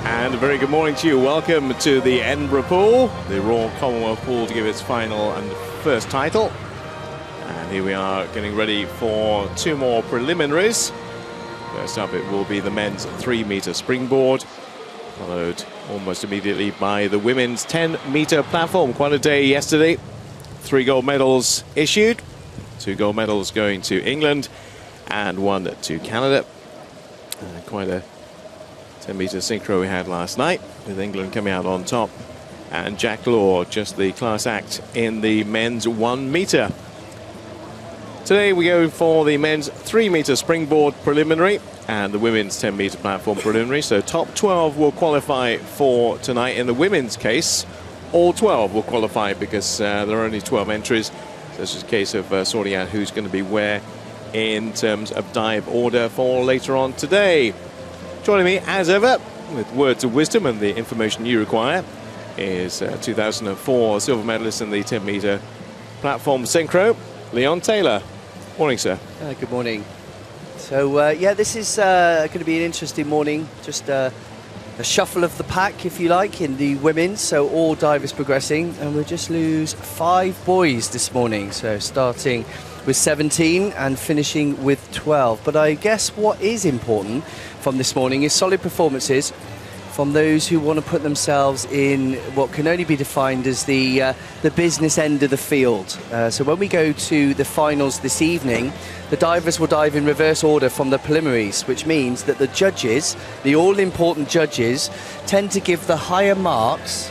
And a very good morning to you. Welcome to the Edinburgh pool, the Royal Commonwealth pool, to give its final and first title. And here we are getting ready for two more preliminaries. First up, it will be the men's 3-meter springboard, followed almost immediately by the women's 10-meter platform. Quite a day yesterday. 3 gold medals issued, 2 gold medals going to England and 1 to Canada. Quite a 10-meter synchro we had last night, with England coming out on top, and Jack Law just the class act in the men's 1-meter. Today we go for the men's 3-meter springboard preliminary and the women's 10-meter platform preliminary. So top 12 will qualify for tonight. In the women's case, all 12 will qualify because there are only 12 entries. So it's just a case of sorting out who's going to be where in terms of dive order for later on today. Joining me, as ever, with words of wisdom and the information you require, is 2004 silver medalist in the 10-meter platform synchro, Leon Taylor. Morning, sir. Good morning. So, yeah, this is going to be an interesting morning. Just a shuffle of the pack, if you like, in the women's. So all divers progressing, and we'll just lose 5 boys this morning. So starting with 17 and finishing with 12. But I guess what is important from this morning is solid performances from those who want to put themselves in what can only be defined as the business end of the field. So when we go to the finals this evening, the divers will dive in reverse order from the preliminaries, which means that the judges, the all-important judges, tend to give the higher marks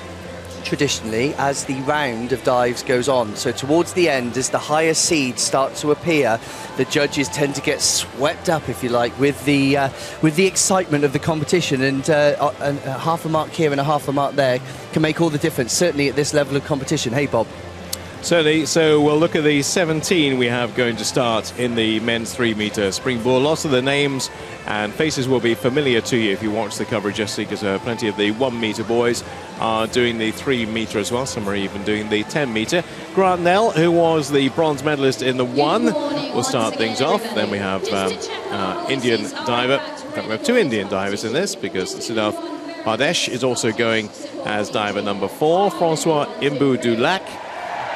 traditionally as the round of dives goes on. So towards the end, as the higher seeds start to appear, the judges tend to get swept up, if you like, with the excitement of the competition, and half a mark here and a half a mark there can make all the difference, certainly at this level of competition. Hey, Bob. Certainly. So we'll look at the 17 we have going to start in the men's 3-meter springboard. Lots of the names and faces will be familiar to you if you watch the coverage yesterday, because plenty of the 1-meter boys are doing the 3-meter as well. Some are even doing the 10-meter. Grant Nell, who was the bronze medalist in the 1, will start things off. Then we have Indian diver. In fact, we have 2 Indian divers in this, because Siddharth Pardesh is also going as diver number 4. Francois Imbu-Dulac,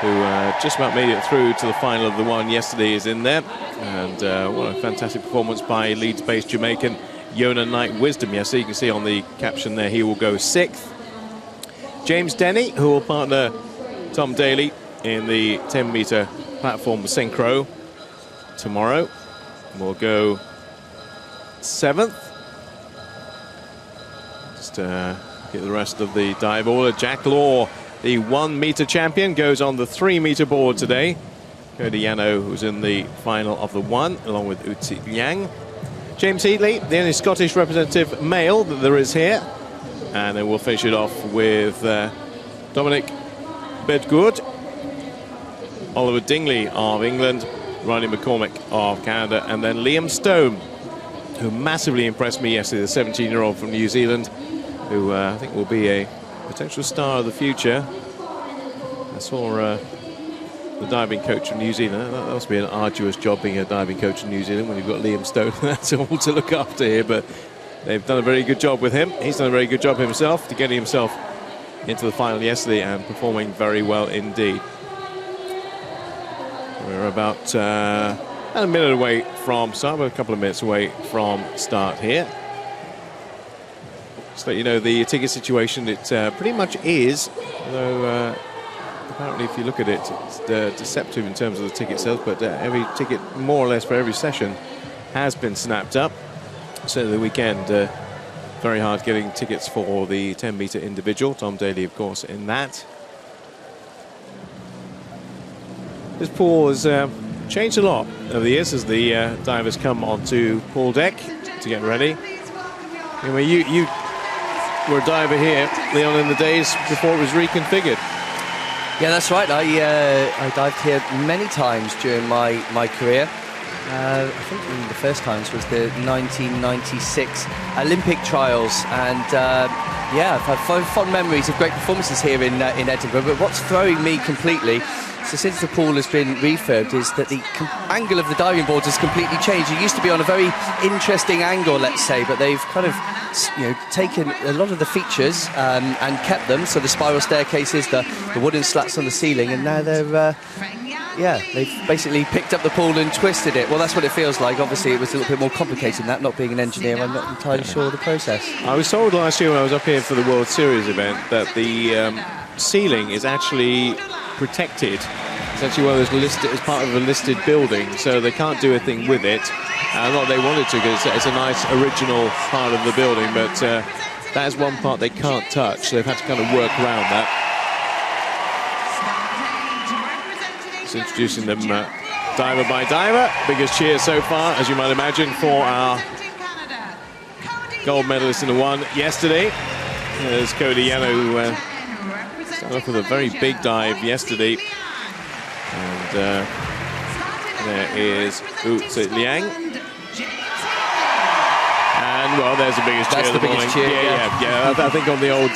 who just about made it through to the final of the 1 yesterday, is in there. And what a fantastic performance by Leeds-based Jamaican Yona Knight-Wisdom yesterday. You can see on the caption there, he will go 6th. James Denny, who will partner Tom Daly in the 10-meter platform synchro tomorrow, will go 7th. Just Get the rest of the dive order. Jack Law, the 1 meter champion, goes on the 3 meter board today. Cody Yano, who's in the final of the 1, along with Utsi Liang. James Heatley, the only Scottish representative male that there is here. And then we'll finish it off with Dominic Bedgood, Oliver Dingley of England, Riley McCormick of Canada, and then Liam Stone, who massively impressed me yesterday, the 17-year-old from New Zealand, who I think will be a potential star of the future. I saw the diving coach from New Zealand. That must be an arduous job being a diving coach in New Zealand when you've got Liam Stone. That's all to look after here, but they've done a very good job with him. He's done a very good job himself to getting himself into the final yesterday and performing very well indeed. We're about a minute away from start, a couple of minutes away from start here. Just let you know the ticket situation, it pretty much is, although apparently if you look at it, it's deceptive in terms of the ticket sales, but every ticket, more or less for every session, has been snapped up. So the weekend, very hard getting tickets for the 10 meter individual. Tom Daly, of course, in that. This pool has changed a lot over the years as the divers come onto pool deck to get ready. Anyway, you were a diver here, Leon, in the days before it was reconfigured. Yeah, that's right. I dived here many times during my career. I think one of the first times was the 1996 Olympic trials, and yeah, I've had fond memories of great performances here in Edinburgh. But what's throwing me completely, so since the pool has been refurbed, is that the angle of the diving boards has completely changed. It used to be on a very interesting angle, let's say, but they've kind of, you know, taken a lot of the features and kept them. So the spiral staircases, the wooden slats on the ceiling, and now they're yeah, they've basically picked up the pool and twisted it. Well, that's what it feels like. Obviously, it was a little bit more complicated than that. Not being an engineer, I'm not entirely sure of the process. I was told last year when I was up here for the World Series event that the ceiling is actually protected. It's actually one of those listed as part of a listed building, so they can't do a thing with it. Not they wanted to, because it's a nice original part of the building, but that is one part they can't touch. So they've had to kind of work around that. Introducing them diver by diver. Biggest cheer so far, as you might imagine, for our gold medalist in the 1 yesterday. There's Cody Yano, who started off with a very big dive yesterday. And there is Utsi Liang. And, well, there's the biggest cheer of the morning. Yeah. I think on the old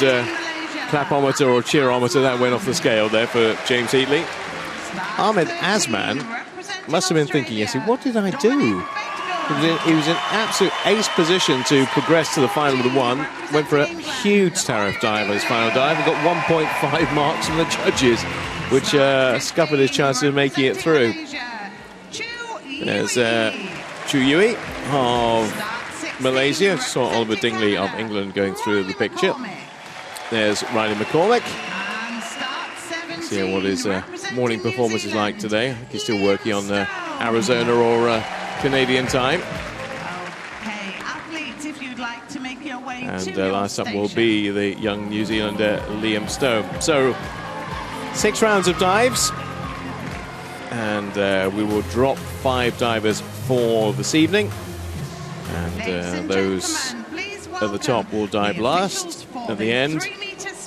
clapometer or cheerometer, that went off the scale there for James Heatley. Ahmed Asman must have been thinking, yes, what did I do? He was in absolute ace position to progress to the final of the 1. Went for a huge tariff dive on his final dive and got 1.5 marks from the judges, which scuppered his chances of making it through. There's Chu Yui of Malaysia. Saw Oliver Dingley of England going through the picture. There's Riley McCormick. See what his morning performance is like today. I think he's still working on Arizona or Canadian time. And last up will be the young New Zealander Liam Stone. So 6 rounds of dives, and we will drop 5 divers for this evening. And those at the top will dive last at the end.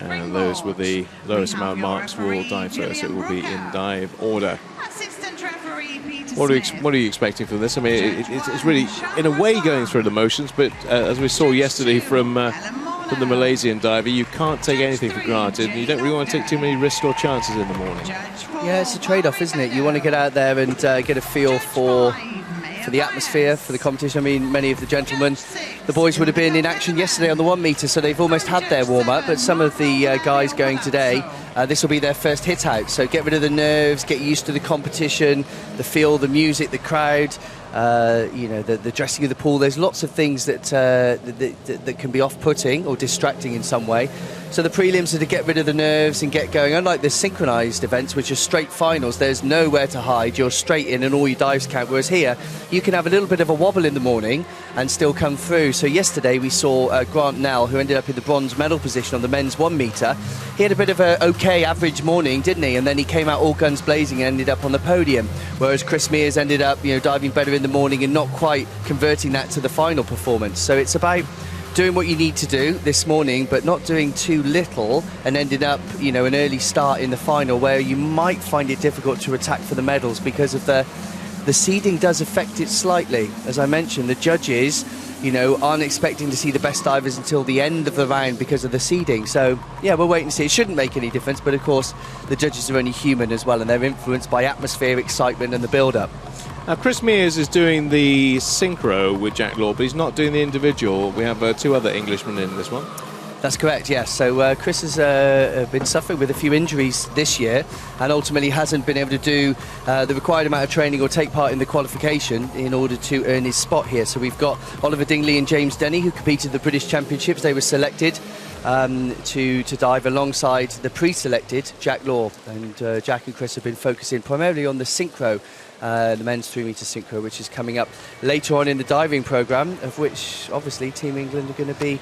And those with the lowest amount of marks will dive first. It will be in dive order. What are you expecting from this? I mean, it's really, in a way, going through the motions, but as we saw yesterday from the Malaysian diver, you can't take anything for granted. You don't really want to take too many risks or chances in the morning. Yeah, it's a trade-off, isn't it? You want to get out there and get a feel for the atmosphere, for the competition. I mean, many of the gentlemen, the boys would have been in action yesterday on the 1 meter, so they've almost had their warm-up, but some of the guys going today, this will be their first hit out. So get rid of the nerves, get used to the competition, the feel, the music, the crowd. you know, the dressing of the pool. There's lots of things that that can be off-putting or distracting in some way. So the prelims are to get rid of the nerves and get going. Unlike the synchronised events, which are straight finals, there's nowhere to hide. You're straight in and all your dives count. Whereas here, you can have a little bit of a wobble in the morning and still come through. So yesterday we saw Grant Nell, who ended up in the bronze medal position on the men's 1 metre. He had a bit of a okay average morning, didn't he? And then he came out all guns blazing and ended up on the podium. Whereas Chris Mears ended up, you know, diving better in the morning and not quite converting that to the final performance. So it's about doing what you need to do this morning, but not doing too little and ending up, you know, an early start in the final where you might find it difficult to attack for the medals because of the seeding does affect it slightly. As I mentioned, the judges, you know, aren't expecting to see the best divers until the end of the round because of the seeding. So, yeah, we'll wait and see. It shouldn't make any difference, but of course, the judges are only human as well, and they're influenced by atmosphere, excitement, and the build-up. Now, Chris Mears is doing the synchro with Jack Law, but he's not doing the individual. We have 2 other Englishmen in this one. That's correct, yes. So Chris has been suffering with a few injuries this year and ultimately hasn't been able to do the required amount of training or take part in the qualification in order to earn his spot here. So we've got Oliver Dingley and James Denny, who competed at the British Championships. They were selected to dive alongside the pre-selected Jack Law. And Jack and Chris have been focusing primarily on the synchro, the men's 3 metre synchro, which is coming up later on in the diving programme, of which obviously Team England are going to be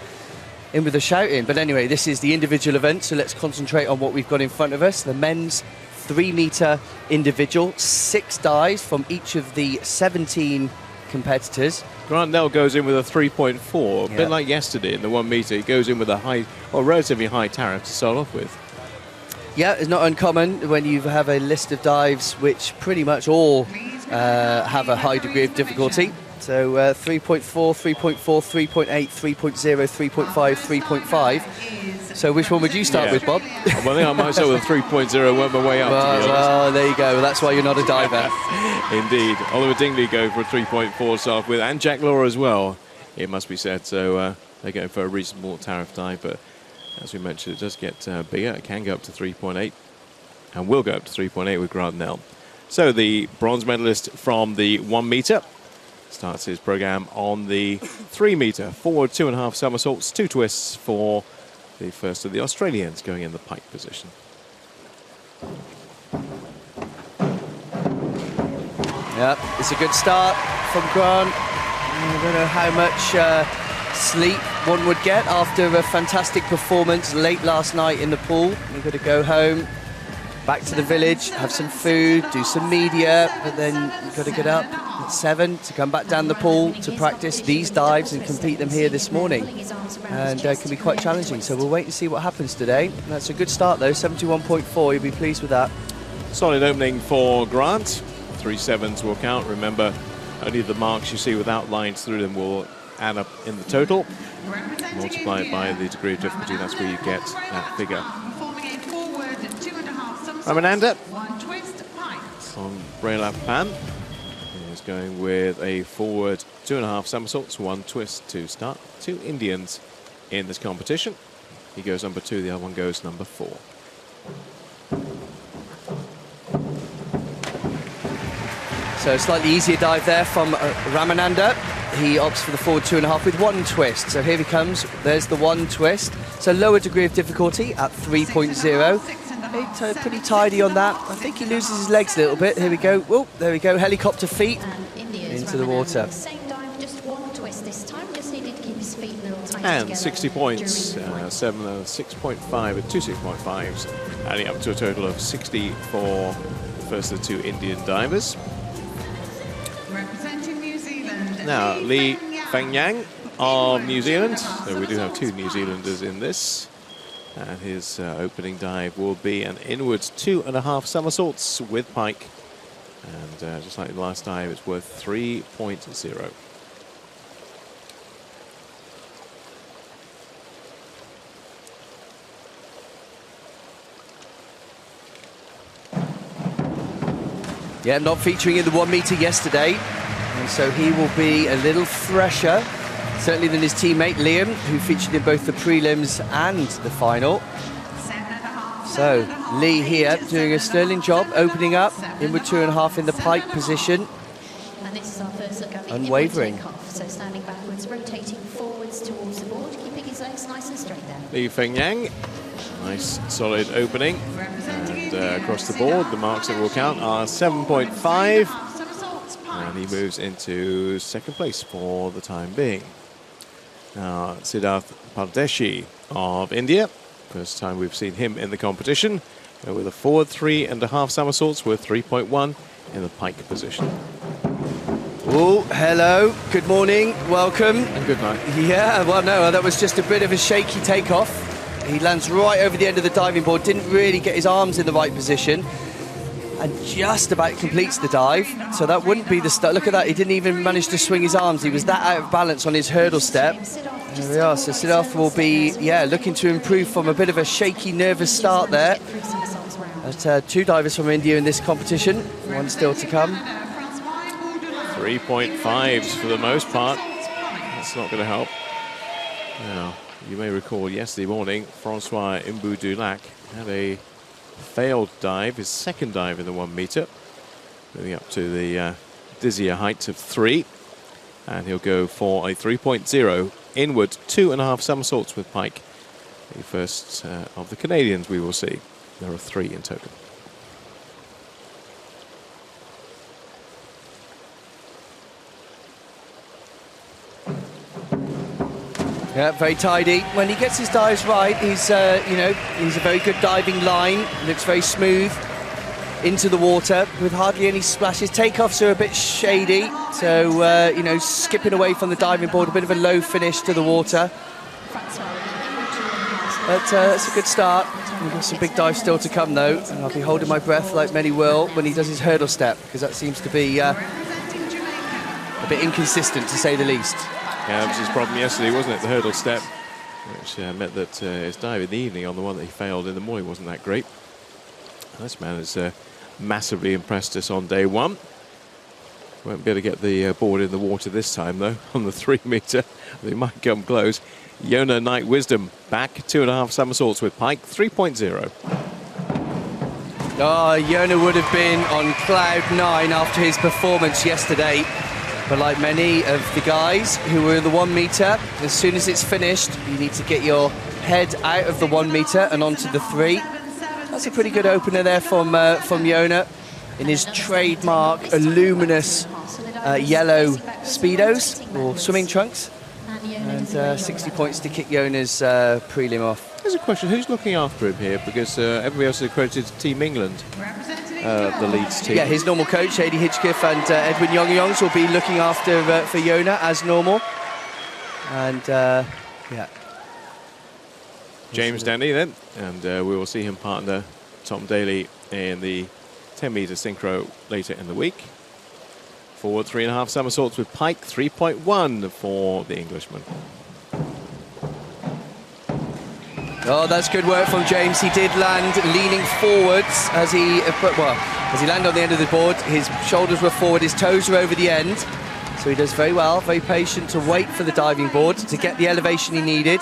in with a shout in. But anyway, this is the individual event, so let's concentrate on what we've got in front of us. The men's 3 metre individual, 6 dives from each of the 17 competitors. Grant Nell goes in with a 3.4, a bit like yesterday in the 1 metre. He goes in with a high, or relatively high tariff to start off with. Yeah, it's not uncommon when you have a list of dives which pretty much all have a high degree of difficulty. So 3.4, 3.4, 3.8, 3.0, 3.5, 3.5. So which one would you start with, Bob? Well, I think I might start with 3.0, work my way up. Well, there you go. That's why you're not a diver. Indeed. Oliver Dingley going for a 3.4 to start off with, and Jack Law as well, it must be said. So they're going for a reasonable tariff dive, but as we mentioned, it does get bigger. It can go up to 3.8 and will go up to 3.8 with Grant Nell. So the bronze medalist from the 1 metre starts his program on the 3 metre. Forward 2.5 somersaults, 2 twists for the first of the Australians going in the pike position. Yep, it's a good start from Grant. I don't know how much sleep one would get after a fantastic performance late last night in the pool. You've got to go home, back to the village, have some food, do some media, but then you've got to get up at 7 to come back down the pool to practice these dives and compete them here this morning. And it can be quite challenging, so we'll wait and see what happens today. That's a good start though, 71.4, you'll be pleased with that. Solid opening for Grant. 3 sevens will count. Remember, only the marks you see without lines through them will add up in the total. Multiply it by the degree of difficulty, that's where you get that figure. Ramananda on Braylap Pan is going with a forward 2.5 somersaults, 1 twist to start. 2 Indians in this competition. He goes number 2, the other one goes number 4. So a slightly easier dive there from Ramananda. He opts for the forward 2.5 with 1 twist. So here he comes. There's the 1 twist. So lower degree of difficulty at 3.0. Pretty tidy on that. I think he loses his legs a little bit. Here we go. Whoa, there we go. Helicopter feet into the water. And 60 points, 6.5 and 2 6.5s, adding up to a total of 60 for the first of the 2 Indian divers. Now, Lee Feng Yang of New Zealand. So we do have 2 New Zealanders in this. And his opening dive will be an inwards 2.5 somersaults with pike. And just like the last dive, it's worth 3.0. Yeah, not featuring in the 1 metre yesterday. And so he will be a little fresher, certainly than his teammate Liam, who featured in both the prelims and the final. So Lee here doing a sterling job, opening up, inward 2.5 in the pike position. this is our first look at the unwavering. takeoff. So standing backwards, rotating forwards towards the board, keeping his legs nice and straight there. Li Fengyang, nice solid opening. And across the board, the marks that will count are 7.5. And he moves into second place for the time being. Now, Siddharth Pardeshi of India. First time we've seen him in the competition. With a forward 3.5 somersaults with 3.1 in the pike position. Oh, hello. Good morning. Welcome. And good night. Yeah, well, no, that was just a bit of a shaky takeoff. He lands right over the end of the diving board, didn't really get his arms in the right position, and just about completes the dive. So that wouldn't be the start. Look at that. He didn't even manage to swing his arms. He was that out of balance on his hurdle step. There we are. So Siddharth will be, looking to improve from a bit of a shaky, nervous start there. But, 2 divers from India in this competition. One still to come. 3.5s for the most part. That's not going to help. Now, you may recall yesterday morning, Francois Imbu-Dulac had a failed dive, his second dive in the 1 meter, moving up to the dizzier heights of 3. And he'll go for a 3.0 inward 2.5 somersaults with pike. The first of the Canadians we will see. There are 3 in total. Yeah, very tidy. When he gets his dives right, he's he's a very good diving line. Looks very smooth into the water with hardly any splashes. Takeoffs are a bit shady, so skipping away from the diving board, a bit of a low finish to the water. But it's a good start. We've got some big dives still to come, though, and I'll be holding my breath like many will when he does his hurdle step, because that seems to be a bit inconsistent, to say the least. Yeah, that was his problem yesterday, wasn't it? The hurdle step, which meant that his dive in the evening on the one that he failed in the morning wasn't that great. This man has massively impressed us on day 1. Won't be able to get the board in the water this time, though, on the 3 meter. They might come close. Yona Night Wisdom back 2.5 somersaults with pike 3.0. Oh, Yona would have been on cloud 9 after his performance yesterday. But like many of the guys who were in the 1 meter, as soon as it's finished, you need to get your head out of the 1 meter and onto the 3. That's a pretty good opener there from Yona in his trademark luminous yellow Speedos or swimming trunks. And 60 points to kick Yona's prelim off. There's a question, who's looking after him here? Because everybody else is accredited to Team England, the Leeds team. Yeah, his normal coach, Adi Hitchcliffe, and Edwin Yongyongs will be looking after for Yona as normal. And, James Denny then, and we will see him partner Tom Daly in the 10 meter synchro later in the week. Forward 3.5 somersaults with pike 3.1 for the Englishman. Oh, that's good work from James. He did land leaning forwards as he landed on the end of the board. His shoulders were forward, his toes were over the end. So he does very well, very patient to wait for the diving board to get the elevation he needed.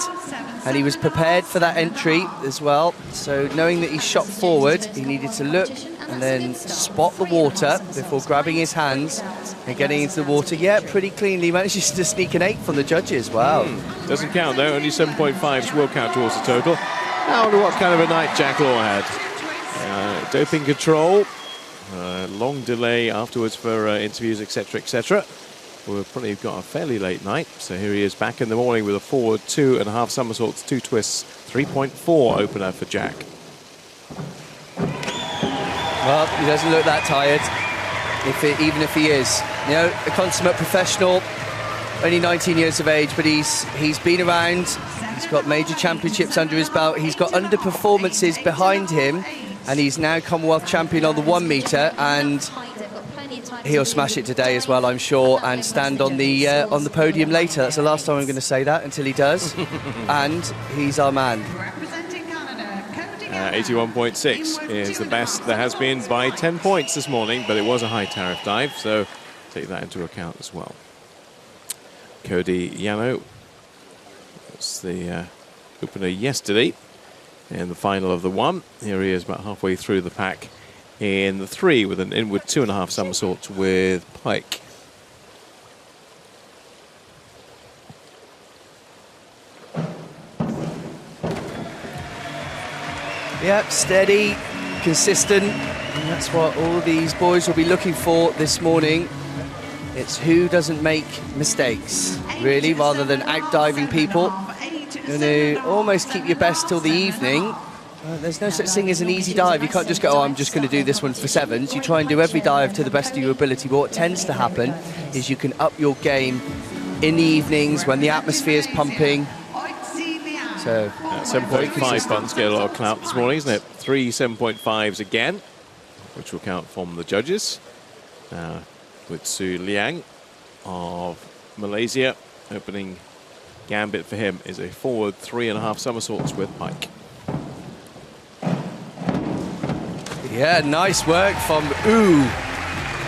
And he was prepared for that entry as well. So knowing that he shot forward, he needed to look and then spot the water before grabbing his hands and getting into the water. Yeah, pretty cleanly. Manages to sneak an 8 from the judges. Wow. Doesn't count though, only 7.5s will count towards the total. I wonder what kind of a night Jack Law had. Doping control, long delay afterwards for interviews, etc., etc. We've probably got a fairly late night. So here he is back in the morning with a forward 2.5 somersaults, 2 twists, 3.4 opener for Jack. Well, he doesn't look that tired, even if he is. You know, a consummate professional, only 19 years of age, but he's been around. He's got major championships under his belt. He's got underperformances behind him, and he's now Commonwealth champion on the 1 meter, and he'll smash it today as well, I'm sure, and stand on the podium later. That's the last time I'm going to say that until he does. And he's our man. 81.6 is the best there has been by 10 points this morning, but it was a high tariff dive, so take that into account as well. Cody Yano was the opener yesterday in the final of the 1. Here he is about halfway through the pack in the 3 with an inward 2.5 somersault with pike. Yep, steady, consistent, and that's what all these boys will be looking for this morning. It's who doesn't make mistakes, really, rather than out-diving people. You're going to almost keep your best till the evening. There's no such thing as an easy dive. You can't just go, oh, I'm just going to do this one for sevens. You try and do every dive to the best of your ability. But what tends to happen is you can up your game in the evenings when the atmosphere is pumping. So 7.5 buttons get a lot of clout this morning, isn't it? 3 7.5s again, which will count from the judges. With Su Liang of Malaysia, opening gambit for him is a forward 3.5 somersaults with pike. Yeah, nice work from Wu.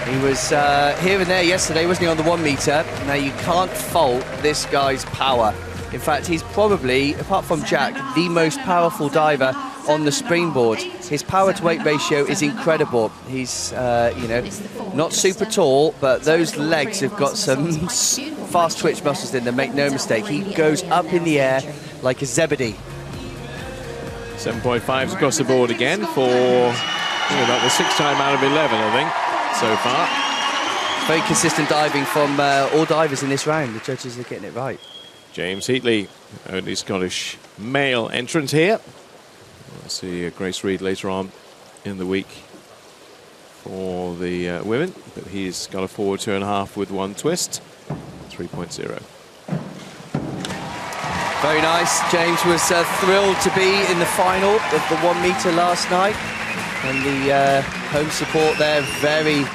He was here and there yesterday, wasn't he, on the 1 meter? Now, you can't fault this guy's power. In fact, he's probably, apart from Jack, the most powerful diver on the springboard. His power to weight ratio is incredible. He's, you know, not super tall, but those legs have got some fast twitch muscles in them, make no mistake. He goes up in the air like a zebedee. 7.5s across the board again for about the 6th time out of 11, I think, so far. Very consistent diving from all divers in this round. The judges are getting it right. James Heatley, only Scottish male entrant here. We'll see Grace Reid later on in the week for the women, but he's got a forward 2.5 with 1 twist, 3.0. Very nice. James was thrilled to be in the final of the 1 meter last night, and the home support there very,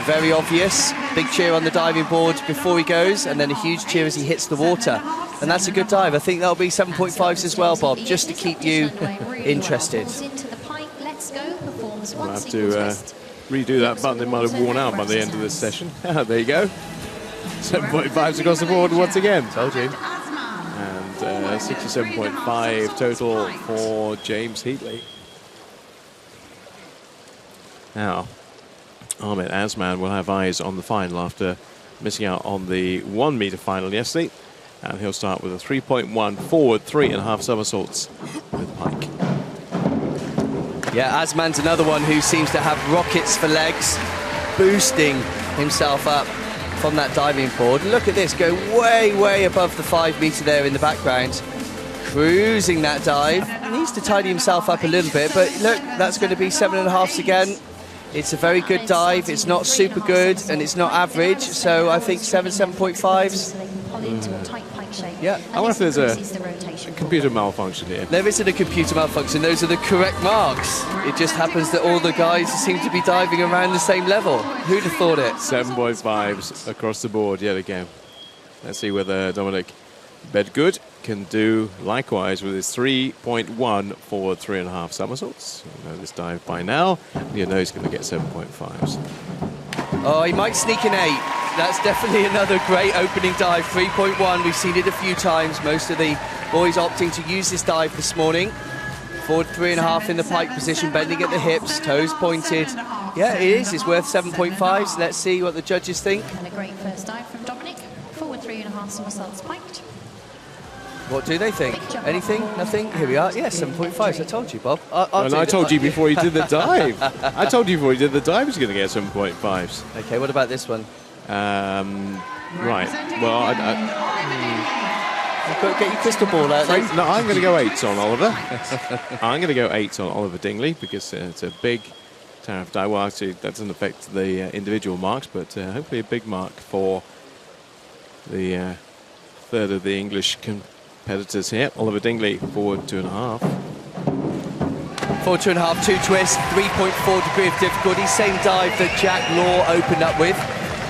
very obvious. Big cheer on the diving board before he goes, and then a huge cheer as he hits the water. And that's a good dive. I think that'll be 7.5s as well, Bob, just to keep you interested. We'll have to redo that button. It might have worn out by the end of this session. There you go. 7.5s across the board once again. Told you. And 67.5 total for James Heatley. Now, Ahmed Asman will have eyes on the final after missing out on the 1 meter final yesterday. And he'll start with a 3.1 forward 3.5 somersaults with pike. Yeah, Asman's another one who seems to have rockets for legs, boosting himself up from that diving board. Look at this, go way, way above the 5 meter there in the background. Cruising that dive. He needs to tidy himself up a little bit, but look, that's going to be 7.5s again. It's a very good dive. It's not super good and it's not average, so I think 7.5s. Yeah. I wonder if there's a computer malfunction here. There isn't a computer malfunction. Those are the correct marks. It just happens that all the guys seem to be diving around the same level. Who'd have thought it? 7.5s across the board yet again. Let's see whether Dominic Bedgood can do likewise with his 3.1 forward 3.5 somersaults. You know this dive by now. You know he's going to get 7.5s. Oh, he might sneak an 8. That's definitely another great opening dive. 3.1, we've seen it a few times. Most of the boys opting to use this dive this morning. Forward 3.5 in the pike position, bending at the hips, toes pointed. Yeah, it is. It's worth 7.5s. Let's see what the judges think. And a great first dive from Dominic. Forward 3.5 somersaults piked. What do they think? Anything? Nothing? Here we are. Yeah, 7.5s. I told you, Bob. I told you before you did the dive. I told you before you did the dive he's going to get 7.5s. Okay, what about this one? Right. Well, You've got to get your crystal ball out then. no, I'm going to go 8s on Oliver. I'm going to go 8s on Oliver Dingley because it's a big tariff dive. Well, actually, that doesn't affect the individual marks, but hopefully a big mark for the third of the English competitors here. Oliver Dingley, forward 2.5. Forward 2.5, 2 twists, 3.4 degree of difficulty. Same dive that Jack Law opened up with.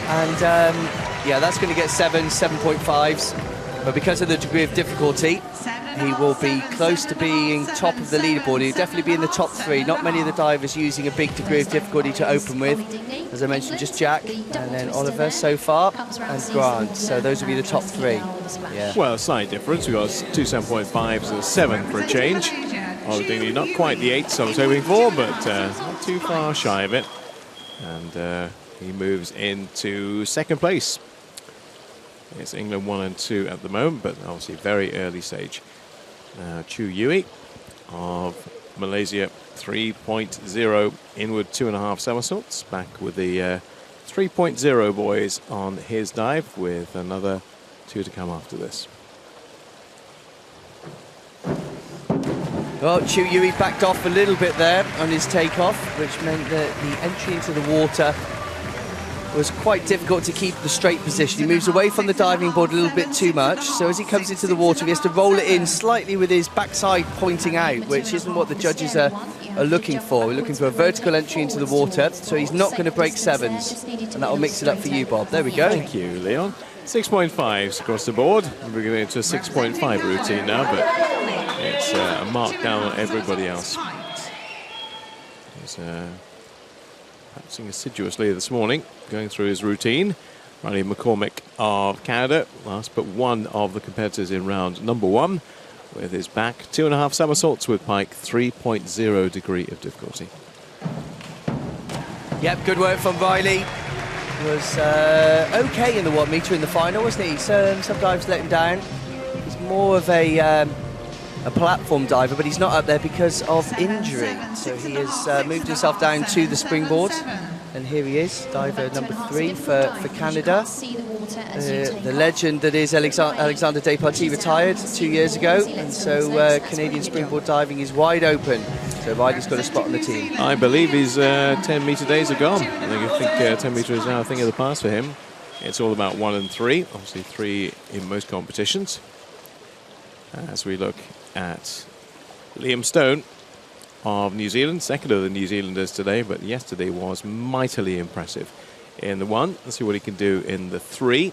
And yeah, that's going to get 7.5s. But because of the degree of difficulty, he will be close to being top of the leaderboard. He'll definitely be in the top 3. Not many of the divers using a big degree of difficulty to open with. As I mentioned, just Jack and then Oliver so far, and Grant. So those will be the top 3. Yeah. Well, a slight difference. We've got 2 7.5s and a 7 for a change. Oliver Dingley, not quite the 8s I was hoping for, but not too far shy of it. And he moves into 2nd place. It's England 1 and 2 at the moment, but obviously very early stage. Chu Yui of Malaysia 3.0 inward 2.5 somersaults. Back with the 3.0 boys on his dive, with another 2 to come after this. Well, Chu Yui backed off a little bit there on his takeoff, which meant that the entry into the water was quite difficult to keep the straight position. He moves away from the diving board a little bit too much, so as he comes into the water, he has to roll it in slightly with his backside pointing out, which isn't what the judges are looking for. We're looking for a vertical entry into the water, so he's not going to break sevens, and that will mix it up for you, Bob. There we go. Thank you, Leon. 6.5s across the board. We're going into a 6.5 routine now, but it's a mark down on everybody else. He's practicing assiduously this morning, going through his routine. Riley McCormick of Canada, last but one of the competitors in round number 1, with his back 2.5 somersaults with pike, 3.0 degree of difficulty. Yep, good work from Riley. Was okay in the 1 metre in the final, wasn't he? Some dives let him down. He's more of a platform diver, but he's not up there because of injury. So he has moved himself down to the springboard, and here he is, diver number 3 for Canada. The legend that is Alexander Despartie retired 2 years ago, and so Canadian springboard diving is wide open. So Riley's got a spot on the team. I believe his 10-metre days are gone. I think 10 metre is now a thing of the past for him. It's all about 1 and 3, obviously 3 in most competitions. As we look at Liam Stone of New Zealand, second of the New Zealanders today, but yesterday was mightily impressive in the 1. Let's see what he can do in the 3.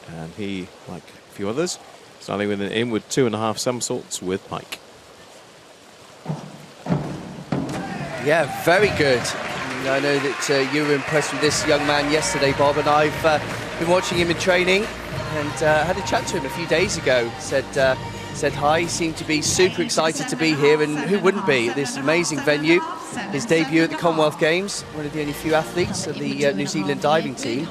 And he, like a few others, starting with an inward 2.5 somersaults with pike. Yeah, very good. I know that you were impressed with this young man yesterday, Bob, and I've been watching him in training, and had a chat to him a few days ago. Said hi, he seemed to be super excited to be here, and who wouldn't be at this amazing venue. His debut at the Commonwealth Games, one of the only few athletes of the New Zealand diving team,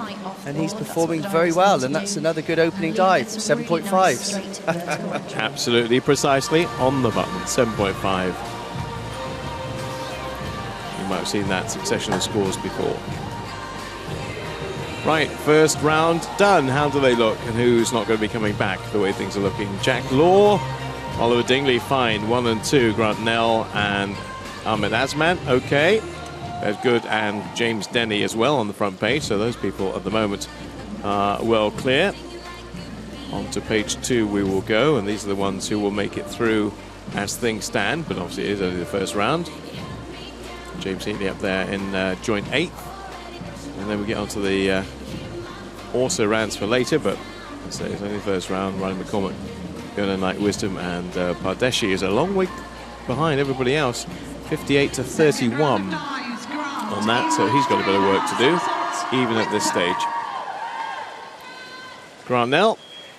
and he's performing very well, and that's another good opening dive, 7.5s. Absolutely, precisely, on the button, 7.5. You might have seen that succession of scores before. Right, first round done. How do they look, and who's not going to be coming back the way things are looking? Jack Law, Oliver Dingley, fine. 1 and 2, Grant Nell and Ahmed Azman, okay. That's good, and James Denny as well on the front page. So those people at the moment are well clear. On to page 2 we will go, and these are the ones who will make it through as things stand, but obviously it is only the first round. James Heatley up there in joint 8th. And then we get onto the also rounds for later, but I say it's only the first round. Ryan McCormick, Gunnar Knight Wisdom, and Pardeshi is a long way behind everybody else, 58 to 31 on that, so he's got a bit of work to do, even at this stage. Grant Nell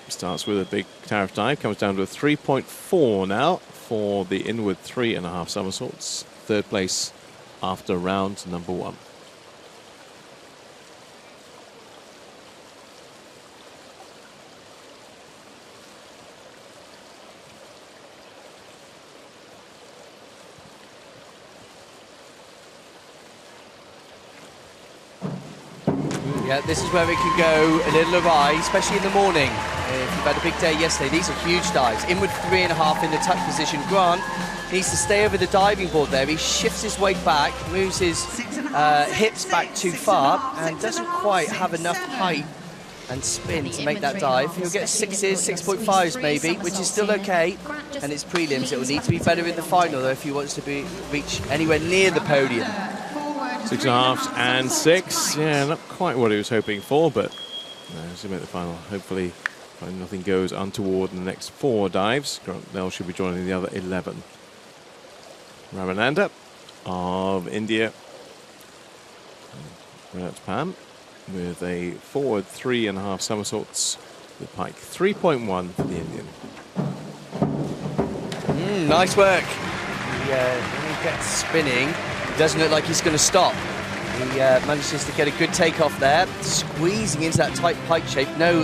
starts with a big tariff dive, comes down to a 3.4 now for the inward 3.5 somersaults, 3rd place after round number 1. Yeah, this is where it can go a little awry, especially in the morning. If you've had a big day yesterday, these are huge dives. Inward 3.5 in the tuck position. Grant needs to stay over the diving board there. He shifts his weight back, moves his hips back too far, and doesn't quite have enough height and spin to make that dive. He'll get 6s, 6.5s maybe, which is still okay. And it's prelims. It will need to be better in the final, though, if he wants to reach anywhere near the podium. 6.5s and 6. Yeah, not quite what he was hoping for, but as he make the final, hopefully nothing goes untoward in the next 4 dives. Grant Nell should be joining the other 11. Ramananda of India. That's Pam with a forward 3.5 somersaults with pike, 3.1 for the Indian. Nice work. Yeah, when he gets spinning, it doesn't look like he's going to stop. He manages to get a good takeoff there, squeezing into that tight pike shape. No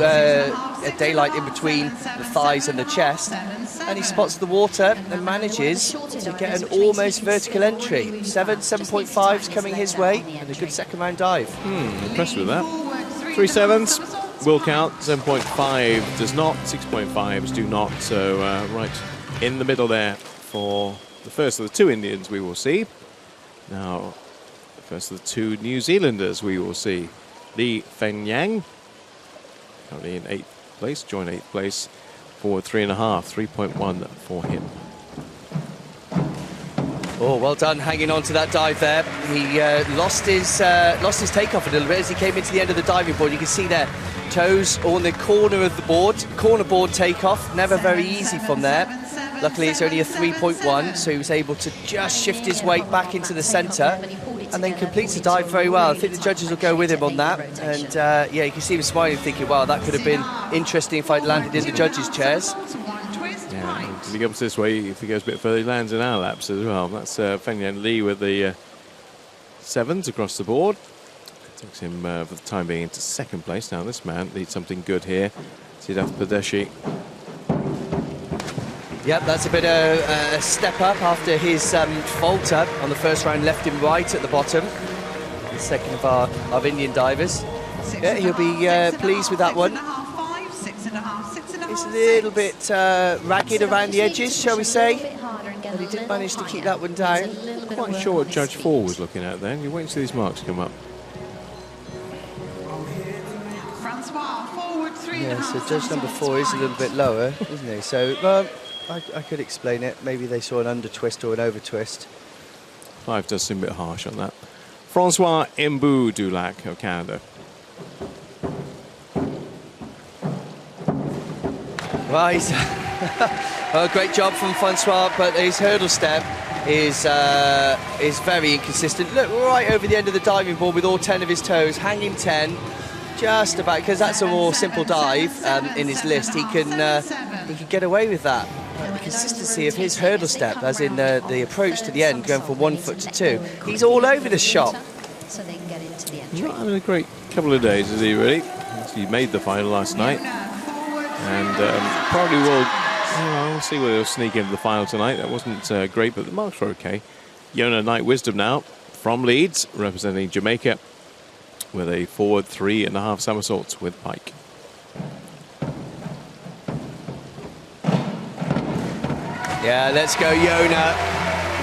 daylight in between the thighs and the chest. And he spots the water and manages to get an almost vertical entry. 7.5s coming his way, and a good second round dive. Impressed with that. 3 sevens will count. 7.5 does not. 6.5s do not. So right in the middle there for the first of the two Indians we will see. Now, the first of the two New Zealanders we will see. Lee Feng Yang, currently in 8th place, joined 8th place. Forward 3.5, 3.1 for him. Oh, well done, hanging on to that dive there. He lost his takeoff a little bit as he came into the end of the diving board. You can see there, toes on the corner of the board, corner board takeoff, never very easy from there. Luckily, it's only a 3.1, so he was able to just shift his weight back into the centre and then completes the dive very well. I think the judges will go with him on that. And yeah, you can see him smiling, thinking, wow, that could have been interesting if I'd landed in the judges' chairs. Yeah, if he comes this way, if he goes a bit further, he lands in our laps as well. That's Feng Yan Lee with the 7s across the board. Takes him for the time being into 2nd place. Now this man needs something good here. Siddharth Pradeshi. Yep, that's a bit of a step up after his falter on the first round, left him right at the bottom. The second of our Indian divers. Yeah, he'll be pleased with that one. It's a little bit ragged around the edges, shall we say. But he did manage to keep that one down. Quite sure what Judge 4 was looking at then. You wait until these marks come up. Yeah, so judge number 4 is a little bit lower, isn't he? So, well, I could explain it. Maybe they saw an under twist or an over twist. 5 does seem a bit harsh on that. Francois Mbu Dulac of Canada. Well, he's well, great job from Francois, but his hurdle step is very inconsistent. Look, right over the end of the diving board with all 10 of his toes, hanging 10, just about, because that's a more simple dive in his list. He can get away with that. The consistency of his hurdle step, as in the approach to the end, going from 1 foot to 2, he's all over the shop. So they can get into the entry. He's not having a great couple of days, is he, really? He made the final last night. And probably will, we'll see whether he'll sneak into the final tonight. That wasn't great, but the marks were okay. Yona Knight Wisdom now from Leeds, representing Jamaica, with a forward 3.5 somersaults with pike. Yeah, let's go, Yona.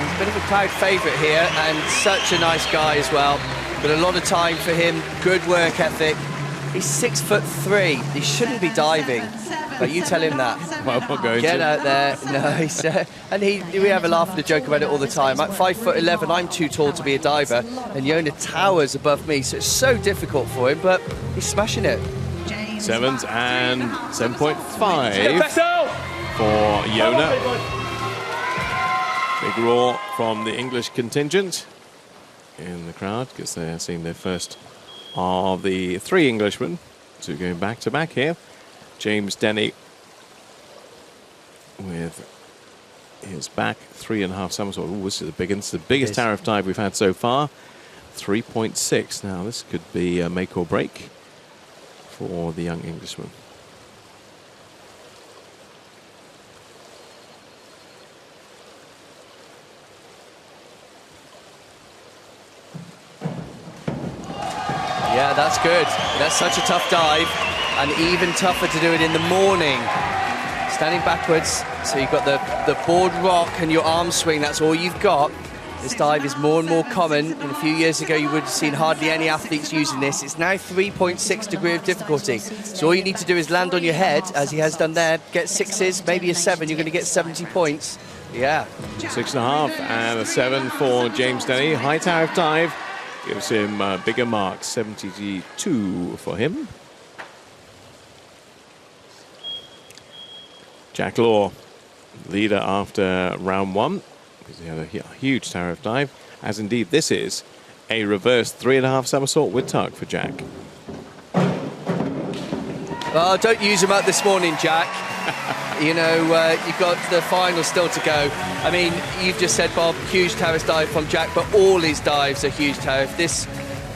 He's a bit of a crowd favourite here, and such a nice guy as well. But a lot of time for him, good work ethic. He's 6'3". He shouldn't be diving, but you tell him that. Well, I'm not going Get to. out there. No, he's, and we have a laugh and a joke about it all the time. At 5'11", I'm too tall to be a diver, and Yona towers above me, so it's so difficult for him, but he's smashing it. 7s and 7.5 for Yona. Big roar from the English contingent in the crowd, because they're seeing their first of the 3 Englishmen. So going back to back here. James Denny with his back 3.5 somersault. Ooh, this is the biggest. The biggest tariff dive we've had so far. 3.6. Now this could be a make or break for the young Englishman. Yeah, that's good. That's such a tough dive, and even tougher to do it in the morning. Standing backwards, so you've got the board rock and your arm swing, that's all you've got. This dive is more and more common. And a few years ago, you would have seen hardly any athletes using this. It's now 3.6 degree of difficulty. So all you need to do is land on your head, as he has done there, get 6s, maybe a 7, you're going to get 70 points. Yeah. 6.5 and a 7 for James Denny. High tariff dive. Gives him bigger marks, 72 for him. Jack Law, leader after round 1, because he had a huge tariff dive, as indeed this is a reverse 3.5 somersault with tuck for Jack. Well, don't use him up this morning, Jack. You know, you've got the final still to go. I mean, you've just said, Bob, huge tariff dive from Jack, but all his dives are huge tariff. This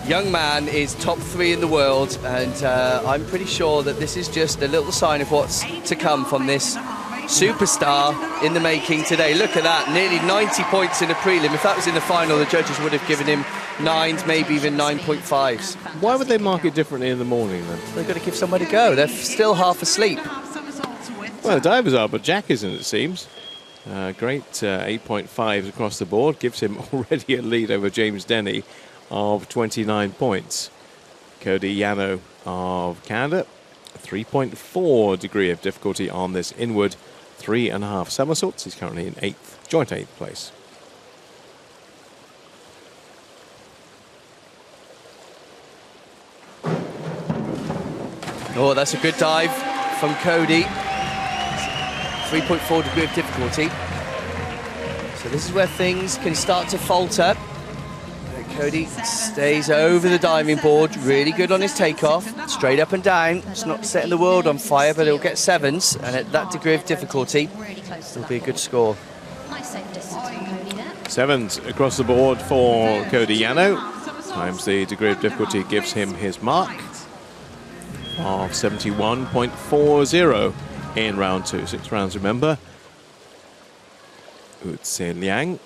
young man is top 3 in the world, and I'm pretty sure that this is just a little sign of what's to come from this superstar in the making today. Look at that, nearly 90 points in a prelim. If that was in the final, the judges would have given him 9s, maybe even 9.5s. Why would they mark it differently in the morning then? They've got to give somewhere to go. They're still half asleep. Well, the divers are, but Jack isn't, it seems. Great 8.5s across the board. Gives him already a lead over James Denny of 29 points. Cody Yano of Canada, 3.4 degree of difficulty on this inward 3.5 somersaults. He's currently in joint 8th place. Oh, that's a good dive from Cody. 3.4 degree of difficulty. So this is where things can start to falter. Cody stays over the diving board, really good on his takeoff, straight up and down. It's not setting the world on fire, but he'll get 7s, and at that degree of difficulty, it'll be a good score. Nice safe distance from Cody there. 7s across the board for Cody Yano. Times the degree of difficulty gives him his mark of 71.40 in round 2. 6 rounds, remember. Utsin Liang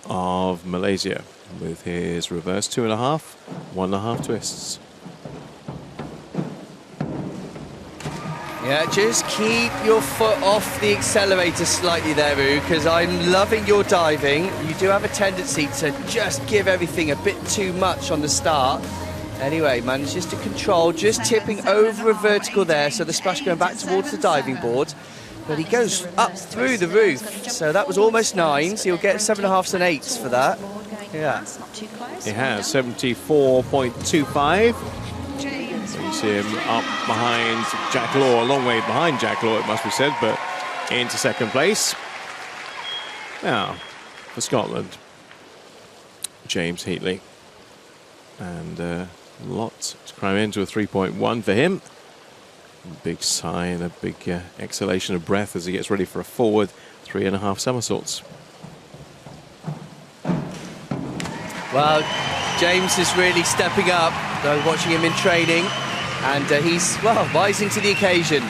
of Malaysia with his reverse 2.5, 1.5 twists. Yeah, just keep your foot off the accelerator slightly there, Roo, because I'm loving your diving. You do have a tendency to just give everything a bit too much on the start. Anyway, manages to control, just tipping over a vertical there, so the splash going back towards the diving board. But he goes up through the roof, so that was almost 9s. He'll get 7.5s and 8s for that. Yeah. He has 74.25. You see him up behind Jack Law, a long way behind Jack Law, it must be said, but into 2nd place. Now, for Scotland, James Heatley. And lots to climb into, a 3.1 for him. Big sigh and a big exhalation of breath as he gets ready for a forward 3.5 somersaults. Well, James is really stepping up. I'm watching him in training, and he's, well, rising to the occasion.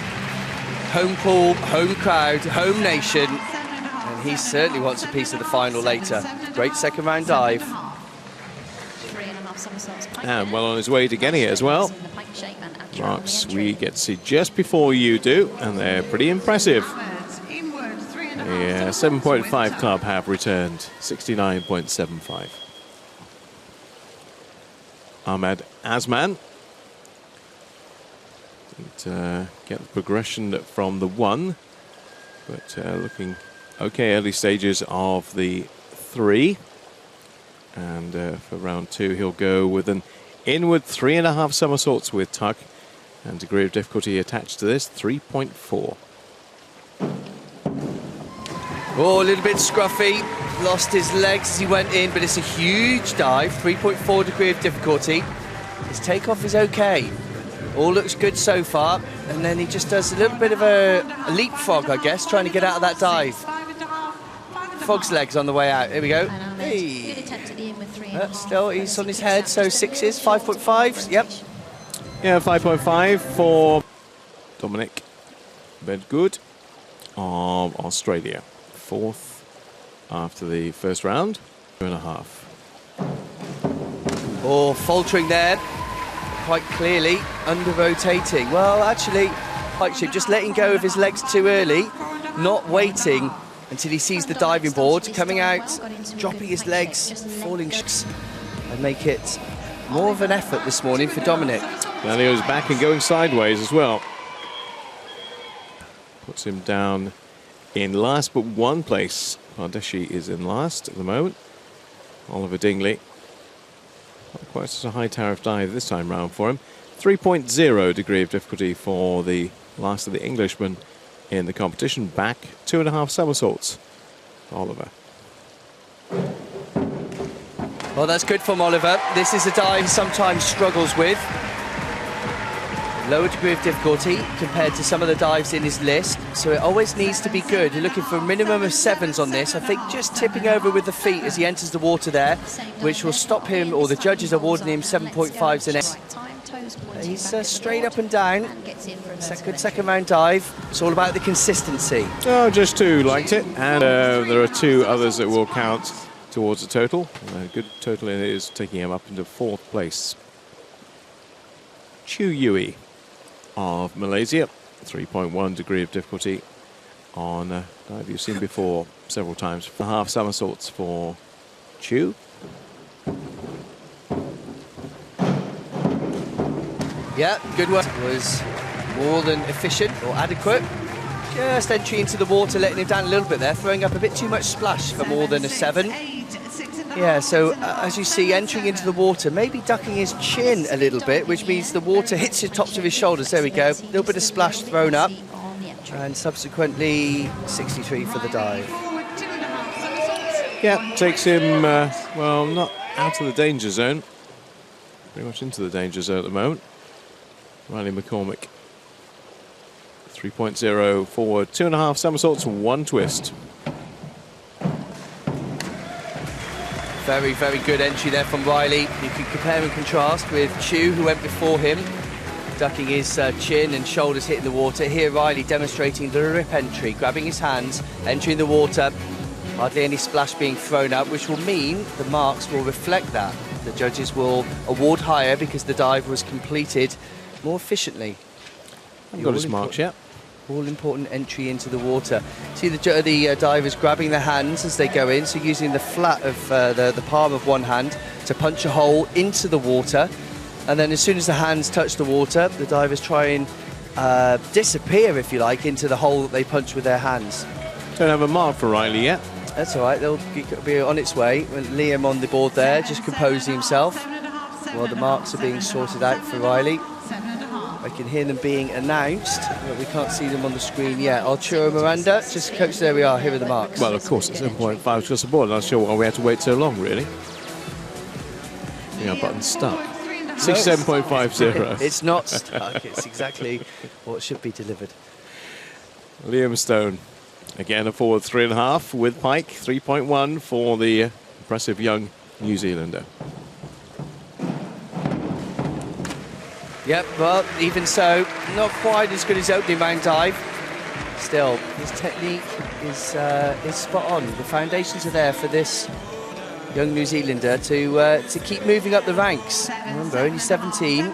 Home pool, home crowd, home nation, and he certainly wants a piece of the final later. Great 2nd round dive. And well on his way to getting it as well. Marks we get to see just before you do, and they're pretty impressive. Yeah, 7.5 club have returned 69.75. Ahmed Asman. Didn't get the progression from the 1, but looking okay early stages of the 3. And for round 2, he'll go with an inward 3.5 somersaults with tuck, and degree of difficulty attached to this 3.4. Oh, a little bit scruffy. Lost his legs as he went in, but it's a huge dive. 3.4 degree of difficulty. His takeoff is okay. All looks good so far. And then he just does a little bit of a leapfrog, I guess, trying to get out of that dive. Frog's legs on the way out. Here we go. Hey. Still, he's on his head, so 6s, 5.5s. Yep. Yeah, 5.5 for Dominic Bedgood of Australia. 4th after the 1st round. 2.5. Oh, faltering there. Quite clearly under rotating. Well, actually, Pikeship just letting go of his legs too early, not waiting until he sees the diving board, coming out, dropping his legs, falling, and make it more of an effort this morning for Dominic. Now he goes back and going sideways as well. Puts him down in last but 1 place. Pardeshi is in last at the moment. Oliver Dingley. Not quite such a high tariff dive this time round for him. 3.0 degree of difficulty for the last of the Englishmen in the competition. Back 2.5 somersaults. Oliver. Well, that's good from Oliver. This is a dive he sometimes struggles with. Lower degree of difficulty compared to some of the dives in his list, so it always needs to be good. You're looking for a minimum of 7s on this. I think just tipping over with the feet as he enters the water there, which will stop him, or the judges are awarding him 7.5s in it. He's straight up and down. Good second round dive. It's all about the consistency. Oh, just 2 liked it, and there are 2 others that will count towards the total. A good total in it is taking him up into 4th place. Chu Yui of Malaysia, 3.1 degree of difficulty on a dive you've seen before several times. Half somersaults for Chu. Yeah, good work. Was more than efficient or adequate. Just entry into the water, letting him down a little bit there, throwing up a bit too much splash for more than a 7. Yeah, so as you see, entering into the water, maybe ducking his chin a little bit, which means the water hits the tops of his shoulders. There we go. A little bit of splash thrown up. And subsequently, 63 for the dive. Yeah, takes him, well, not out of the danger zone. Pretty much into the danger zone at the moment. Riley McCormick. 3.0 forward, 2.5 somersaults, 1 twist. Very, very good entry there from Riley. You can compare and contrast with Chu, who went before him, ducking his chin and shoulders hitting the water. Here, Riley demonstrating the rip entry, grabbing his hands, entering the water. Hardly any splash being thrown up, which will mean the marks will reflect that. The judges will award higher because the dive was completed more efficiently. I've got his marks yet. All-important entry into the water. See the divers grabbing their hands as they go in, so using the flat of the palm of one hand to punch a hole into the water. And then as soon as the hands touch the water, the divers try and disappear, if you like, into the hole that they punch with their hands. Don't have a mark for Riley yet. That's all right, they'll be on its way. Liam on the board there, just composing himself while the marks are being sorted out for Riley. I can hear them being announced, but we can't see them on the screen yet. Arturo Miranda, just coach, there we are, here are the marks. Well, of course, it's 7.5 across the board. I'm not sure why we had to wait so long, really. Yeah, button's stuck. 67.50. It's not stuck, it's exactly what should be delivered. Liam Stone, again a forward 3.5 with Pike, 3.1 for the impressive young New Zealander. Yep, well, even so, not quite as good as opening round dive. Still, his technique is spot on. The foundations are there for this young New Zealander to keep moving up the ranks. Remember, only 17.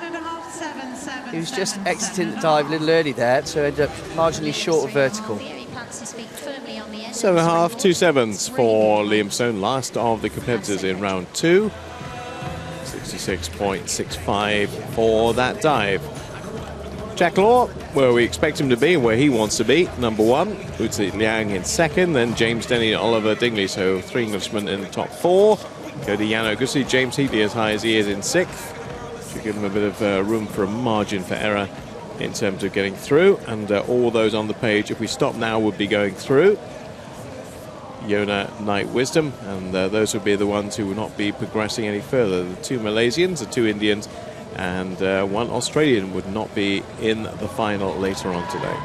He was just exiting the dive a little early there, so ended up marginally short of vertical. 7.5, 2 sevens for Liam Stone, last of the competitors in round 2. 66.65 for that dive. Jack Law, where we expect him to be, where he wants to be, number 1. Uzi Liang in 2nd, then James Denny and Oliver Dingley, so 3 Englishmen in the top 4. Cody Yanoguchi, James Heatley as high as he is in 6th. Should give him a bit of room for a margin for error in terms of getting through, and all those on the page, if we stop now, would be going through. Yona, Knight, Wisdom, and those would be the ones who will not be progressing any further. The 2 Malaysians, the 2 Indians, and 1 Australian would not be in the final later on today.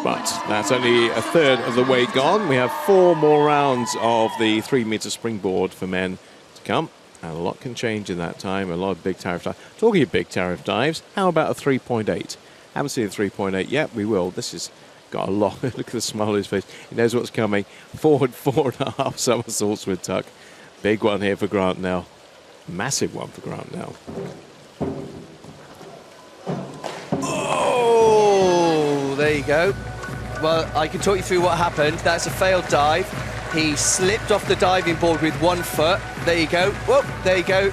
But that's only a third of the way gone. We have 4 more rounds of the 3-meter springboard for men to come, and a lot can change in that time. A lot of big tariff dives. Talking of big tariff dives, how about a 3.8? Haven't seen a 3.8 yet. We will. This is got a lot. Look at the smile on his face. He knows what's coming. Forward 4.5 somersaults with tuck. Big one here for Grant Nell. Massive one for Grant Nell. Oh, there you go. Well, I can talk you through what happened. That's a failed dive. He slipped off the diving board with 1 foot. There you go. Whoop, there you go.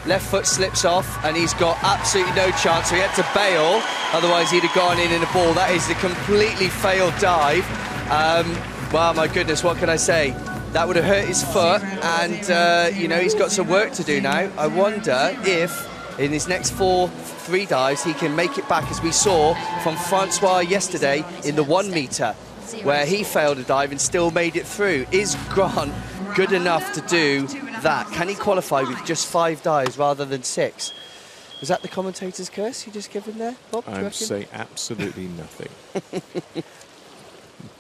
Left foot slips off, and he's got absolutely no chance, so he had to bail. Otherwise, he'd have gone in a ball. That is a completely failed dive. Well, my goodness, what can I say? That would have hurt his foot, and, you know, he's got some work to do now. I wonder if, in his next 3 dives, he can make it back, as we saw from Francois yesterday in the 1 meter, where he failed a dive and still made it through. Is Grant good enough to do that? Can he qualify with just 5 dives rather than 6? Was that the commentator's curse you just given there, Bob? I'm saying absolutely nothing.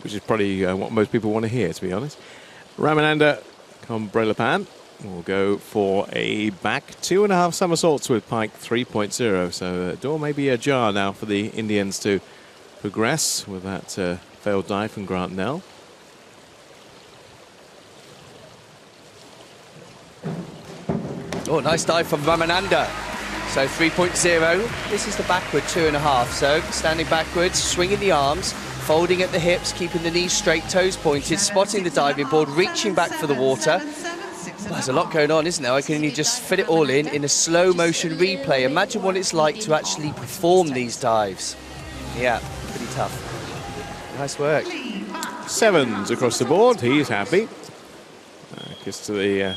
Which is probably what most people want to hear, to be honest. Ramananda Kombrelapan will go for a back 2.5 somersaults with pike 3.0. So the door may be ajar now for the Indians to progress with that failed dive from Grant Nell. Oh, nice dive from Ramananda. So 3.0. This is the backward 2.5. So standing backwards, swinging the arms, folding at the hips, keeping the knees straight, toes pointed, spotting the diving board, reaching back for the water. Well, there's a lot going on, isn't there? I can only just fit it all in a slow motion replay. Imagine what it's like to actually perform these dives. Yeah, pretty tough. Nice work. 7s across the board. He's happy. Gets to the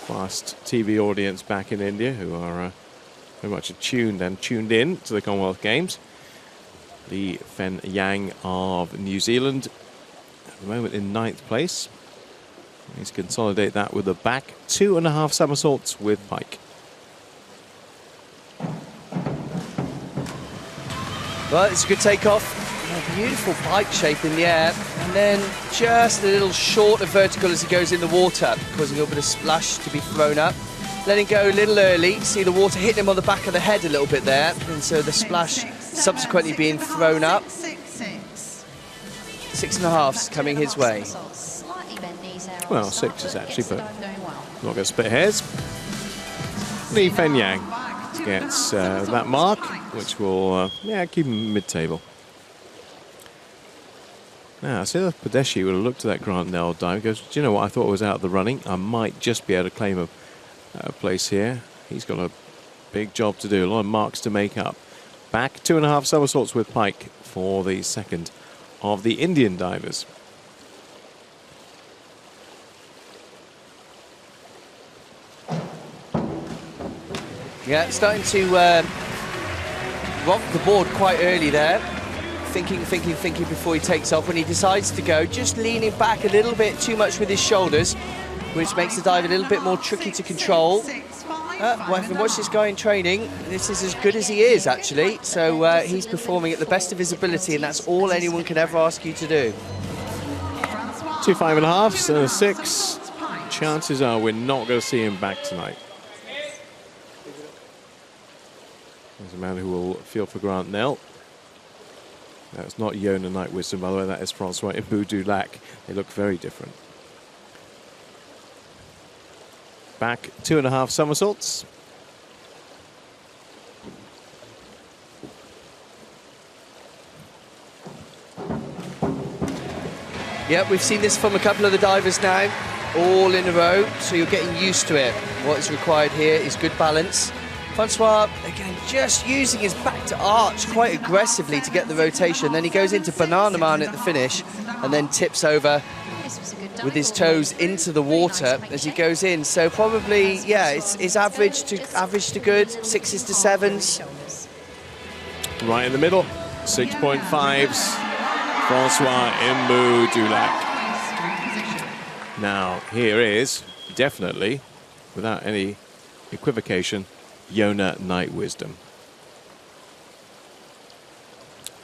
vast TV audience back in India who are very much attuned and tuned in to the Commonwealth Games. Lee Fen Yang of New Zealand at the moment in 9th place. He's consolidate that with the back 2.5 somersaults with pike. Well, it's a good takeoff. A beautiful pike shape in the air, and then just a little short of vertical as he goes in the water, causing a little bit of splash to be thrown up. Letting go a little early, see the water hit him on the back of the head a little bit there, and so the splash subsequently being thrown up. 6.5's coming his way. Well, 6 actually, but not going to split hairs. Lee Fen Yang gets that mark, which will keep him mid-table. Now, Sila Padeshi would have looked at that Grant Nell dive and goes, do you know what, I thought I was out of the running. I might just be able to claim a place here. He's got a big job to do, a lot of marks to make up. Back 2.5 somersaults with pike for the second of the Indian divers. Yeah, starting to rock the board quite early there. Thinking before he takes off. When he decides to go, just leaning back a little bit too much with his shoulders, which makes the dive a little bit more tricky to control. Well, if you watch this guy in training, this is as good as he is, actually. So he's performing at the best of his ability, and that's all anyone can ever ask you to do. 2 5.5s and a 6. Chances are we're not going to see him back tonight. There's a man who will feel for Grant Nell. That's not Yona Night Wisdom, by the way. That is Francois Mbou-Dulac. They look very different. Back 2.5 somersaults. Yep, we've seen this from a couple of the divers now, all in a row, so you're getting used to it. What is required here is good balance. Francois, again, just using his back to arch quite aggressively to get the rotation. Then he goes into Banana Man at the finish and then tips over with his toes into the water as he goes in. So probably, yeah, it's average to good, 6s to 7s. Right in the middle, 6.5s. Francois Mbou-Dulac. Now, here is definitely, without any equivocation, Yona Night Wisdom.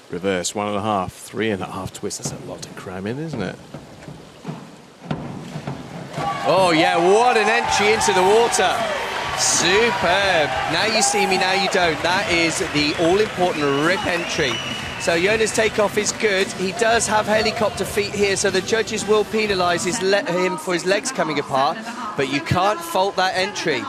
Reverse 1.5, 3.5 twists. That's a lot to cram in, isn't it? Oh yeah, what an entry into the water. Superb. Now you see me, now you don't. That is the all-important rip entry. So Yona's takeoff is good. He does have helicopter feet here, so the judges will penalise him for his legs coming apart, but you can't fault that entry.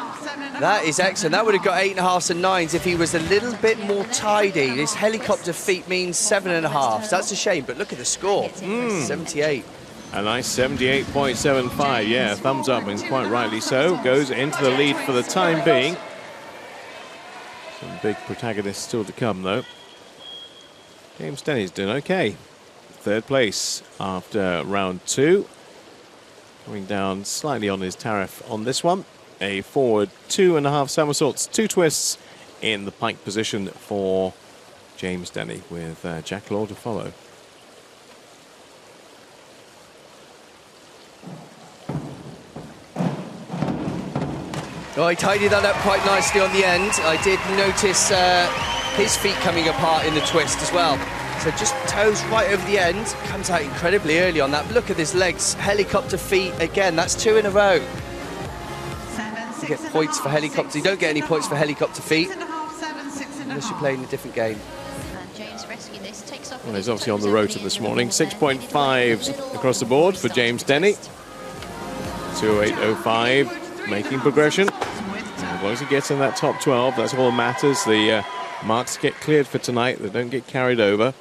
That is excellent. That would have got 8.5s and 9s if he was a little bit more tidy. His helicopter feet means 7.5s. That's a shame, but look at the score. 78. A nice 78.75. Yeah, thumbs up, and quite rightly so. Goes into the lead for the time being. Some big protagonists still to come, though. James Denny's doing okay. 3rd place after round 2. Coming down slightly on his tariff on this one. A forward 2.5 somersaults, 2 twists in the pike position for James Denny, with Jack Law to follow. Oh, he tidied that up quite nicely on the end. I did notice his feet coming apart in the twist as well. So just toes right over the end. Comes out incredibly early on that. But look at his legs. Helicopter feet again. That's 2 in a row. You get points for helicopter. You don't get any points for helicopter feet unless you're playing a different game. Well, he's obviously on the rotor this morning. 6.5s across the board for James Denny. 2.805, making progression. And as long as he gets in that top 12, that's all that matters. The marks get cleared for tonight. They don't get carried over.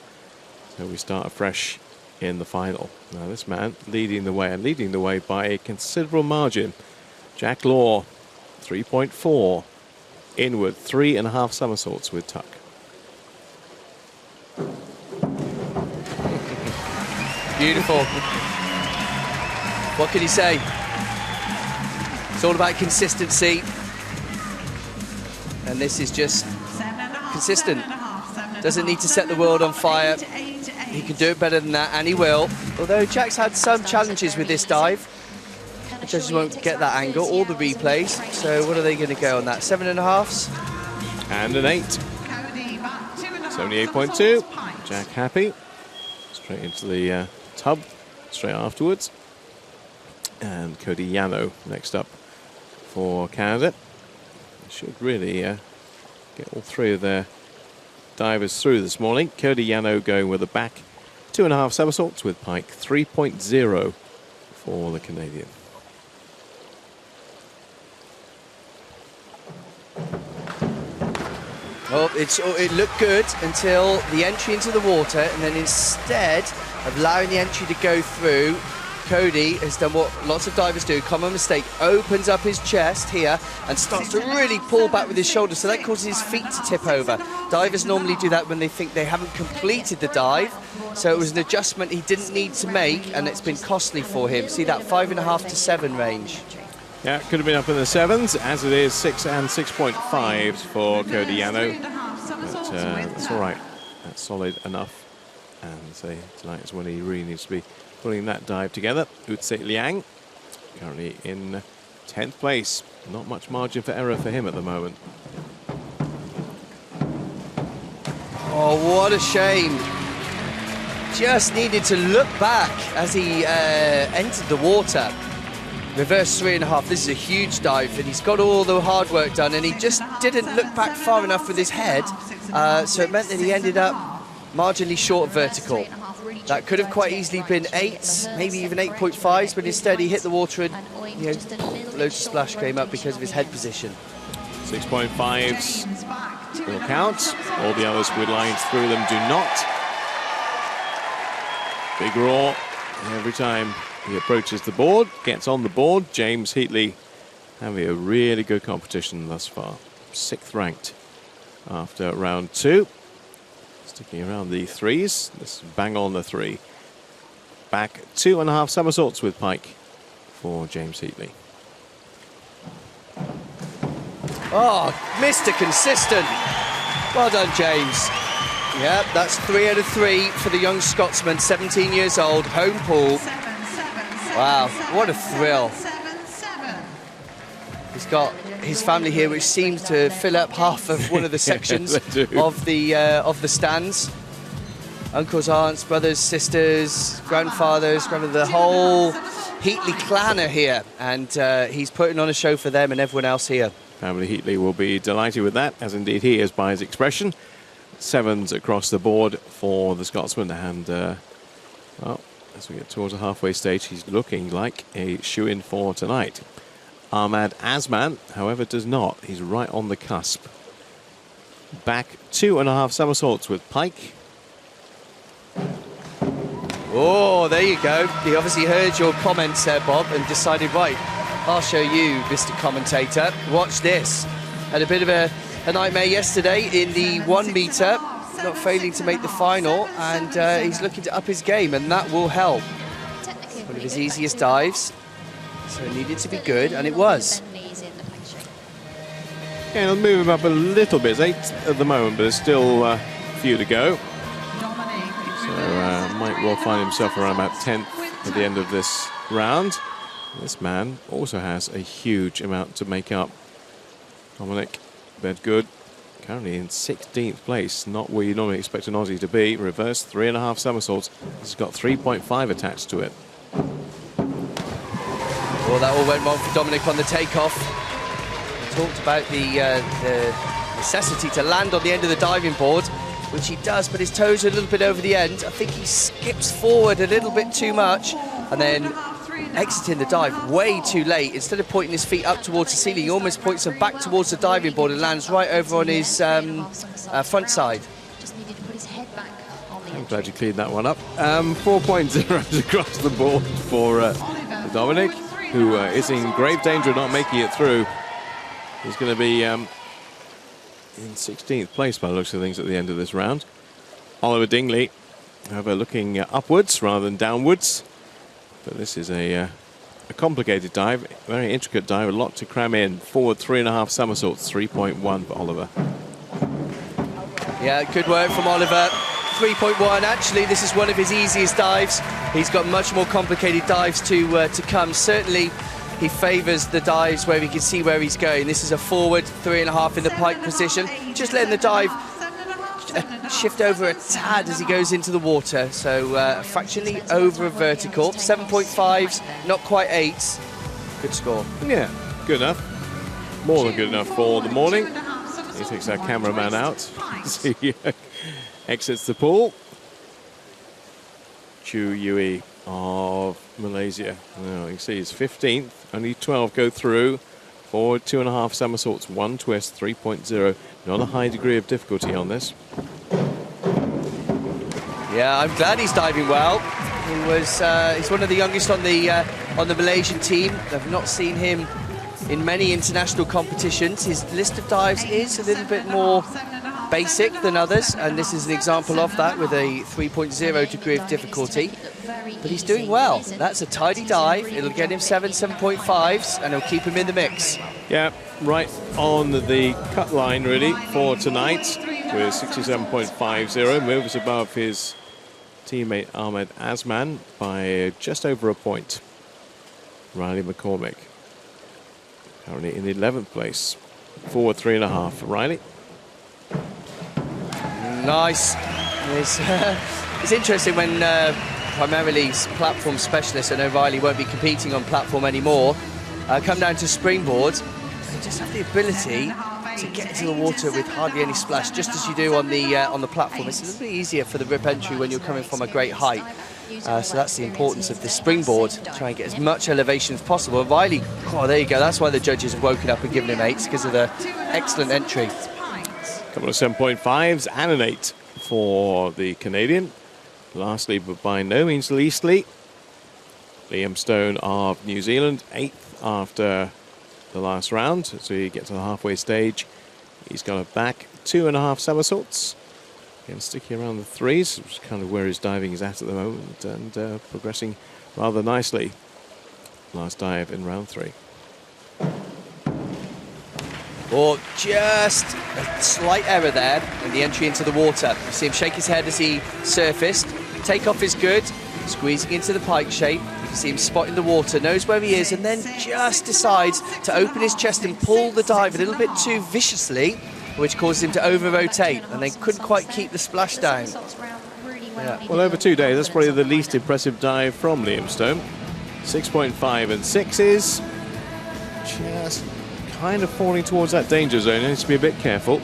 So we start afresh in the final. Now this man leading the way, and leading the way by a considerable margin. Jack Law, 3.4. Inward, 3.5 somersaults with tuck. Beautiful. What can you say? It's all about consistency. And this is just consistent. Doesn't need to set the world on fire. He can do it better than that, and he will. Although Jack's had some challenges with this dive. The judges won't get that angle or the replays. So what are they going to go on that? 7.5s? And an 8. 78.2. Jack happy. Straight into the tub straight afterwards. And Cody Yano next up for Canada. Should really get all 3 of their divers through this morning. Cody Yano going with a back 2.5 somersaults with pike 3.0 for the Canadian. Oh, it looked good until the entry into the water, and then instead of allowing the entry to go through, Cody has done what lots of divers do, common mistake, opens up his chest here and starts to really pull back with his shoulders, so that causes his feet to tip over. Divers normally do that when they think they haven't completed the dive, so it was an adjustment he didn't need to make, and it's been costly for him. See that 5.5 to 7 range. Yeah, it could have been up in the 7s, as it is 6 and 6.5s for Cody Yano. But that's all right. That's solid enough. And say tonight is when he really needs to be putting that dive together. Utse Liang, currently in 10th place. Not much margin for error for him at the moment. Oh, what a shame. Just needed to look back as he entered the water. Reverse 3.5. This is a huge dive, and he's got all the hard work done, and he just didn't look back far enough with his head, so it meant that he ended up marginally short of vertical. That could have quite easily been 8s, maybe even 8.5s, but instead he hit the water and loads of splash came up because of his head position. 6.5s will count. All the others with lines through them do not. Big roar every time he approaches the board, gets on the board. James Heatley having a really good competition thus far. 6th ranked after round 2. Sticking around the 3s. This is bang on the 3. Back 2.5 somersaults with pike for James Heatley. Oh, Mr. Consistent. Well done, James. Yeah, that's 3 out of 3 for the young Scotsman, 17 years old, home pool. Wow, what a thrill. He's got his family here, which seems to fill up half of one of the sections of the stands. Uncles, aunts, brothers, sisters, grandfathers, the whole Heatley clan are here, and he's putting on a show for them and everyone else here. Family Heatley will be delighted with that, as indeed he is by his expression. 7s across the board for the Scotsman, and well, as we get towards the halfway stage, he's looking like a shoe-in for tonight. Ahmad Azman, however, does not. He's right on the cusp. Back 2.5 somersaults with pike. Oh, there you go. He obviously heard your comments there, Bob, and decided, right, I'll show you, Mr. Commentator. Watch this. Had a bit of a nightmare yesterday in the 1 metre, not failing to make the final, and he's looking to up his game, and that will help. One of his easiest dives, so it needed to be good, and it was. Yeah, he'll move him up a little bit. It's 8 at the moment, but there's still a few to go. So might well find himself around about 10th at the end of this round. This man also has a huge amount to make up Dominic Bedgood, currently in 16th place, not where you normally expect an Aussie to be. Reverse 3.5 somersaults. He's got 3.5 attached to it. Well, that all went wrong for Dominic on the takeoff. We talked about the necessity to land on the end of the diving board, which he does, but his toes are a little bit over the end. I think he skips forward a little bit too much and then exiting the dive way too late. Instead of pointing his feet up towards the ceiling, he almost points them back towards the diving board and lands right over on his front side. Just needed to put his head back on the I'm glad you cleaned that one up. 4.0 across the board for Dominic, who is in grave danger of not making it through. He's going to be in 16th place by the looks of things at the end of this round. Oliver Dingley, however, looking upwards rather than downwards. But this is a complicated dive, very intricate dive, a lot to cram in. Forward 3.5 somersaults, 3.1 for Oliver. Yeah, good work from Oliver. 3.1. Actually, this is one of his easiest dives. He's got much more complicated dives to come. Certainly, he favours the dives where he can see where he's going. This is a forward 3.5 in the pike position. Just letting the dive shift over a tad as he goes into the water. So fractionally over a vertical. 7.5s, not quite 8s. Good score. Yeah, good enough. More than good enough for the morning. He takes our cameraman out as he exits the pool. Chu Yui of Malaysia. Well, you can see he's 15th. Only 12 go through. Forward 2.5 somersaults, 1 twist, 3.0. Not a high degree of difficulty on this. Yeah, I'm glad he's diving well. He's one of the youngest on the Malaysian team. I've not seen him in many international competitions. His list of dives is a little bit more basic than others, and this is an example of that with a 3.0 degree of difficulty. But he's doing well. That's a tidy dive. It'll get him 7.5s, and it'll keep him in the mix. Yeah, right on the cut line, really, for tonight with 67.50. Moves above his teammate Ahmed Asman by just over a point. Riley McCormick, currently in 11th place. Forward 3.5 for Riley. Nice. It's interesting when primarily platform specialists, I know Riley won't be competing on platform anymore, come down to springboard, they just have the ability to get into the water with hardly any splash, just as you do on the platform. It's a little bit easier for the rip entry when you're coming from a great height. So that's the importance of the springboard. Try and get as much elevation as possible. And Riley, oh, there you go. That's why the judges have woken up and given him 8s, because of the excellent entry. A couple of 7.5s and an 8 for the Canadian. Lastly, but by no means leastly, Liam Stone of New Zealand, 8th after the last round. So he gets to the halfway stage. He's got a back 2.5 somersaults. Again, sticking around the 3s, which is kind of where his diving is at the moment, and progressing rather nicely. Last dive in round 3. Or just a slight error there in the entry into the water. You see him shake his head as he surfaced. Takeoff is good, squeezing into the pike shape. You can see him spotting the water, knows where he is, and then just decides to open his chest and pull the dive a little bit too viciously, which causes him to over-rotate, and they couldn't quite keep the splash down. Yeah. Well, over 2 days, that's probably the least impressive dive from Liam Stone. 6.5 and 6s. Just kind of falling towards that danger zone. He needs to be a bit careful.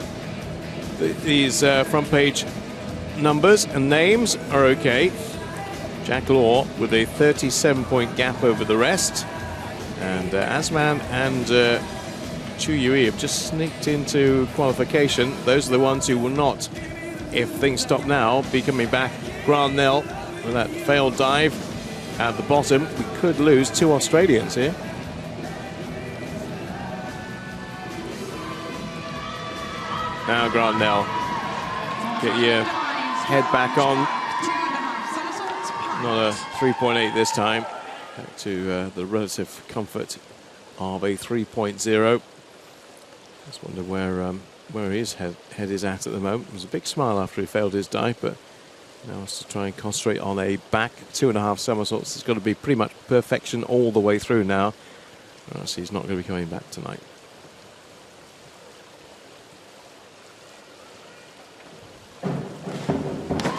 These front page numbers and names are okay. Jack Law with a 37-point gap over the rest. And Asman and Chu Yui have just sneaked into qualification. Those are the ones who will not, if things stop now, be coming back. Grant Nell with that failed dive at the bottom. We could lose 2 Australians here. Now Grant Nell, get your head back on. Not a 3.8 this time. Back to the relative comfort of a 3.0. Just wonder where his head is at the moment. It was a big smile after he failed his dive, but now has to try and concentrate on a back 2.5 somersaults. It's got to be pretty much perfection all the way through now. So he's not going to be coming back tonight.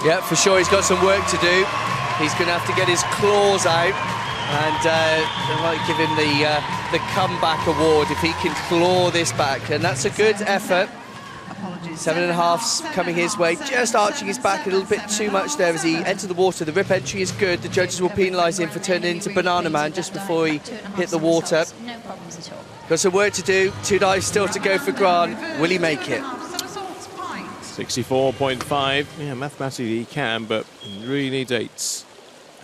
Yeah, for sure, he's got some work to do. He's going to have to get his claws out, and they might give him the comeback award if he can claw this back, and that's a good effort. 7.5's coming his way, just arching his back a little bit too much there as he entered the water. The rip entry is good. The judges will penalise him for turning into Banana Man just before he hit the water. No problems at all. Got some work to do. 2 dives still to go for Grant. Will he make it? 64.5. Yeah, mathematically he can, but he really needs 8s.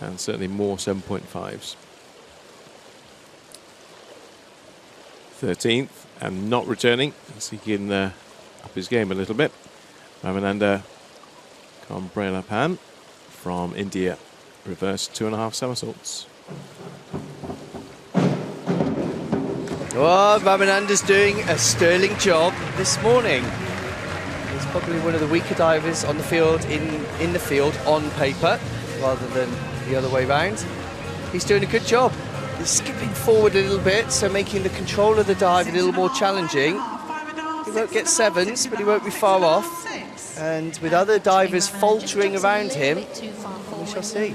And certainly more 7.5s. 13th and not returning. As he can up his game a little bit. Ramananda Kombrelapan from India. Reverse 2.5 somersaults. Oh, Ramananda's doing a sterling job this morning. He's probably one of the weaker divers on the field, in the field on paper, rather than the other way round. He's doing a good job. He's skipping forward a little bit, so making the control of the dive a little more challenging. He won't get 7s, but he won't be far off. And with other divers faltering around him, we shall see.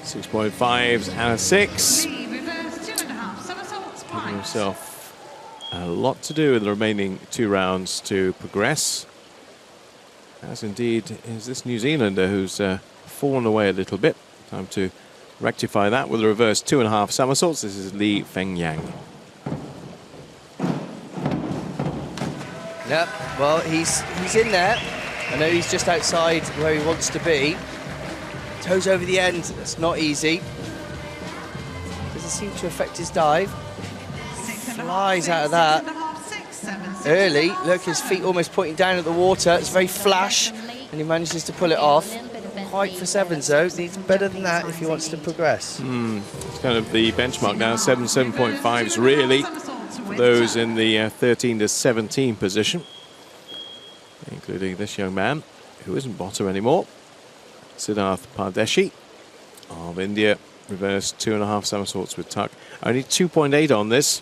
6.5s and a 6. Giving himself a lot to do in the remaining 2 rounds to progress. As indeed is this New Zealander who's fallen away a little bit. Time to rectify that with a reverse 2.5 somersaults. This is Li Fengyang. Yep, well, he's in there. I know he's just outside where he wants to be. Toes over the end, that's not easy. Doesn't seem to affect his dive. Flies out of that early. Look, his feet almost pointing down at the water. It's very flash, and he manages to pull it off. Quite for 7s though. Needs better than that if he wants to progress. It's kind of the benchmark now. 7.5s really for those in the 13 to 17 position, including this young man who isn't bottom anymore, Siddharth Pardeshi of India. Reverse 2.5 somersaults with tuck. Only 2.8 on this,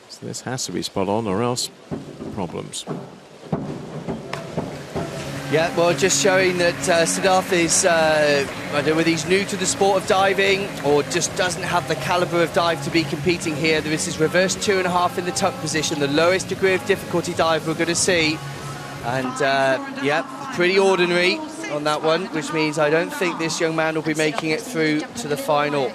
so this has to be spot on or else problems. Yeah, well, just showing that Siddharth is, I don't know whether he's new to the sport of diving or just doesn't have the calibre of dive to be competing here. There is his reverse 2.5 in the tuck position, the lowest degree of difficulty dive we're going to see. And, yeah, pretty ordinary on that one, which means I don't think this young man will be making it through to the final.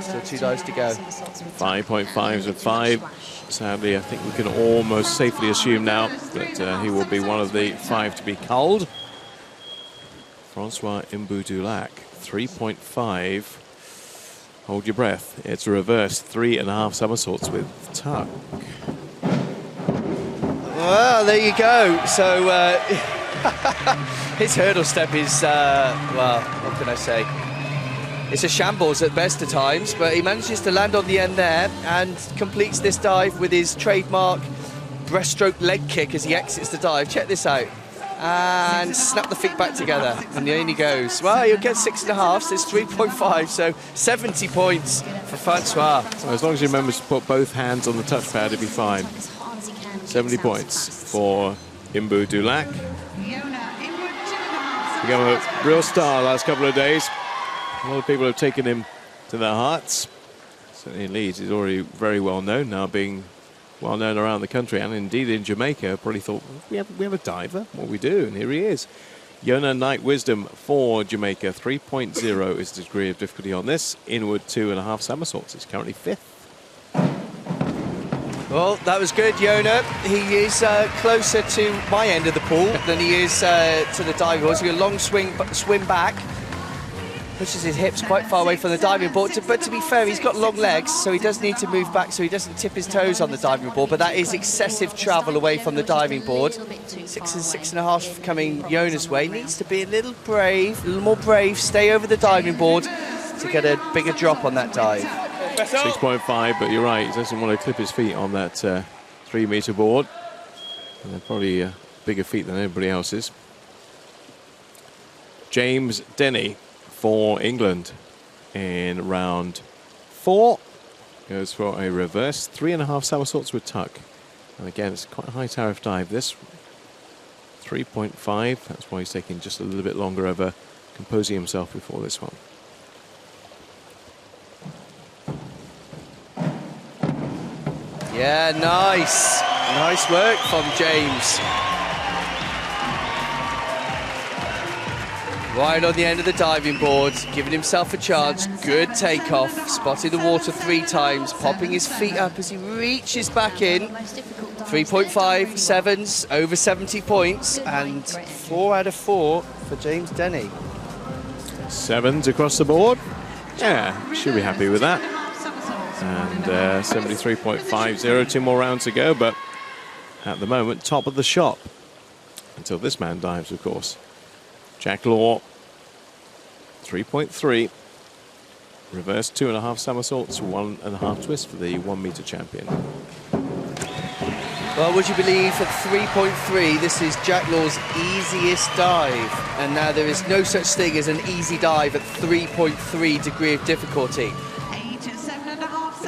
Still 2 dives to go. 5.5s with 5. Sadly, I think we can almost safely assume now that he will be one of the 5 to be culled. Francois Imbudulac, 3.5. Hold your breath. It's a reverse 3.5 somersaults with tuck. Well, there you go. So his hurdle step is, well, what can I say? It's a shambles at best at times, but he manages to land on the end there and completes this dive with his trademark breaststroke leg kick as he exits the dive. Check this out. And snap the feet back together. And in he goes. Well, he'll get 6.5, so it's 3.5, so 70 points for Francois. So as long as he remembers to put both hands on the touchpad, he'll be fine. 70 points for Imbudulac. Become a real star last couple of days. A lot of people have taken him to their hearts. Certainly in Leeds, he's already very well known now, being well known around the country and indeed in Jamaica. Probably thought, we have a diver, what we do, and here he is. Yona Night Wisdom for Jamaica, 3.0 is the degree of difficulty on this. Inward 2.5 somersaults. He's currently 5th. Well, that was good, Yona. He is closer to my end of the pool than he is to the diving board. So a long swim back. Pushes his hips quite far away from the diving board. But to be fair, he's got long legs, so he does need to move back so he doesn't tip his toes on the diving board. But that is excessive travel away from the diving board. 6 and 6.5 coming Yona's way. Needs to be a little brave, a little more brave, stay over the diving board to get a bigger drop on that dive. 6.5, but you're right, he doesn't want to clip his feet on that 3-metre board. And they're probably bigger feet than everybody else's. James Denny for England in round 4 goes for a reverse 3.5 somersaults with tuck, and again it's quite a high tariff dive this. 3.5. That's why he's taking just a little bit longer over composing himself before this one. Yeah, nice. Nice work from James. Right on the end of the diving board, giving himself a chance. Good takeoff. Spotted the water 3 times, popping his feet up as he reaches back in. 3.5, sevens, over 70 points, and 4 out of 4 for James Denny. 7s across the board. Yeah, should be happy with that. And 73.50, 2 more rounds to go, but at the moment, top of the shop. Until this man dives, of course. Jack Law, 3.3. Reverse 2.5 somersaults, 1.5 twists for the 1 meter champion. Well, would you believe at 3.3, this is Jack Law's easiest dive. And now there is no such thing as an easy dive at 3.3 degree of difficulty.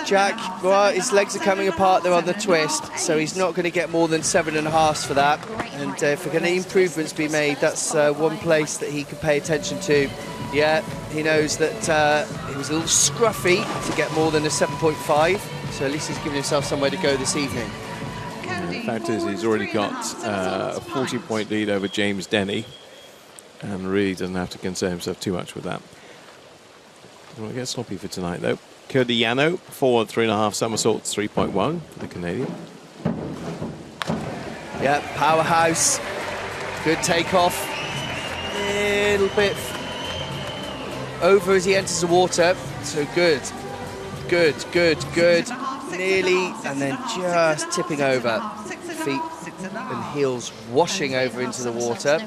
Jack, well, his legs are coming apart there on the twist, so he's not going to get more than 7.5s for that. And if any improvements be made, that's one place that he can pay attention to. Yeah, he knows that he was a little scruffy to get more than a 7.5, so at least he's giving himself somewhere to go this evening. The fact is, he's already got a 40-point lead over James Denny, and really doesn't have to concern himself too much with that. We'll get sloppy for tonight, though. Curdiano, forward 3.5 somersaults, 3.1 for the Canadian. Yeah, powerhouse. Good takeoff. A little bit over as he enters the water. So good. Good, good, good. Nearly, and then just tipping over. Feet and heels washing over into the water.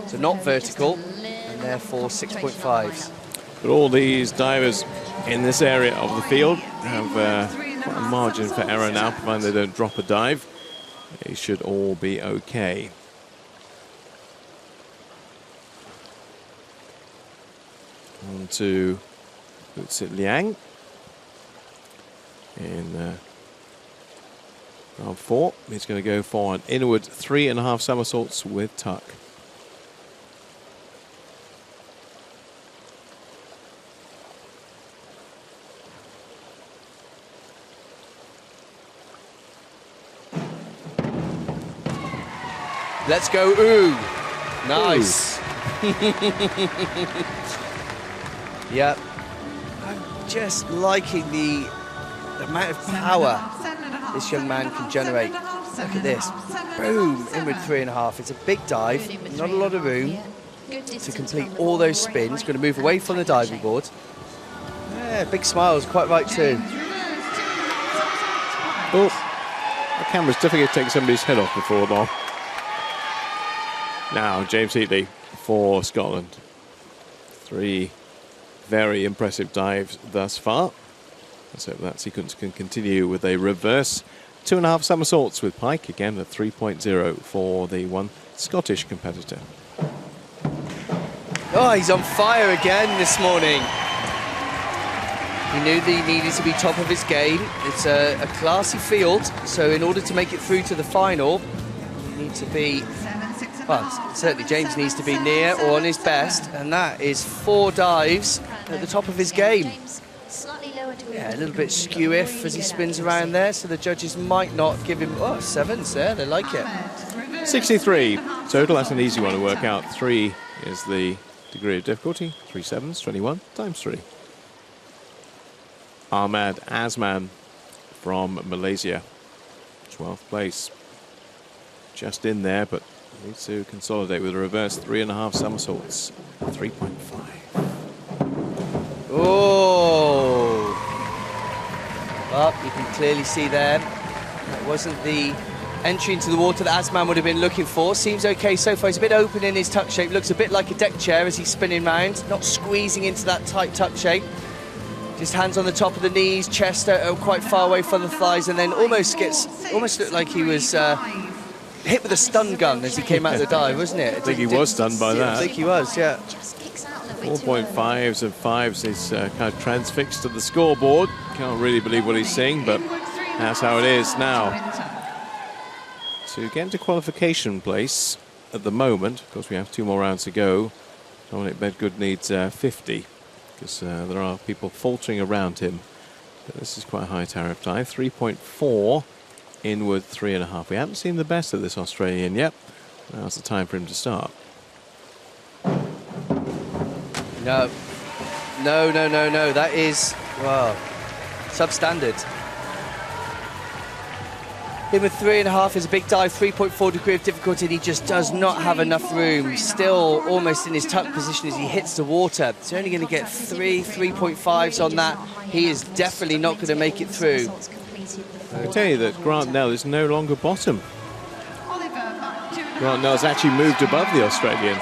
So not vertical, and therefore 6.5s. But all these divers in this area of the field have quite a margin for error now, provided they don't drop a dive. They should all be okay. On to Lutzit Liang in round 4. He's going to go for an inward 3.5 somersaults with tuck. Let's go, ooh. Nice. Yep. I'm just liking the amount of power this young man can generate. Look at this. Boom, inward 3.5. It's a big dive, not a lot of room to complete all those spins. Going to move away from the diving board. Yeah, big smiles, quite right too. Oh, the camera's difficult to take somebody's head off before long. Now, James Heatley for Scotland. 3 very impressive dives thus far. Let's hope that sequence can continue with a reverse 2.5 somersaults with pike. Again, a 3.0 for the one Scottish competitor. Oh, he's on fire again this morning. He knew that he needed to be top of his game. It's a classy field, so in order to make it through to the final, you need to be... Well, certainly James needs to be near or on his best, and that is 4 dives at the top of his game. Yeah, a little bit skew-if as he spins around there, so the judges might not give him... Oh, 7s there, they like it. 63 total, that's an easy one to work out. 3 is the degree of difficulty, 3 7s, 21 times 3. Ahmad Azman from Malaysia, 12th place. Just in there, but needs to consolidate with a reverse 3.5 somersaults, 3.5. Oh! Well, you can clearly see there, it wasn't the entry into the water that Azman would have been looking for. Seems okay so far. He's a bit open in his tuck shape. Looks a bit like a deck chair as he's spinning round, not squeezing into that tight tuck shape. Just hands on the top of the knees, chest quite far away from the thighs, and then almost looked like he was hit with a stun gun as he came out of the dive, wasn't it? I think he was stunned by that. I think he was, yeah. 4.5s and 5s. He's kind of transfixed to the scoreboard. Can't really believe what he's seeing, but that's how it is now. To get into qualification place, at the moment. Of course, we have 2 more rounds to go. Dominic Bedgood needs 50 because there are people faltering around him. But this is quite a high tariff dive. 3.4, inward 3.5. We haven't seen the best of this Australian yet. Now's the time for him to start. No. No, no, no, no. That is, wow, substandard. Him with 3.5 is a big dive, 3.4 degree of difficulty, and he just does not have enough room. Still almost in his tuck position as he hits the water. He's only going to get 3.5s on that. He is definitely not going to make it through. I can tell you that Grant Nell is no longer bottom. Grant Nell's actually moved above the Australian,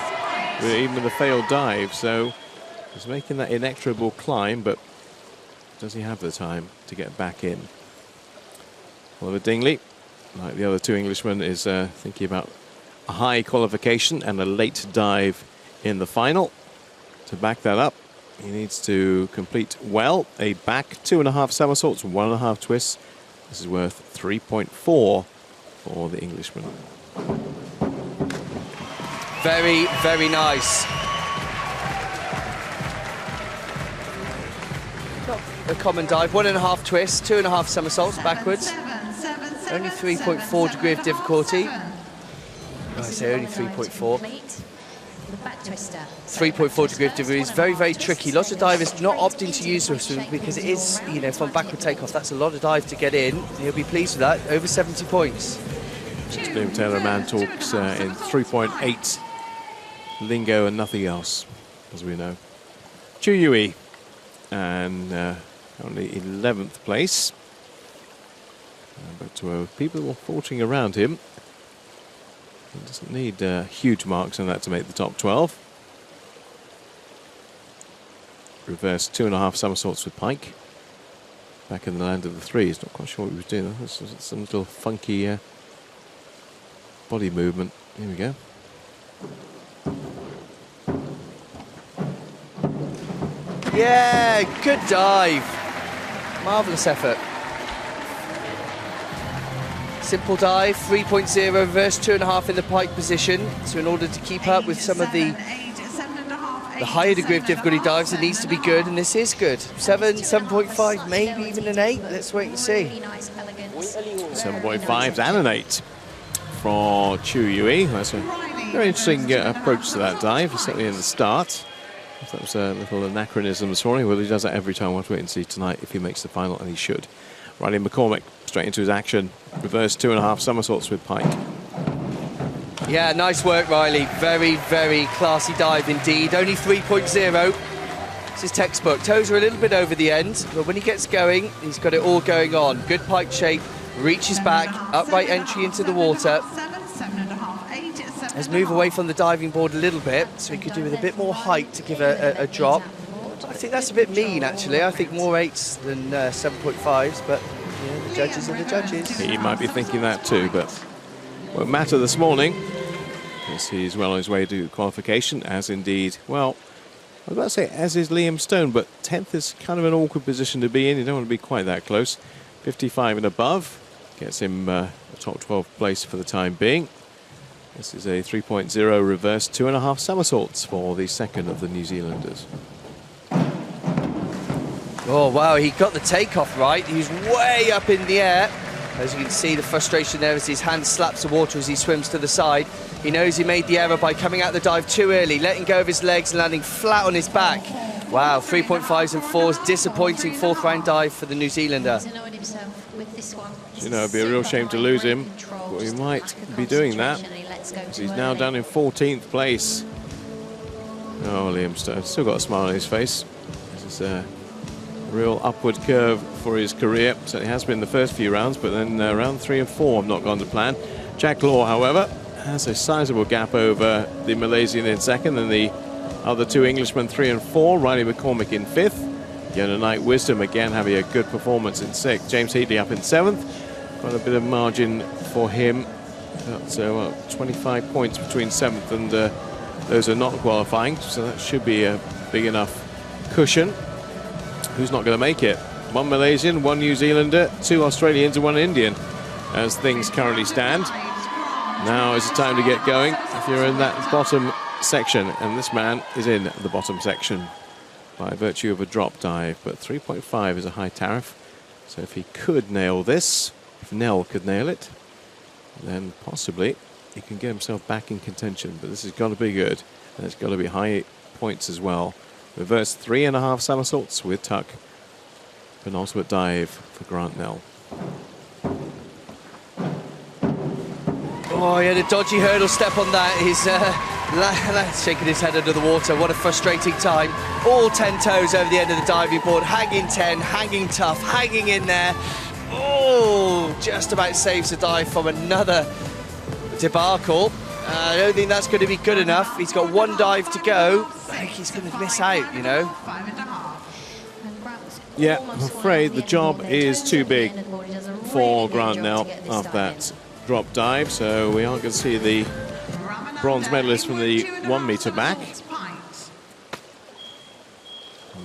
even with a failed dive, so he's making that inexorable climb, but does he have the time to get back in? Oliver Dingley, like the other 2 Englishmen, is thinking about a high qualification and a late dive in the final. To back that up, he needs to complete well a back 2.5 somersaults, 1.5 twists. This is worth 3.4 for the Englishman. Very, very nice. Not a common dive. 1.5 twists, 2.5 somersaults backwards. Only 3.4 degree of difficulty. I say only 3.4. 3.4 degree of difficulty is very, very tricky. Lots of divers not opting to use this because it is, you know, from backward takeoff. That's a lot of dive to get in. He'll be pleased with that. Over 70 points. Liam Taylor Man talks in 3.8 lingo and nothing else, as we know. Chu Yui, and only 11th place. But people are faltering around him. He doesn't need huge marks on that to make the top 12. Reverse 2.5 somersaults with Pike. Back in the land of the 3s. Not quite sure what he was doing. This was some little funky body movement. Here we go. Yeah, good dive. Marvellous effort. Simple dive, 3.0, reverse 2.5 in the Pike position. So in order to keep up with some of the higher degree of difficulty dives, it needs to be good, and this is good. 7, 7.5, maybe even an 8. Let's wait and see. 7.5s and an 8 for Chu Yui. That's a very interesting approach to that dive, certainly in the start. That was a little anachronism this morning. Well, he does that every time. We'll have to wait and see tonight if he makes the final, and he should. Riley McCormick straight into his action. Reverse 2.5 somersaults with Pike. Yeah, nice work, Riley. Very, very classy dive indeed. Only 3.0. This is textbook. Toes are a little bit over the end, but when he gets going, he's got it all going on. Good pike shape, reaches back, upright entry into the water. Let's move away from the diving board a little bit, so he could do with a bit more height to give a drop. I think that's a bit mean, actually. I think more 8s than 7.5s, but yeah, the judges are the judges. He might be thinking that too, but won't matter this morning, because he's well on his way to qualification, as indeed, well, I was about to say as is Liam Stone, but 10th is kind of an awkward position to be in. You don't want to be quite that close. 55 and above gets him a top 12 place for the time being. This is a 3.0 reverse 2.5 somersaults for the second of the New Zealanders. Oh, wow, he got the takeoff right. He was way up in the air. As you can see, the frustration there as his hand slaps the water as he swims to the side. He knows he made the error by coming out the dive too early, letting go of his legs and landing flat on his back. Wow, 3.5s and 4s, disappointing 4th round dive for the New Zealander. You know, it'd be a real shame to lose him, but we might be doing that. He's now down in 14th place. Oh, Liam Stone, still got a smile on his face. This is a real upward curve for his career. Certainly has been the first few rounds, but then round 3 and 4 have not gone to plan. Jack Law, however, has a sizable gap over the Malaysian in second and the other 2 Englishmen 3 and 4. Riley McCormick in 5th. Yona Knight Wisdom again having a good performance in 6th. James Heatley up in 7th. Quite a bit of margin for him. So 25 points between 7th and those are not qualifying. So that should be a big enough cushion. Who's not going to make it? 1 Malaysian, 1 New Zealander, 2 Australians and 1 Indian, as things currently stand. Now is the time to get going if you're in that bottom section, and this man is in the bottom section by virtue of a drop dive, but 3.5 is a high tariff, so if he could nail this, if Nell could nail it, then possibly he can get himself back in contention, but this has got to be good, and it's got to be high points as well. Reverse 3.5 somersaults with tuck, penultimate dive for Grant Nell. Oh, he had a dodgy hurdle step on that. He's shaking his head under the water. What a frustrating time. All 10 toes over the end of the diving board. Hanging 10, hanging tough, hanging in there. Oh, just about saves the dive from another debacle. I don't think that's going to be good enough. He's got one dive to go. I think he's going to miss out, you know. Yeah, I'm afraid the job is too big for Grant Nell after that drop dive, so we aren't going to see the bronze medalist from the 1 meter back.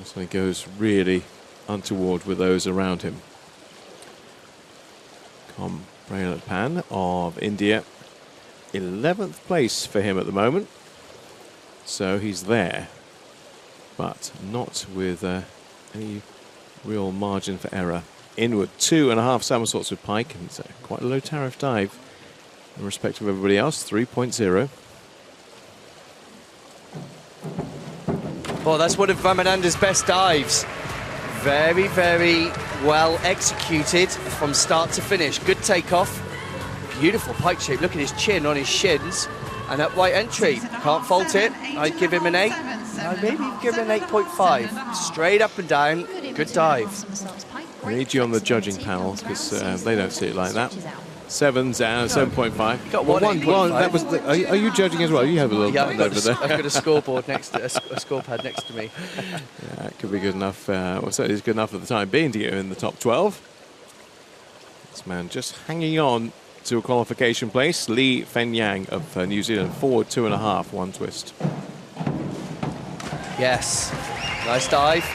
So he goes really untoward with those around him. Commonwealth Pan of India, 11th place for him at the moment, so he's there, but not with any real margin for error. Inward 2.5 somersaults with pike, and it's quite a low tariff dive in respect of everybody else, 3.0. Well, that's one of Ramananda's best dives. Very, very well executed from start to finish. Good takeoff, beautiful pike shape. Look at his chin on his shins, and upright entry. Can't fault it. I'd give him an 8. I'd maybe give him an 8.5. Straight up and down, good dive. I need you on the judging panel because they don't see it like that. 7s and 7.5. You got one. That was. Are you judging as well? You have a little button over there. I've got a scoreboard next to a scorepad next to me. Yeah, it could be good enough. Well, certainly it's good enough for the time being to get in the top 12. This man just hanging on to a qualification place. Lee Fen Yang of New Zealand, forward 2.5, one twist. Yes, nice dive.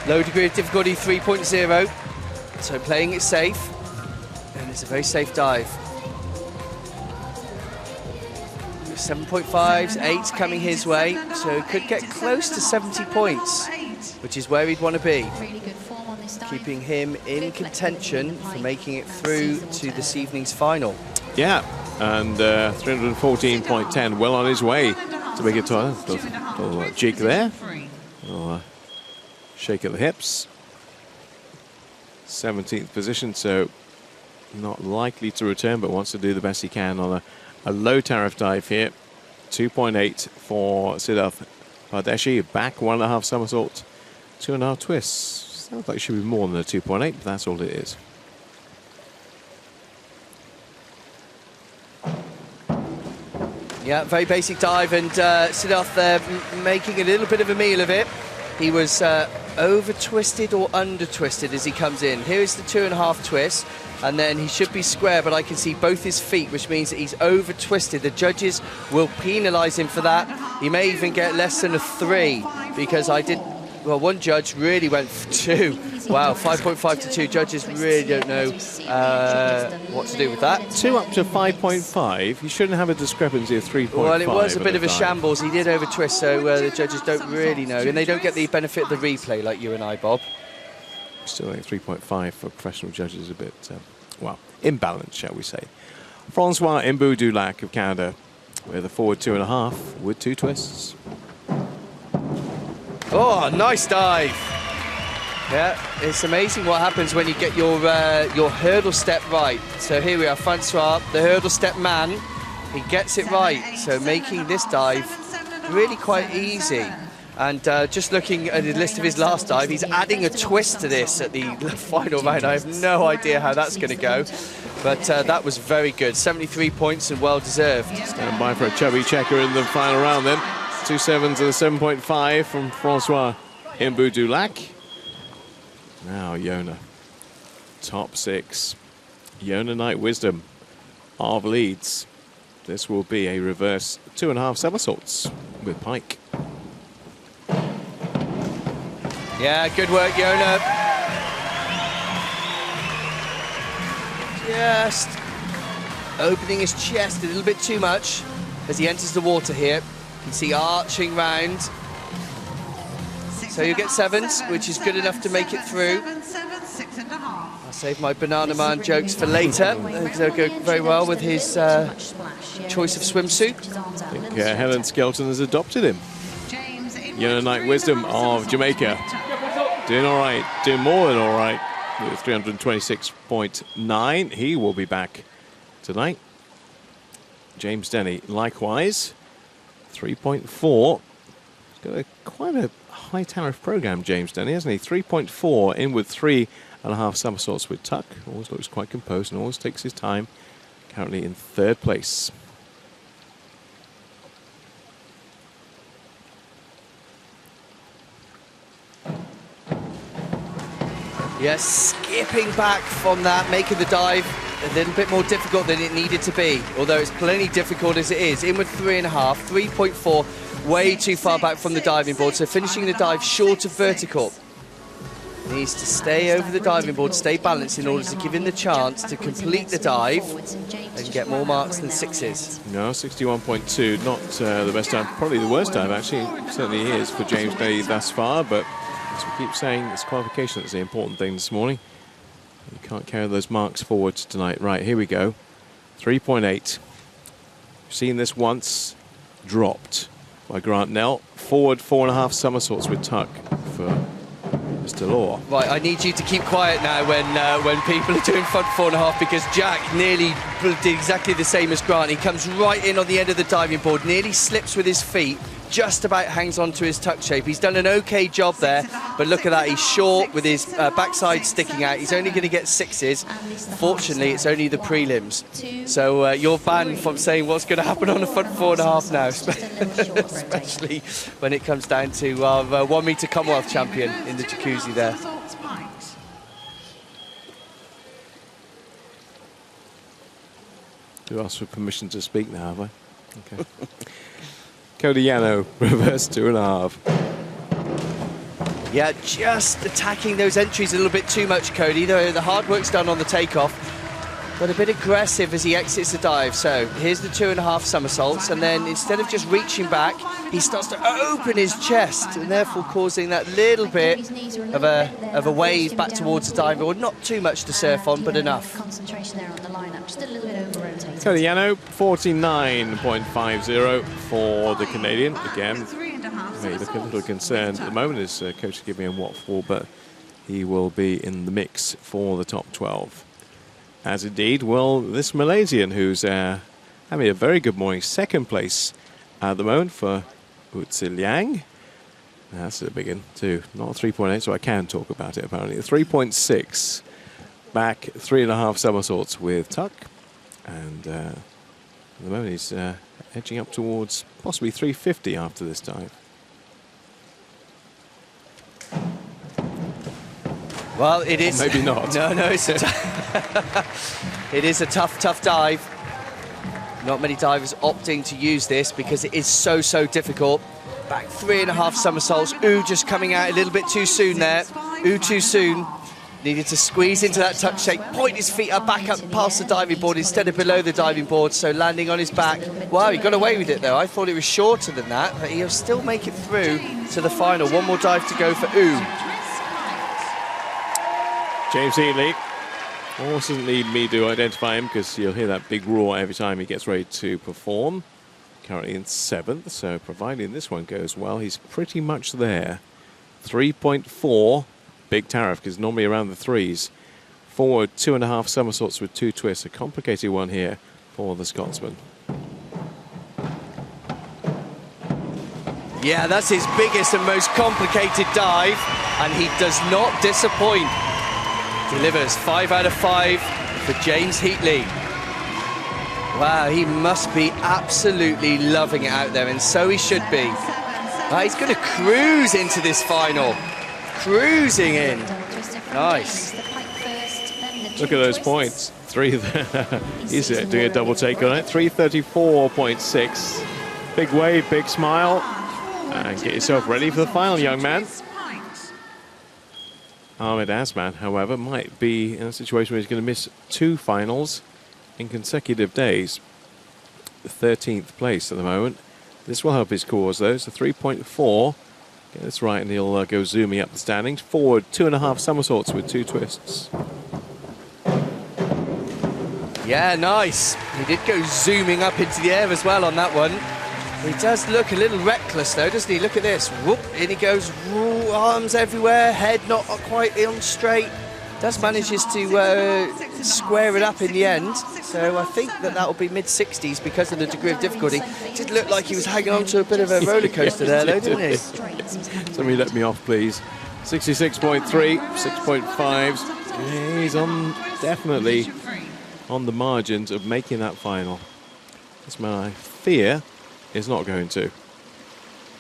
Low degree of difficulty, 3.0. So playing it safe, and it's a very safe dive. 7.5s, 8s coming his way, so he could get close to 70 points, which is where he'd want to be. Keeping him in contention for making it through to this evening's final. Yeah, and 314.10, well on his way to make it to a little jig there. Little, shake of the hips. 17th position, so not likely to return, but wants to do the best he can on a low tariff dive here. 2.8 for Siddharth Pardeshi, back 1.5 somersault, 2.5 twists. Sounds like it should be more than a 2.8, but that's all it is. Yeah, very basic dive, and Siddharth there making a little bit of a meal of it. He was over twisted or under twisted as he comes in. Here is the 2.5 twist, and then he should be square, but I can see both his feet, which means that he's over twisted. The judges will penalise him for that. He may even get less than a 3, because well, one judge really went for 2. Wow, 5.5 to 2. Judges really don't know what to do with that. 2 up to 5.5. You shouldn't have a discrepancy of 3.5. Well, it was a bit of a shambles. He did over twist, so the judges don't really know, and they don't get the benefit of the replay like you and I, Bob. Still think 3.5 for professional judges is a bit, well, imbalanced, shall we say. Francois Imbu-Dulac of Canada with a forward 2.5 with 2 twists. Oh, nice dive. Yeah, it's amazing what happens when you get your hurdle step right. So here we are, Francois, the hurdle step man. He gets it right, so making this dive really quite easy. And just looking at the list of his last dive, he's adding a twist to this at the final round. I have no idea how that's going to go, but that was very good. 73 points and well deserved. Stand by for a chubby checker in the final round then. 2 7s and a 7.5 from Francois Imbu-Dulac. Now Yona, top 6. Yona Night Wisdom of Leeds. This will be a reverse 2.5 somersaults with pike. Yeah, good work, Yona. Just opening his chest a little bit too much as he enters the water here. You can see arching round. So you get sevens, which is good enough to make it through. I'll save my Banana Man jokes for later. They'll go very well with his choice of swimsuit. I think Helen Skelton has adopted him. Yona Knight Wisdom of Jamaica. Doing all right, doing more than all right with 326.9. He will be back tonight. James Denny, likewise, 3.4. He's got quite a high tariff program, James Denny, hasn't he? 3.4 in with 3.5 somersaults with tuck. Always looks quite composed and always takes his time. Currently in third place. Yes, skipping back from that, making the dive a little bit more difficult than it needed to be, although it's plenty difficult as it is. In with 3.5, 3.4, way too far back from the diving board, so finishing the dive short of vertical. Needs to stay over the diving board, stay balanced in order to give him the chance to complete the dive and get more marks than sixes. No, 61.2, not the best time, probably the worst time actually, certainly is for James Denny thus far, but as we keep saying, it's qualification that's the important thing this morning. You can't carry those marks forward tonight. Right, here we go. 3.8. We've seen this once. Dropped by Grant Nell. Forward 4.5 somersaults with tuck for Mr. Law. Right, I need you to keep quiet now when people are doing front 4.5, because Jack nearly did exactly the same as Grant. He comes right in on the end of the diving board, nearly slips with his feet, just about hangs on to his tuck shape. He's done an okay job there, but look at that, he's short with his backside sticking out. He's only going to get sixes. Fortunately, it's only the prelims. So you're banned from saying what's going to happen on the front 4.5 now, especially when it comes down to our 1 metre Commonwealth champion in the jacuzzi there. You asked for permission to speak now, have I? Okay. Cody Yano, reverse 2.5. Yeah, just attacking those entries a little bit too much, Cody. The hard work's done on the takeoff, but a bit aggressive as he exits the dive. So here's the 2.5 somersaults, and then instead of just reaching back, he starts to open his chest, and therefore causing that little bit of a wave back towards the diving board. Not too much to surf on, but enough. Concentration there on the lineup, just a little bit over-rotated. Cody Yano, 49.50 for the Canadian. Again, may look a little concerned at the moment. His coach is giving him what for, but he will be in the mix for the top 12. As indeed will this Malaysian, who's having a very good morning. Second place at the moment for Utsi Liang. That's a big one too. Not 3.8, so I can talk about it apparently. 3.6. Back 3.5 somersaults with tuck. And at the moment he's edging up towards possibly 350 after this dive. Well, it is. Or maybe not. No, it's it is a tough dive. Not many divers opting to use this because it is so difficult. Back 3.5 somersaults. Ooh, just coming out a little bit too soon there. Ooh, too soon. Needed to squeeze into that tuck shape, point his feet up, back up past the diving board instead of below the diving board, so landing on his back. Wow, he got away with it though. I thought it was shorter than that, but he'll still make it through to the final. One more dive to go for Ooh. James Heatley. Almost doesn't need me to identify him because you'll hear that big roar every time he gets ready to perform. Currently in 7th, so providing this one goes well, he's pretty much there. 3.4. Big tariff because normally around the 3s. Forward 2.5 somersaults with 2 twists. A complicated one here for the Scotsman. Yeah, that's his biggest and most complicated dive, and he does not disappoint. Delivers 5 out of 5 for James Heatley. Wow, he must be absolutely loving it out there, and so he should be. He's going to cruise into this final. Cruising in. Nice. Look at those points. 3 there. He's doing a double take on it. 334.6. Big wave, big smile. And get yourself ready for the final, young man. Ahmed Asman, however, might be in a situation where he's going to miss 2 finals in consecutive days. 13th place at the moment. This will help his cause though. So 3.4. Get this right and he'll go zooming up the standings. Forward 2.5 somersaults with 2 twists. Yeah, nice. He did go zooming up into the air as well on that one. He does look a little reckless though, doesn't he? Look at this. Whoop, in he goes, woo, arms everywhere, head not quite on straight. Does manages to square it up in the end. So I think that will be mid-60s because of the degree of difficulty. It did look like he was hanging on to a bit of a roller coaster there though, didn't he? Somebody let me off, please. 66.3, 6.5s. He's on, definitely on the margins of making that final. This man, I fear, is not going to.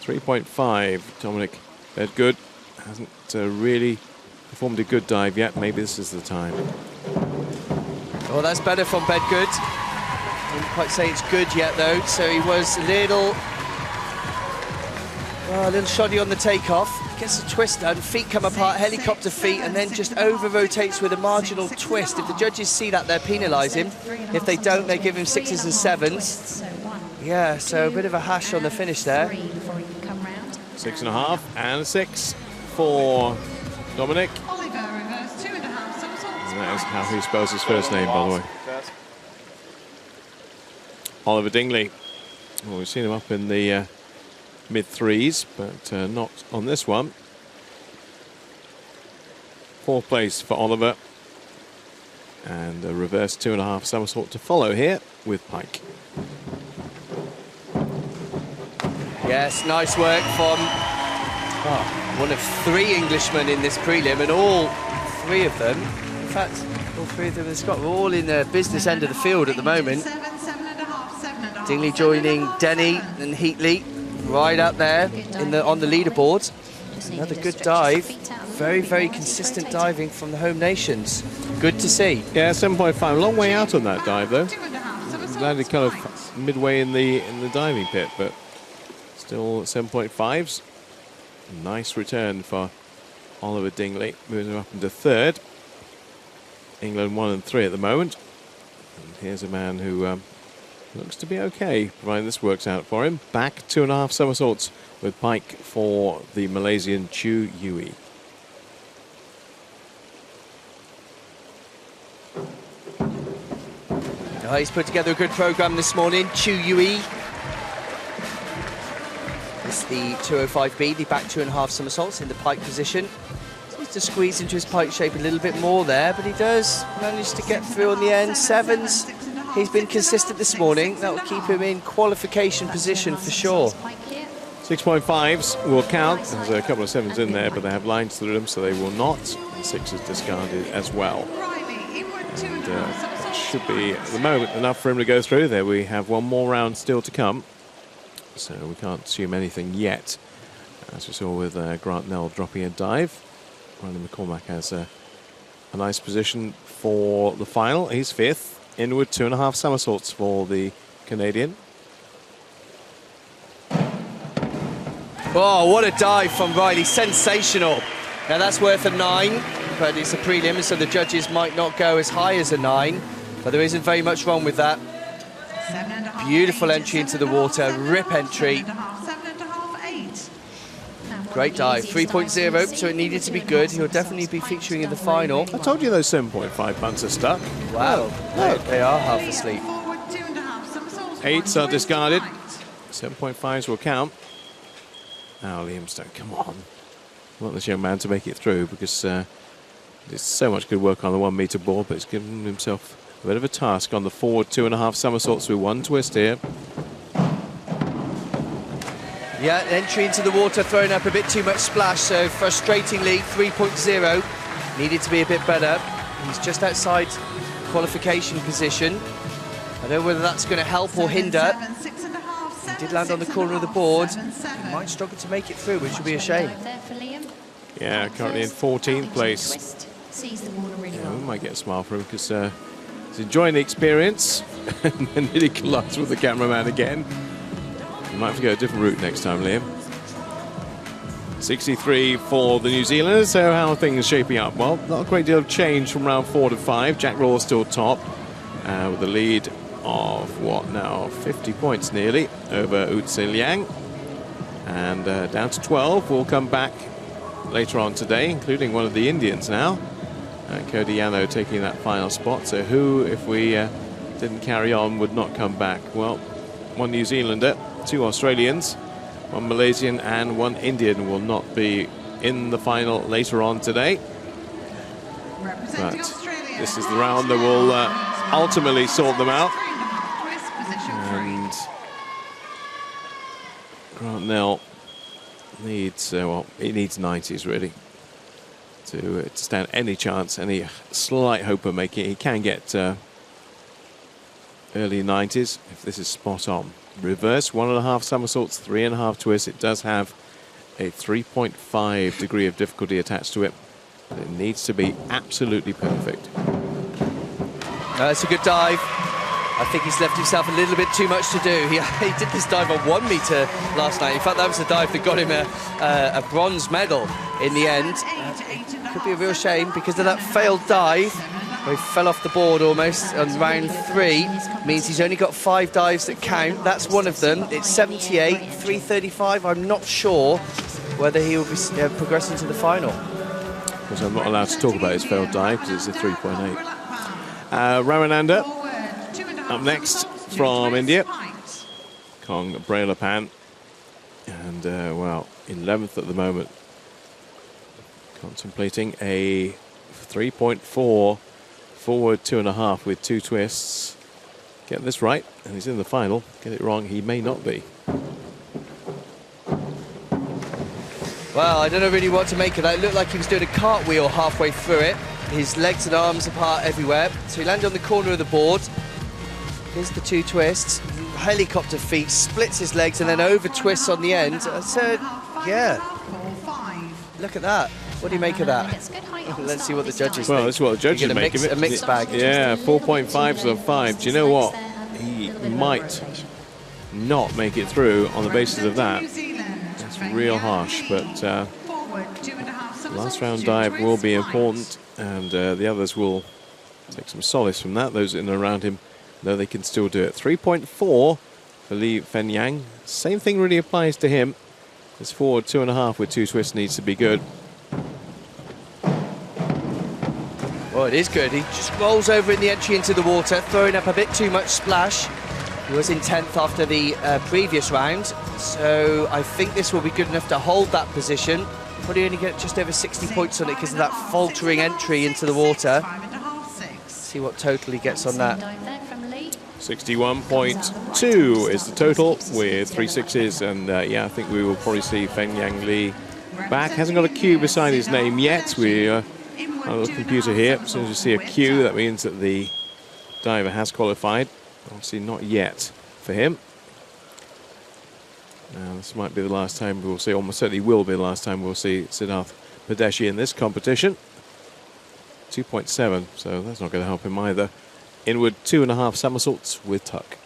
3.5, Dominic Bedgood hasn't really performed a good dive yet. Maybe this is the time. Well, that's better from Bedgood. Wouldn't quite say it's good yet though, so he was a little shoddy on the takeoff. Gets a twist done, feet come apart, helicopter feet, and then just over-rotates with a marginal twist. If the judges see that, they'll penalise him. If they don't, they give him 6s and 7s. Yeah, so a bit of a hash on the finish there. 6.5 and 6 for Dominic. And that is how he spells his first name, by the way. Oliver Dingley. Well, we've seen him up in the mid-3s, but not on this one. 4th place for Oliver. And a reverse 2.5 somersault to follow here with Pike. Yes, nice work from one of 3 Englishmen in this prelim, and all 3 of them, in fact, all 3 of them have got all in the business end of the field at the moment. Dingley joining Denny and Heatley right up there on the leaderboard. Another good dive. Very, very consistent diving from the home nations. Good to see. Yeah, 7.5. A long way out on that dive, though. Landed kind of midway in the diving pit, but still 7.5s. Nice return for Oliver Dingley. Moving up into 3rd. England 1 and 3 at the moment. And here's a man who looks to be okay, providing this works out for him. Back 2.5 somersaults with Pike for the Malaysian Chu Yui. He's put together a good programme this morning. Chu Yui. It's the 205B, the back 2.5 somersaults in the pike position. Seems to squeeze into his pike shape a little bit more there, but he does manage to get through on the end. 7s. He's been consistent this morning. That will keep him in qualification position for sure. 6.5s will count. There's a couple of 7s in there, but they have lines through them, so they will not. And 6 is discarded as well. And should be, at the moment, enough for him to go through. There we have one more round still to come, so we can't assume anything yet. As we saw with Grant Nell dropping a dive. Ryan McCormack has a nice position for the final. He's 5th. Inward 2.5 somersaults for the Canadian. Oh, what a dive from Riley. Sensational. Now that's worth a 9, but it's a prelim, so the judges might not go as high as a 9, but there isn't very much wrong with that. Beautiful entry into the water, rip entry. Great dive, 3.0, so it needed to be good. He'll definitely be featuring in the final. I told you those 7.5 bunts are stuck. Wow, they are half asleep. 8s are discarded. 7.5s will count. Now Liam Stone, come on. I want this young man to make it through because there's so much good work on the 1 metre board, but he's given himself a bit of a task on the forward 2.5 somersaults with 1 twist here. Yeah, entry into the water, throwing up a bit too much splash, so frustratingly 3.0 needed to be a bit better. He's just outside qualification position. I don't know whether that's going to help or hinder. He did land on the corner of the board. He might struggle to make it through, which would be a shame. Yeah, currently in 14th place. Yeah, we might get a smile for him because he's enjoying the experience and then nearly collides with the cameraman again. You might have to go a different route next time, Liam. 63 for the New Zealanders, so how are things shaping up? Well, not a great deal of change from round 4 to 5. Jack Raw still top. with a lead of what now, 50 points nearly over Utse Liang, and down to 12. We'll come back later on today, including one of the Indians now, Cody Yano taking that final spot. So who, if we didn't carry on, would not come back? Well, one New Zealander, 2 Australians, 1 Malaysian and 1 Indian will not be in the final later on today. But this is the round that will ultimately sort them out. And Grant Nell needs, well, he needs 90s really to stand any chance, any slight hope of making it. He can get early 90s if this is spot on. Reverse 1.5 somersaults, 3.5 twists. It does have a 3.5 degree of difficulty attached to it, but it needs to be absolutely perfect. It's a good dive. I think he's left himself a little bit too much to do. He did this dive on 1 meter last night. In fact, that was the dive that got him a bronze medal in the end. Could be a real shame because of that failed dive where he fell off the board almost on round 3. Means he's only got 5 dives that count. That's one of them. It's 78, 335. I'm not sure whether he will be progressing to the final. Because I'm not allowed to talk about his failed dive because it's a 3.8. Ramananda up next from India, Kong Brailapan, and well, 11th at the moment, contemplating a 3.4 forward 2.5 with 2 twists. Get this right and he's in the final. Get it wrong, he may not be. Well, I don't know really what to make of that. It looked like he was doing a cartwheel halfway through it. His legs and arms apart everywhere. So he landed on the corner of the board. Here's the 2 twists. Helicopter feet, splits his legs and then over twists on the end. So, yeah. Look at that. What do you make of that? Let's see what the judges think. Well, that's what the judges make of it. A mixed bag. Yeah, 4.5s of 5. Do you know what? He might not make it through on the basis of that. It's real harsh, but last round dive will be important, and the others will take some solace from that. Those in and around him, though, they can still do it. 3.4 for Li Fenyang. Same thing really applies to him. His forward 2.5 with 2 twists needs to be good. Well, it is good. He just rolls over in the entry into the water, throwing up a bit too much splash. He was in 10th after the previous round, so I think this will be good enough to hold that position. Probably only get just over 60 points on it because of that faltering entry into the water. See what total he gets on that. 61.2 is the total with 3 6s, and yeah, I think we will probably see Fenyang Li back. Hasn't got a Q beside his name yet. We on a little computer here. As soon as you see a Q, that means that the diver has qualified. Obviously not yet for him. Now this might be the last time we'll see, almost certainly will be the last time we'll see Siddharth Padeshi in this competition. 2.7, so that's not going to help him either. Inward 2.5 somersaults with tuck.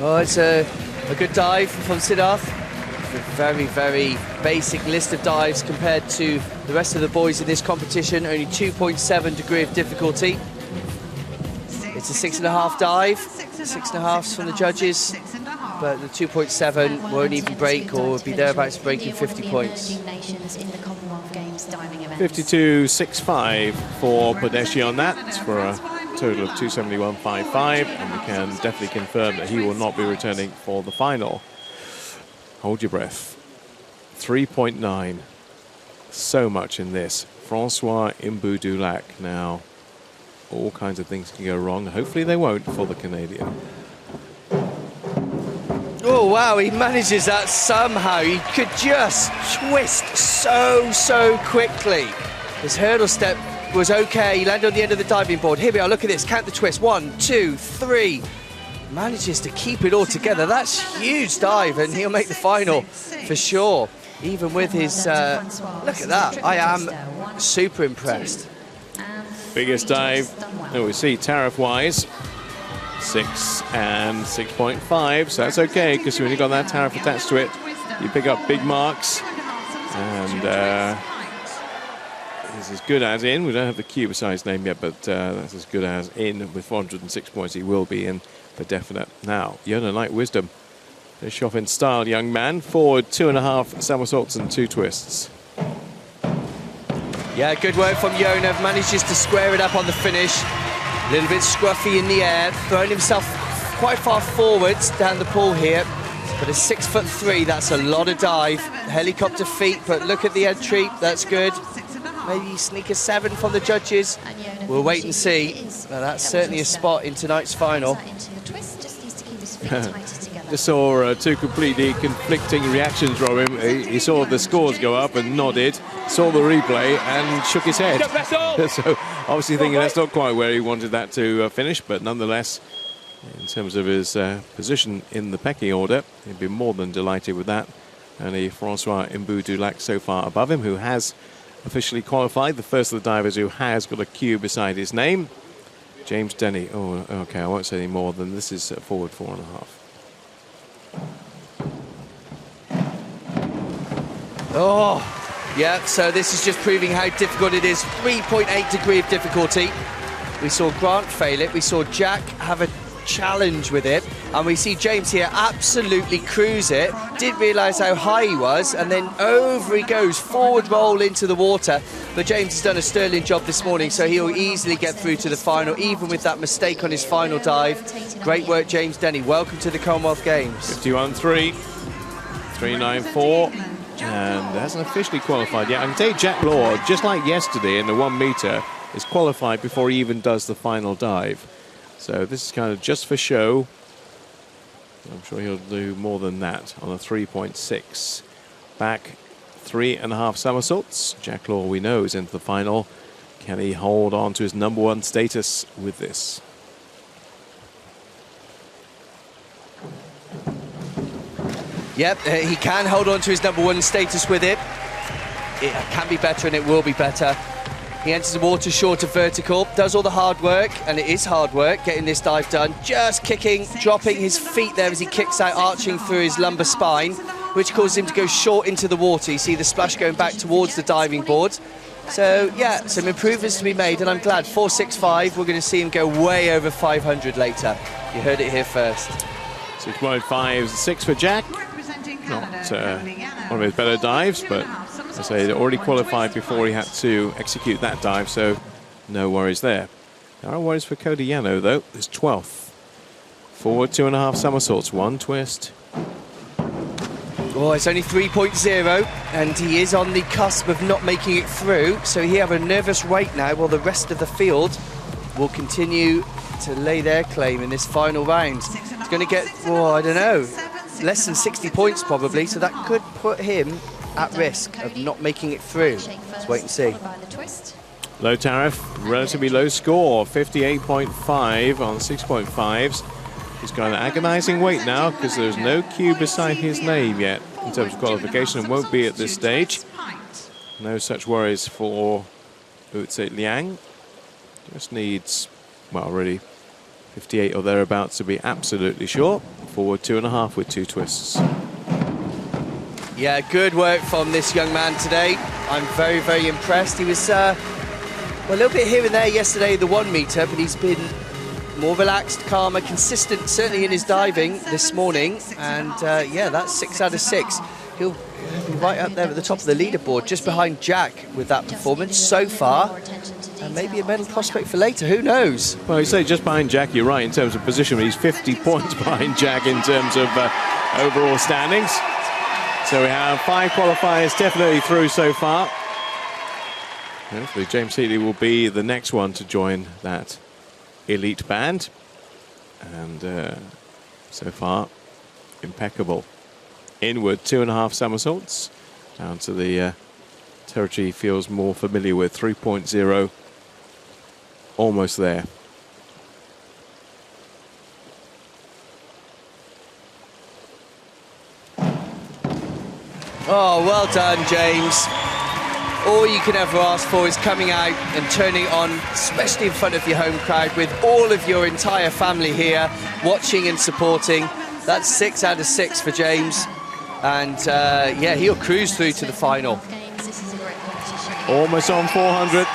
Oh, it's a good dive from Siddharth. A very, very basic list of dives compared to the rest of the boys in this competition. Only 2.7 degree of difficulty. It's a 6.5 dive. 6.5s from the judges, but the 2.7 won't even break or will be thereabouts breaking 50 points. 52.65 for Padeshi on that, for a total of 271.55, and we can definitely confirm that he will not be returning for the final. Hold your breath. 3.9. So much in this. Francois Imbu-Dulac. Now, all kinds of things can go wrong. Hopefully they won't for the Canadian. Oh, wow, he manages that somehow. He could just twist so quickly. His hurdle step was okay. He landed on the end of the diving board. Here we are, look at this. Count the twist. 1, 2, 3. Manages to keep it all together. That's huge dive, and he'll make the final for sure. Even with his, look at that. I am super impressed. Biggest dive that we see tariff-wise, 6 and 6.5, so that's okay because when you've got that tariff attached to it, you pick up big marks. And he's as good as in. We don't have the cue beside his name yet, but that's as good as in with 406 points. He will be in for definite. Now, Yona Knight Wisdom. Finish off in style, young man. Forward 2.5 somersaults and 2 twists. Yeah, good work from Yona. Manages to square it up on the finish. A little bit scruffy in the air, throwing himself quite far forwards down the pool here. But a 6'3", that's a lot of dive. Helicopter feet, but look at the entry, that's good. Maybe sneak a 7 from the judges. We'll wait and see. Well, that's certainly a spot in tonight's final. Just saw 2 completely conflicting reactions from him. He saw the scores go up and nodded, saw the replay and shook his head. So obviously thinking that's not quite where he wanted that to finish, but nonetheless, in terms of his position in the pecking order, he'd be more than delighted with that. Only Francois Imbu-Dulac so far above him, who has officially qualified, the first of the divers who has got a Q beside his name. James Denny. Oh, okay, I won't say any more than this is forward 4.5. Oh, yeah, so this is just proving how difficult it is. 3.8 degree of difficulty. We saw Grant fail it. We saw Jack have a challenge with it, and we see James here absolutely cruise it. Didn't realise how high he was, and then over he goes, forward roll into the water. But James has done a sterling job this morning, so he'll easily get through to the final, even with that mistake on his final dive. Great work, James Denny. Welcome to the Commonwealth Games. 51.3, 3.94, and hasn't officially qualified yet. I can tell you, Jack Law, just like yesterday in the 1 metre, is qualified before he even does the final dive. So this is kind of just for show. I'm sure he'll do more than that on a 3.6. Back 3.5 somersaults. Jack Law, we know, is into the final. Can he hold on to his #1 status with this? Yep, he can hold on to his #1 status with it. It can be better, and it will be better. He enters the water short of vertical, does all the hard work, and it is hard work getting this dive done. Just kicking, dropping his feet there as he kicks out, arching through his lumbar spine, which causes him to go short into the water. You see the splash going back towards the diving board. So, yeah, some improvements to be made, and I'm glad. 4.65, we're going to see him go way over 500 later. You heard it here first. 6.56 for Jack. Not one of his better dives, but as I say, he'd already qualified before he had to execute that dive, so no worries there. There are worries for Cody Yano, though. He's 12th. Forward 2.5 somersaults, 1 twist. Oh, it's only 3.0, and he is on the cusp of not making it through, so he have a nervous wait now while the rest of the field will continue to lay their claim in this final round. He's going to get, oh, I don't know, less than 60 points probably, so that could put him at risk of not making it through. Let's wait and see. Low tariff, relatively low score, 58.5 on 6.5s. He's got an agonising wait now because there's no cue beside his name yet in terms of qualification, and won't be at this stage. No such worries for Wu-Tse Liang. Just needs, well, really 58 or thereabouts to be absolutely sure. Forward 2.5 with 2 twists. Yeah, good work from this young man today. I'm very, very impressed. He was well, a little bit here and there yesterday, the 1 metre, but he's been more relaxed, calmer, consistent, certainly in his diving this morning. And yeah, that's 6 out of 6. He'll be right up there at the top of the leaderboard, just behind Jack with that performance so far. And maybe a medal prospect for later, who knows? Well, you say just behind Jack, you're right in terms of position, but he's 50 points behind Jack in terms of overall standings. So we have 5 qualifiers definitely through so far. Hopefully James Heatley will be the next one to join that elite band. And so far, impeccable. Inward 2.5 somersaults, down to the territory he feels more familiar with, 3.0, almost there. Oh, well done, James. All you can ever ask for is coming out and turning on, especially in front of your home crowd, with all of your entire family here, watching and supporting. That's 6 out of 6 for James. And yeah, he'll cruise through to the final. Almost on 400.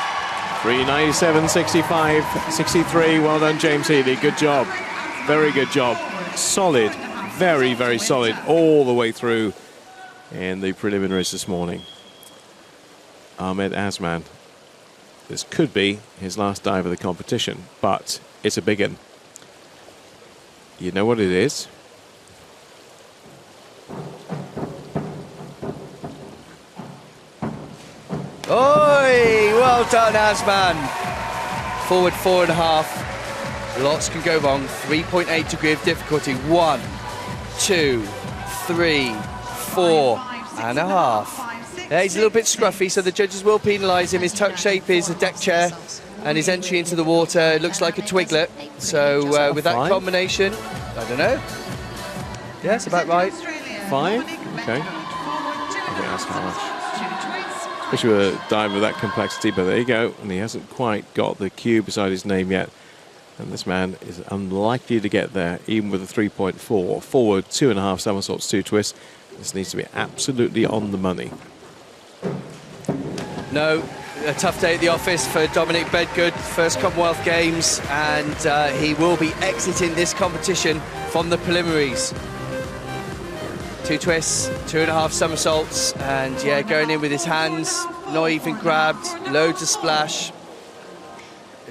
397.65, 63. Well done, James Healy. Good job. Very good job. Solid. Very, very solid all the way through in the preliminaries this morning. Ahmed Asman. This could be his last dive of the competition, but it's a big one. You know what it is? Oi! Well done, Asman. Forward 4.5. Lots can go wrong. 3.8 degree of difficulty. 1, 2, 3, 4.5. Yeah, he's a little bit scruffy, so the judges will penalise him. His tuck shape is a deck chair, and his entry into the water looks like a twiglet. So with that combination, I don't know. Yeah, it's about right. 5? Okay. I think that's how much. Especially with a dive of that complexity, but there you go. And he hasn't quite got the Q beside his name yet. And this man is unlikely to get there, even with a 3.4. Forward, 2.5 somersaults, 2 twists. This needs to be absolutely on the money. No, a tough day at the office for Dominic Bedgood, first Commonwealth Games, and he will be exiting this competition from the preliminaries. 2 twists, 2.5 somersaults, and yeah, going in with his hands, not even grabbed, loads of splash.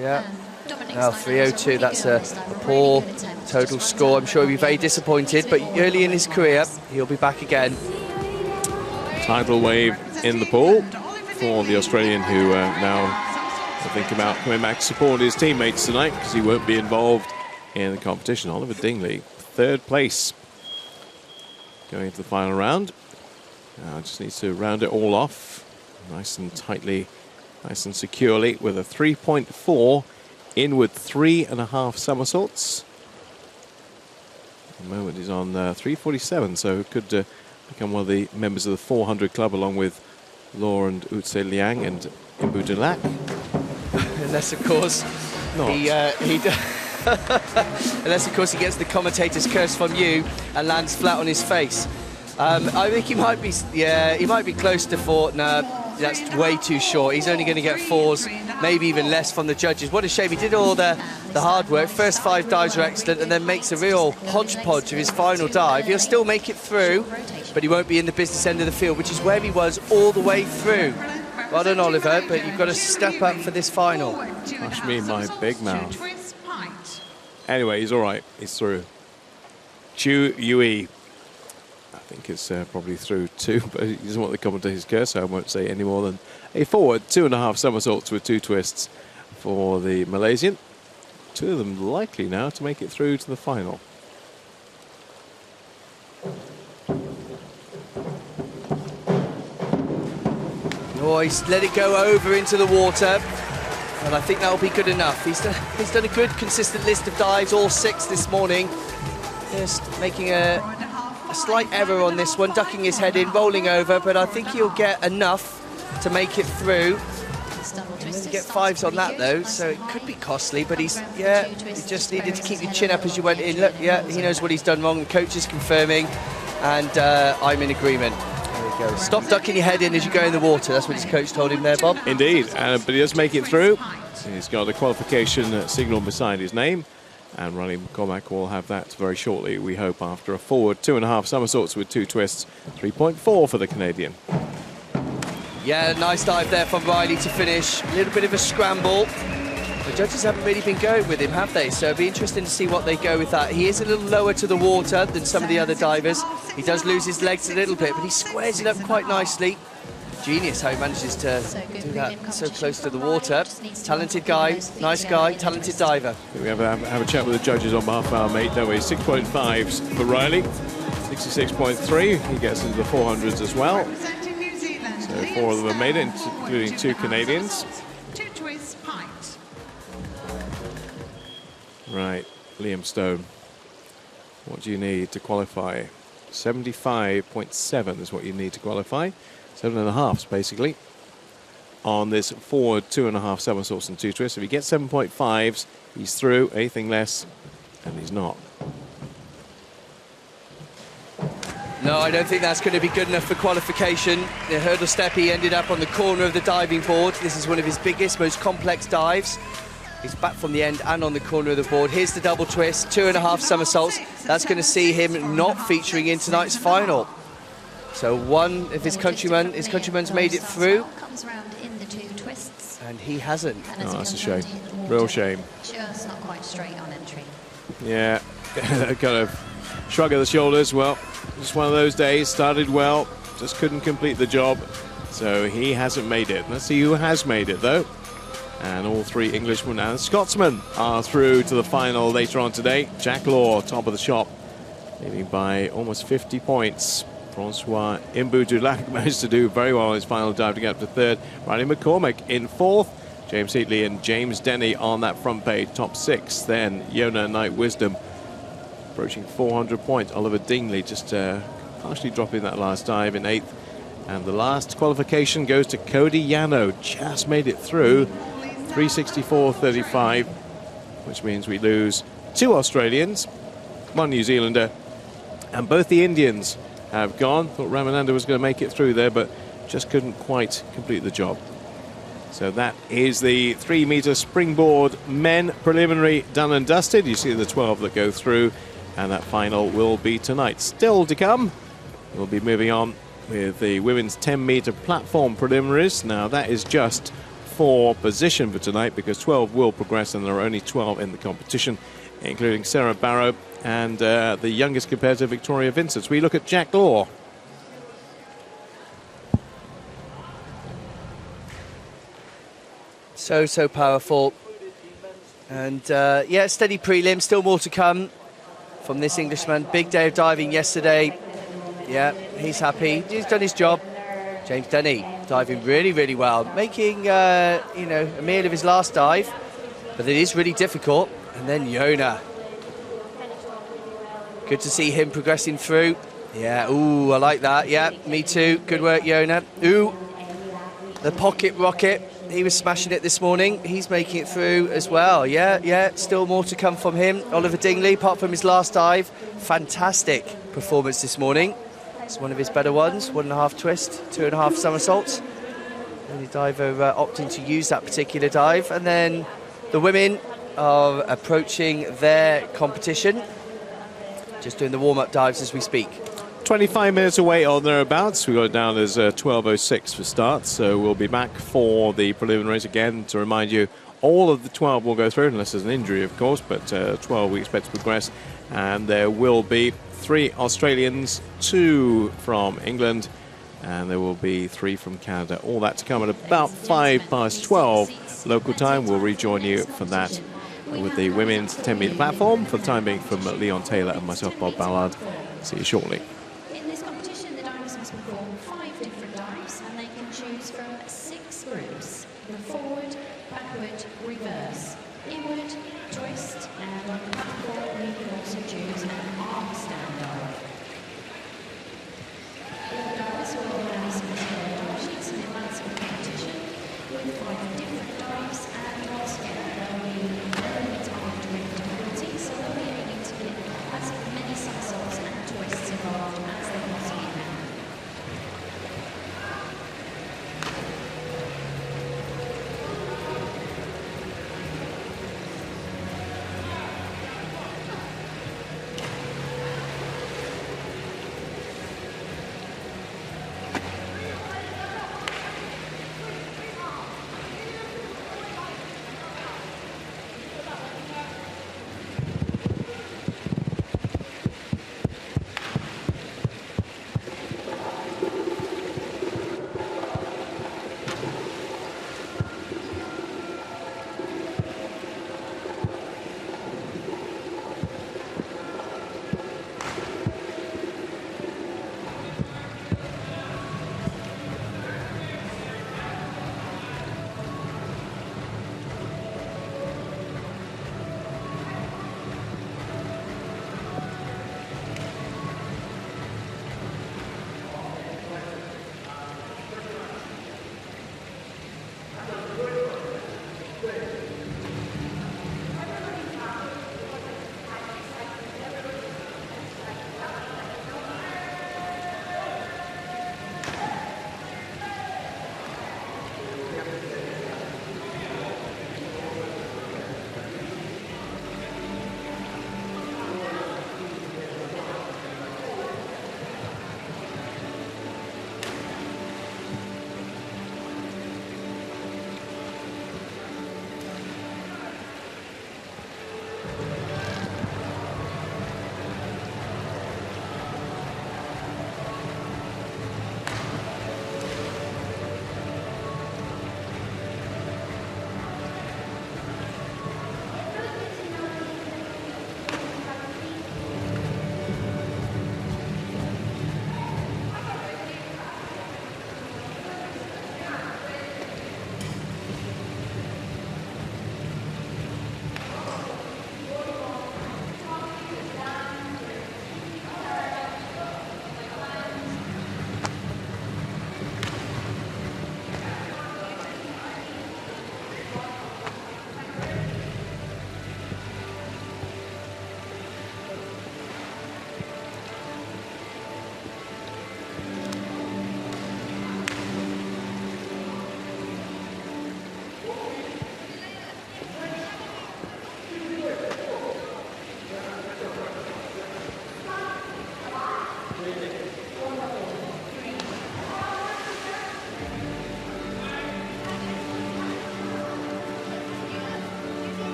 Yeah. Well, 302, that's a poor total score. I'm sure he'll be very disappointed, but early in his career, he'll be back again. Tidal wave in the pool for the Australian, who now think about coming back to support his teammates tonight because he won't be involved in the competition. Oliver Dingley, 3rd place, going into the final round. Now just needs to round it all off nice and tightly, nice and securely with a 3.4 inward 3.5 somersaults. At the moment he's on 347, so could become one of the members of the 400 club along with Law and Utse Liang and Imbu Dulac. Unless, of course, unless, of course, he gets the commentator's curse from you and lands flat on his face. I think he might be, yeah, he might be close to 4. No, that's way too short. He's only going to get 4s, maybe even less from the judges. What a shame. He did all the hard work. First 5 dives were excellent and then makes a real hodgepodge of his final dive. He'll still make it through, but he won't be in the business end of the field, which is where he was all the way through. Well done, Oliver, but you've got to step up for this final. Gosh me, my big mouth. Anyway, he's all right. He's through. Chu Yui. I think it's probably through too, but he doesn't want the commentator's curse, so I won't say any more than a forward 2.5 somersaults with 2 twists for the Malaysian. 2 of them likely now to make it through to the final. Oh, he's let it go over into the water, and I think that'll be good enough. He's done a good, consistent list of dives, all 6 this morning. Just making a slight error on this one, ducking his head in, rolling over, but I think he'll get enough to make it through. He doesn't get 5s on that though, so it could be costly, but he just needed to keep your chin up as you went in. Look, yeah, he knows what he's done wrong. The coach is confirming, and I'm in agreement. There we go. Stop ducking your head in as you go in the water. That's what his coach told him there, Bob. Indeed, but he does make it through. He's got a qualification signal beside his name, and Ronnie McCormack will have that very shortly, we hope, after a forward 2.5 somersaults with 2 twists, 3.4 for the Canadian. Yeah, nice dive there from Riley to finish. A little bit of a scramble. The judges haven't really been going with him, have they? So it'll be interesting to see what they go with that. He is a little lower to the water than some of the other divers. He does lose his legs a little bit, but he squares it up quite nicely. Genius how he manages to do that so close to the water. Talented guy, nice guy, talented diver. We have a chat with the judges on behalf of our mate, don't we? 6.5s for Riley, 66.3. He gets into the 400s as well. So 4 of them have made it, including 2 Canadians. Right, Liam Stone. What do you need to qualify? 75.7 is what you need to qualify. 7.5s basically on this forward 2.5 somersaults and 2 twists. If he gets 7.5s, he's through. Anything less, and he's not. No, I don't think that's going to be good enough for qualification. The hurdle step, he ended up on the corner of the diving board. This is one of his biggest, most complex dives. He's back from the end and on the corner of the board. Here's the double twist, 2.5 somersaults. That's going to see him not featuring in tonight's final. So one of his countrymen's made it through. Comes round in the 2 twists. And he hasn't. Oh, that's a shame. Real shame. Just not quite straight on entry. Yeah, kind of shrug of the shoulders. Well, just one of those days. Started well, just couldn't complete the job. So he hasn't made it. Let's see who has made it, though. And all 3 Englishmen and Scotsmen are through to the final later on today. Jack Law, top of the shop, leading by almost 50 points. Francois Imbu-Dulac managed to do very well on his final dive to get up to 3rd. Riley McCormick in 4th. James Heatley and James Denny on that front page, top 6. Then Yona Knight Wisdom approaching 400 points. Oliver Dingley just partially dropping that last dive in 8th. And the last qualification goes to Cody Yano. Just made it through. 364.35, which means we lose 2 Australians, 1 New Zealander, and both the Indians have gone. Thought Ramananda was going to make it through there, but just couldn't quite complete the job. So that is the 3-meter springboard men preliminary done and dusted. You see the 12 that go through, and that final will be tonight. Still to come, we'll be moving on with the women's 10-meter platform preliminaries. Now that is just for position for tonight, because 12 will progress, and there are only 12 in the competition, including Sarah Barrow and the youngest competitor, Victoria Vincent. We look at Jack Law. So powerful. And yeah, steady prelim, still more to come from this Englishman. Big day of diving yesterday. Yeah, he's happy. He's done his job. James Denny diving really, really well, making you know, a meal of his last dive, but it is really difficult. And then Yona, good to see him progressing through. Yeah, ooh, I like that. Yeah, me too. Good work, Yona. Ooh, the pocket rocket. He was smashing it this morning. He's making it through as well. Yeah, still more to come from him. Oliver Dingley, apart from his last dive, fantastic performance this morning. It's one of his better ones. 1.5 twist, 2.5 somersaults. Only diver opting to use that particular dive. And then the women are approaching their competition. Just doing the warm-up dives as we speak. 25 minutes away or thereabouts. We got it down as 12:06 for start. So we'll be back for the preliminaries again. To remind you, all of the 12 will go through, unless there's an injury, of course. But 12 we expect to progress. And there will be 3 Australians, 2 from England, and there will be 3 from Canada. All that to come at about 12:05 local time. We'll rejoin you for that with the women's 10-meter platform. For the time being, from Leon Taylor and myself, Bob Ballard. See you shortly. In this competition, the divers must perform 5 different dives, and they can choose from 6 groups: the forward, backward, reverse, inward, twist, and on the platform you can also choose an arm stand dive. All the divers will organise some dive sheets in advance of the competition with 5 different dives, and once again there will be no limit on difficulty, so they'll be aiming to get as many somersaults and twists involved as they possibly can.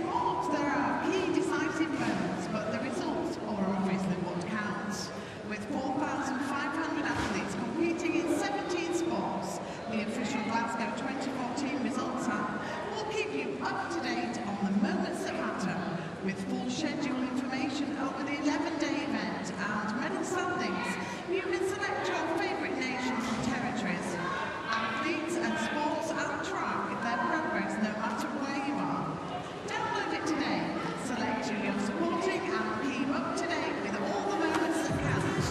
sport, there are key decisive moments, but the results are obviously what counts. With 4,500 athletes competing in 17 sports, the official Glasgow 2014 results app will keep you up to date on the moments that matter, with full schedule information over the 11-day event and medal standings. You can select your favourite nations and territories. Athletes and sports and track their progress no matter where you are. Download it today, select who you're supporting and keep up to date with all the moments that count.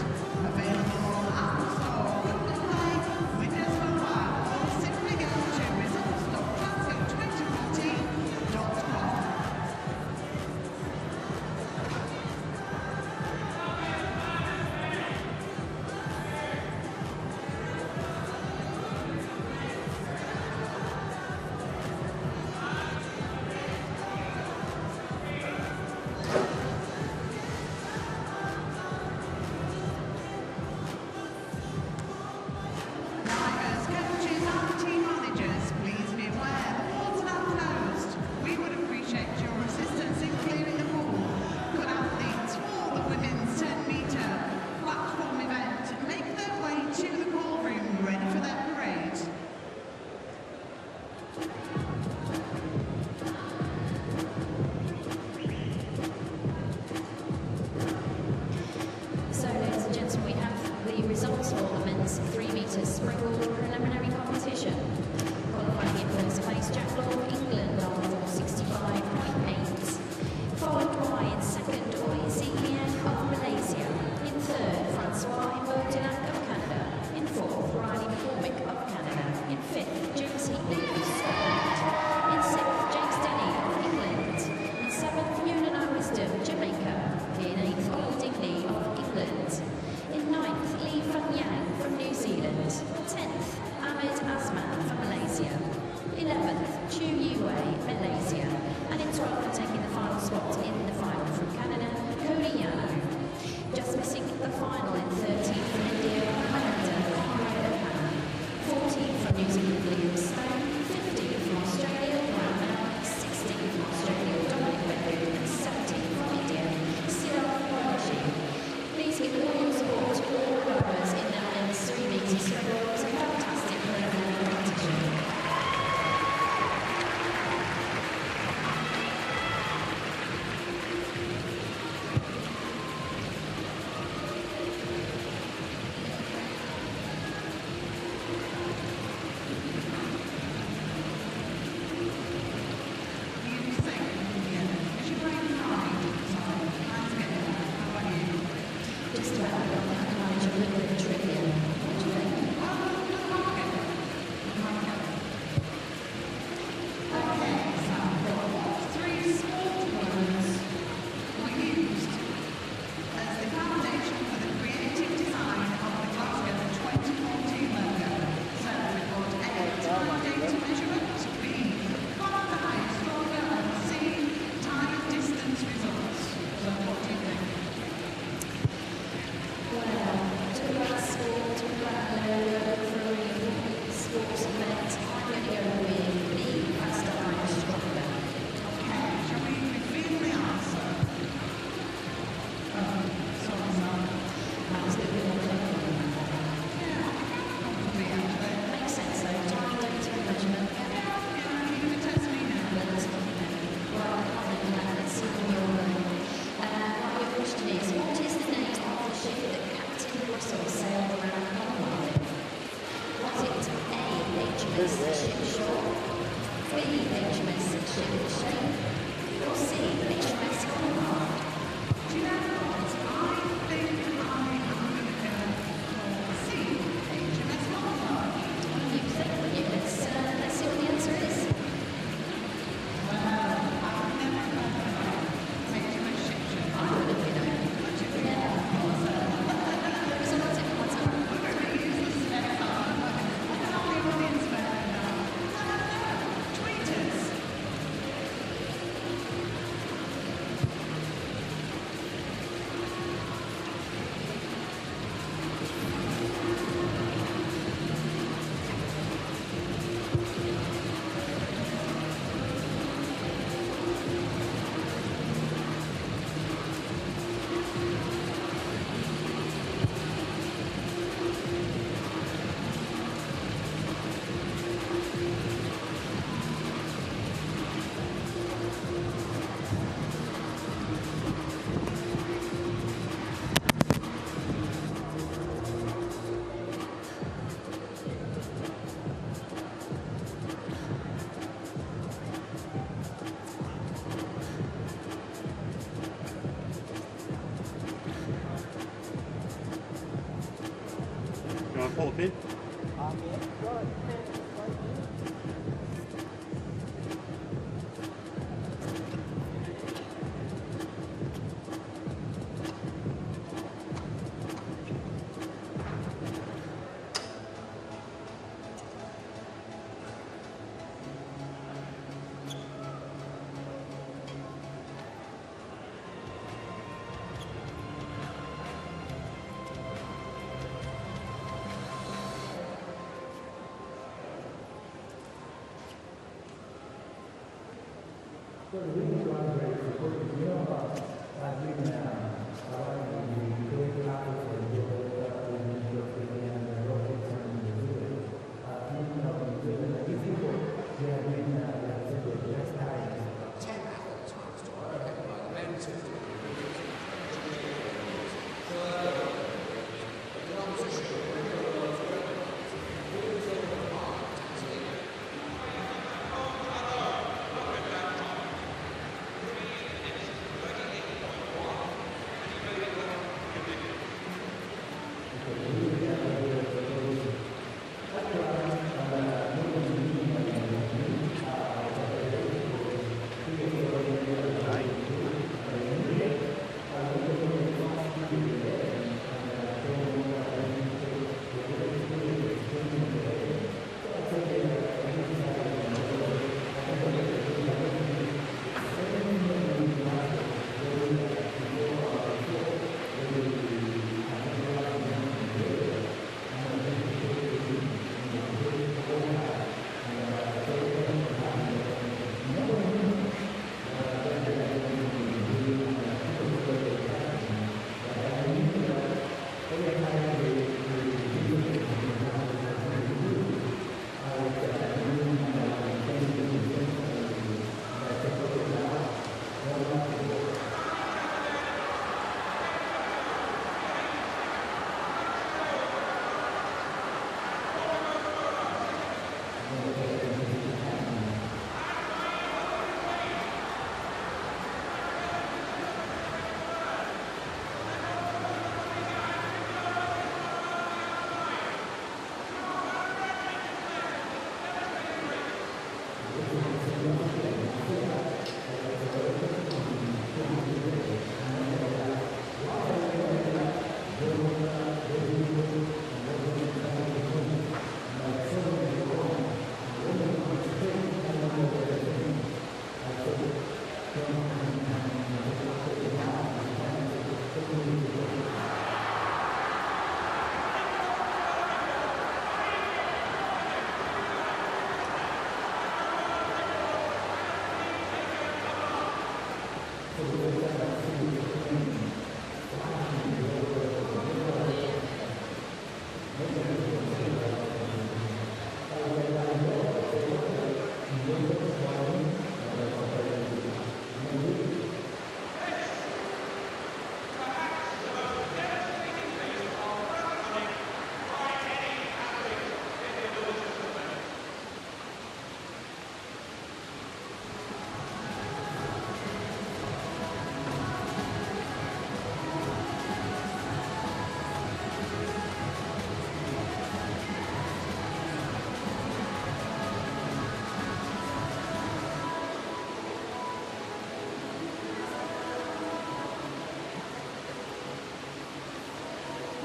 Available on Apple Store, Google Play, Windows Mobile, or simply go to results.glasgow2014.com. Divers, coaches and team managers, please be aware the pools are now closed. We would appreciate your assistance in clearing the pool. Could athletes for the women's 10-metre platform event make their way to the ballroom ready for their parade? So, ladies and gentlemen, we have the results for the men's 3-metre springboard preliminary competition. Qualifying in first place, Jack Law, England on 465.8. Followed by in second, Oi Zian of Malaysia. In third, Francois Imberdinak of Canada. In fourth, Riley McCormick of Canada. In fifth, James Heatley of Scotland. In sixth, James Denny of England. In seventh, Yunana Wisdom, Jamaica. In eighth, Ollie Digney of England. In ninth, Lee Fun Yang from New Zealand. 10th, Ahmed Asman from Malaysia. 11th, Chu Yue, Malaysia. And in 12th, taking the final spot in the final from Canada, Cody Yano. Just missing the final in 13th from India, Amanda Conrad O'Hara. 14th from New Zealand, Liam Stone. 15th from Australia, Graham Bell. 16th from Australia, Dominic Beckett. And 17th from India, Cyril Boyashi. Please give all your support to all divers in their men's 3-metre springboard. It was a fantastic preliminary competition. You think, Ian, is your brain fine? Sorry, mine's getting there. How about you? Just about I manage a little bit of trivia. What do you think? Okay, so what 3 sport words were used as the foundation for the creative design of the Glasgow 2014 logo? So we've got A, time data measurement, B, quantified logo, and C, time distance results. So what do you think? Well, talk about sport, talk about logo for a really sports event. I'm going to go with the faster, higher, stronger. Okay, shall we reveal the answer? Sorry, Sam. That was a bit more clever. Yeah, probably actually. Makes sense though. Time, data, measurement. Yeah, you can test me now. Let's see what your question is. What is the name of the ship that Captain Russell sailed around Commonwealth in? Was it A, HMS Shipshaw, B, HMS Shipshape, or C, HMS Conrad? Do you know what? I think I'm going to go for C, HMS Conrad. You think, wouldn't you? Let's see what the answer is. Well, I've never heard of HMS Shipshape. I wouldn't, you know. Yeah. So what's it? We're going to use this next time. Let's tell the audience better now. Tweet us. hoping.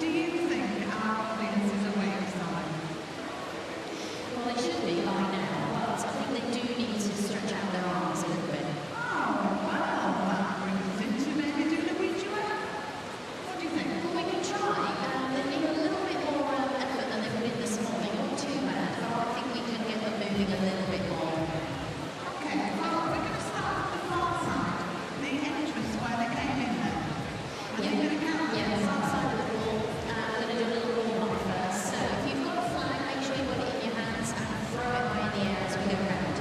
Do you think our audience is awake side? Well, they should be by now, but I think they do need to stretch out their arms a little bit. Oh, well, that brings us into maybe doing a wee duet. What do you think? Well, we can try. They need a little bit more effort than they put in this morning. Not too bad, but I think we can get them moving a little bit more. Okay, well, we're going to start at the far side, the entrance where they came in there. Are you going to count? Yeah, far side of the ball. We're going to do a little warm-up first. So if you've got a flag, make sure you put it in your hands and throw it high in the air as we go around.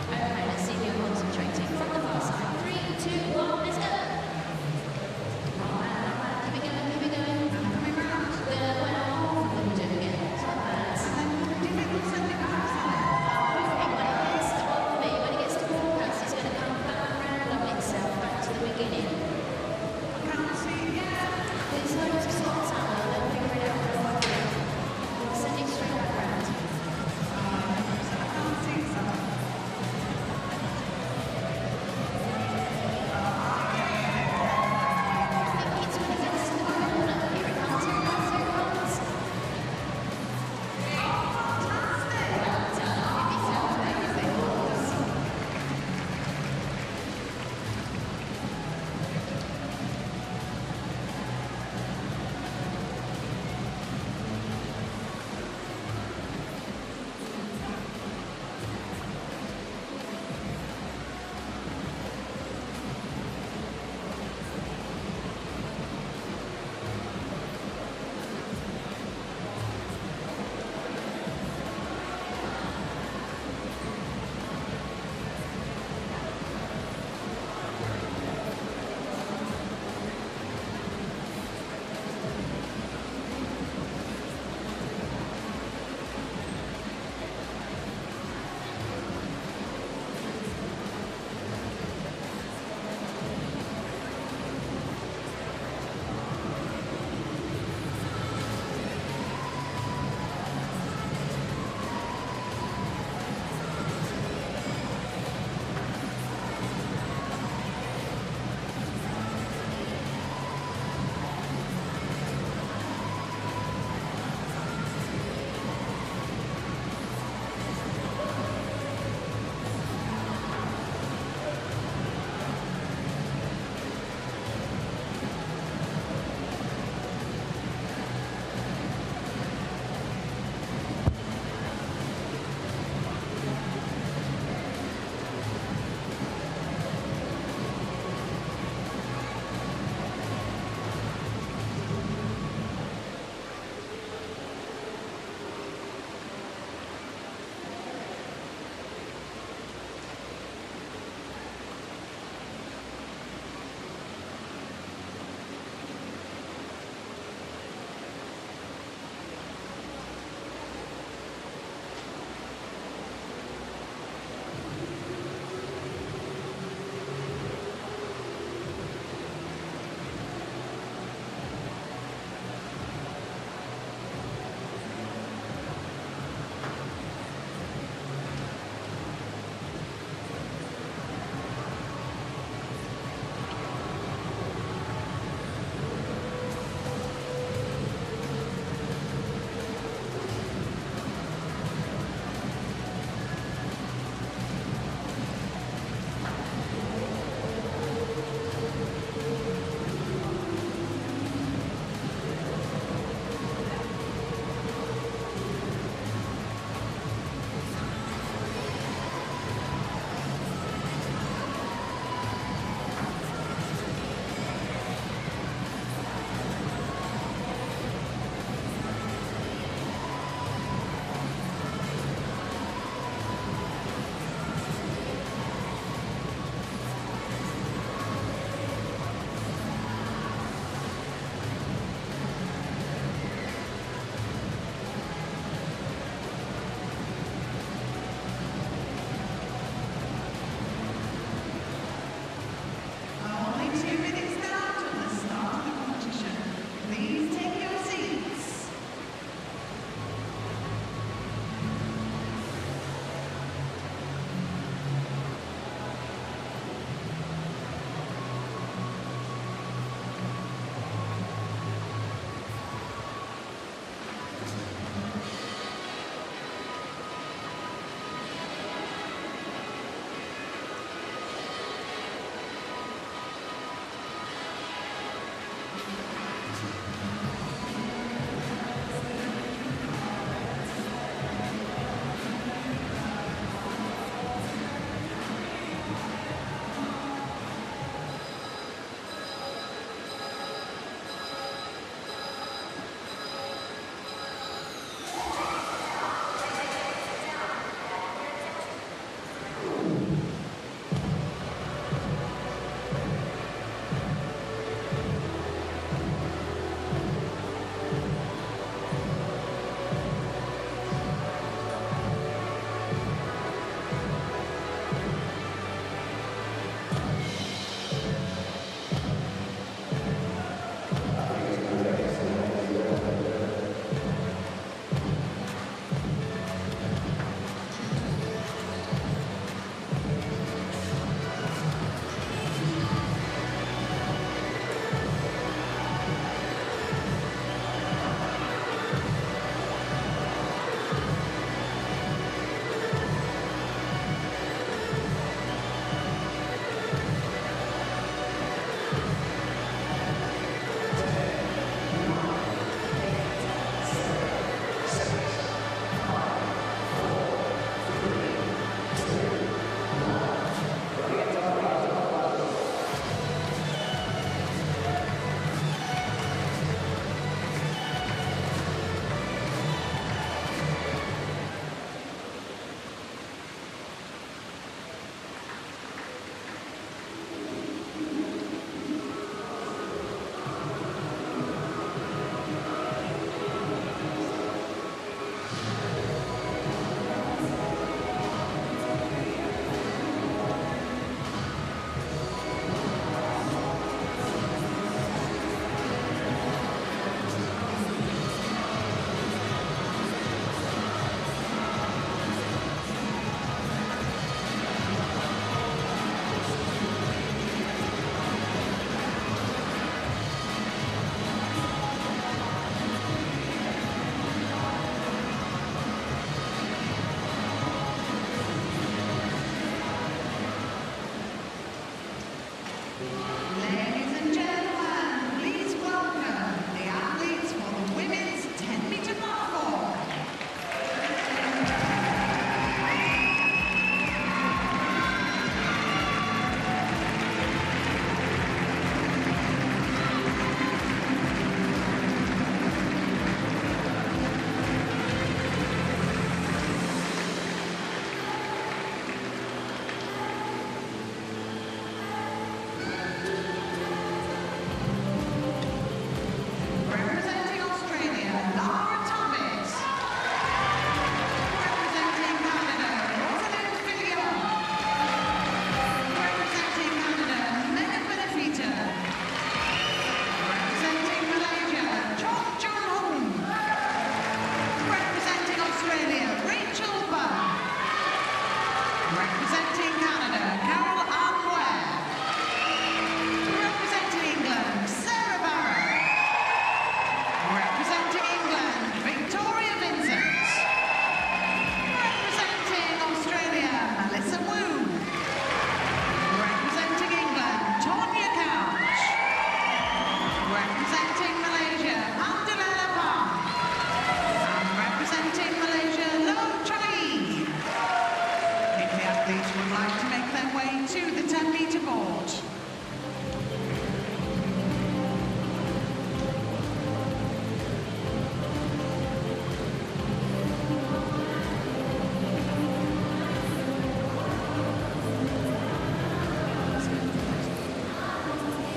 Okay, let's see if you're concentrating. From the far side. 3, 2, 1, let's go. Right, keep it going, keep it going. Coming round. Well, we're doing it. It's not bad. And then, do you think we'll send it back side? Moving,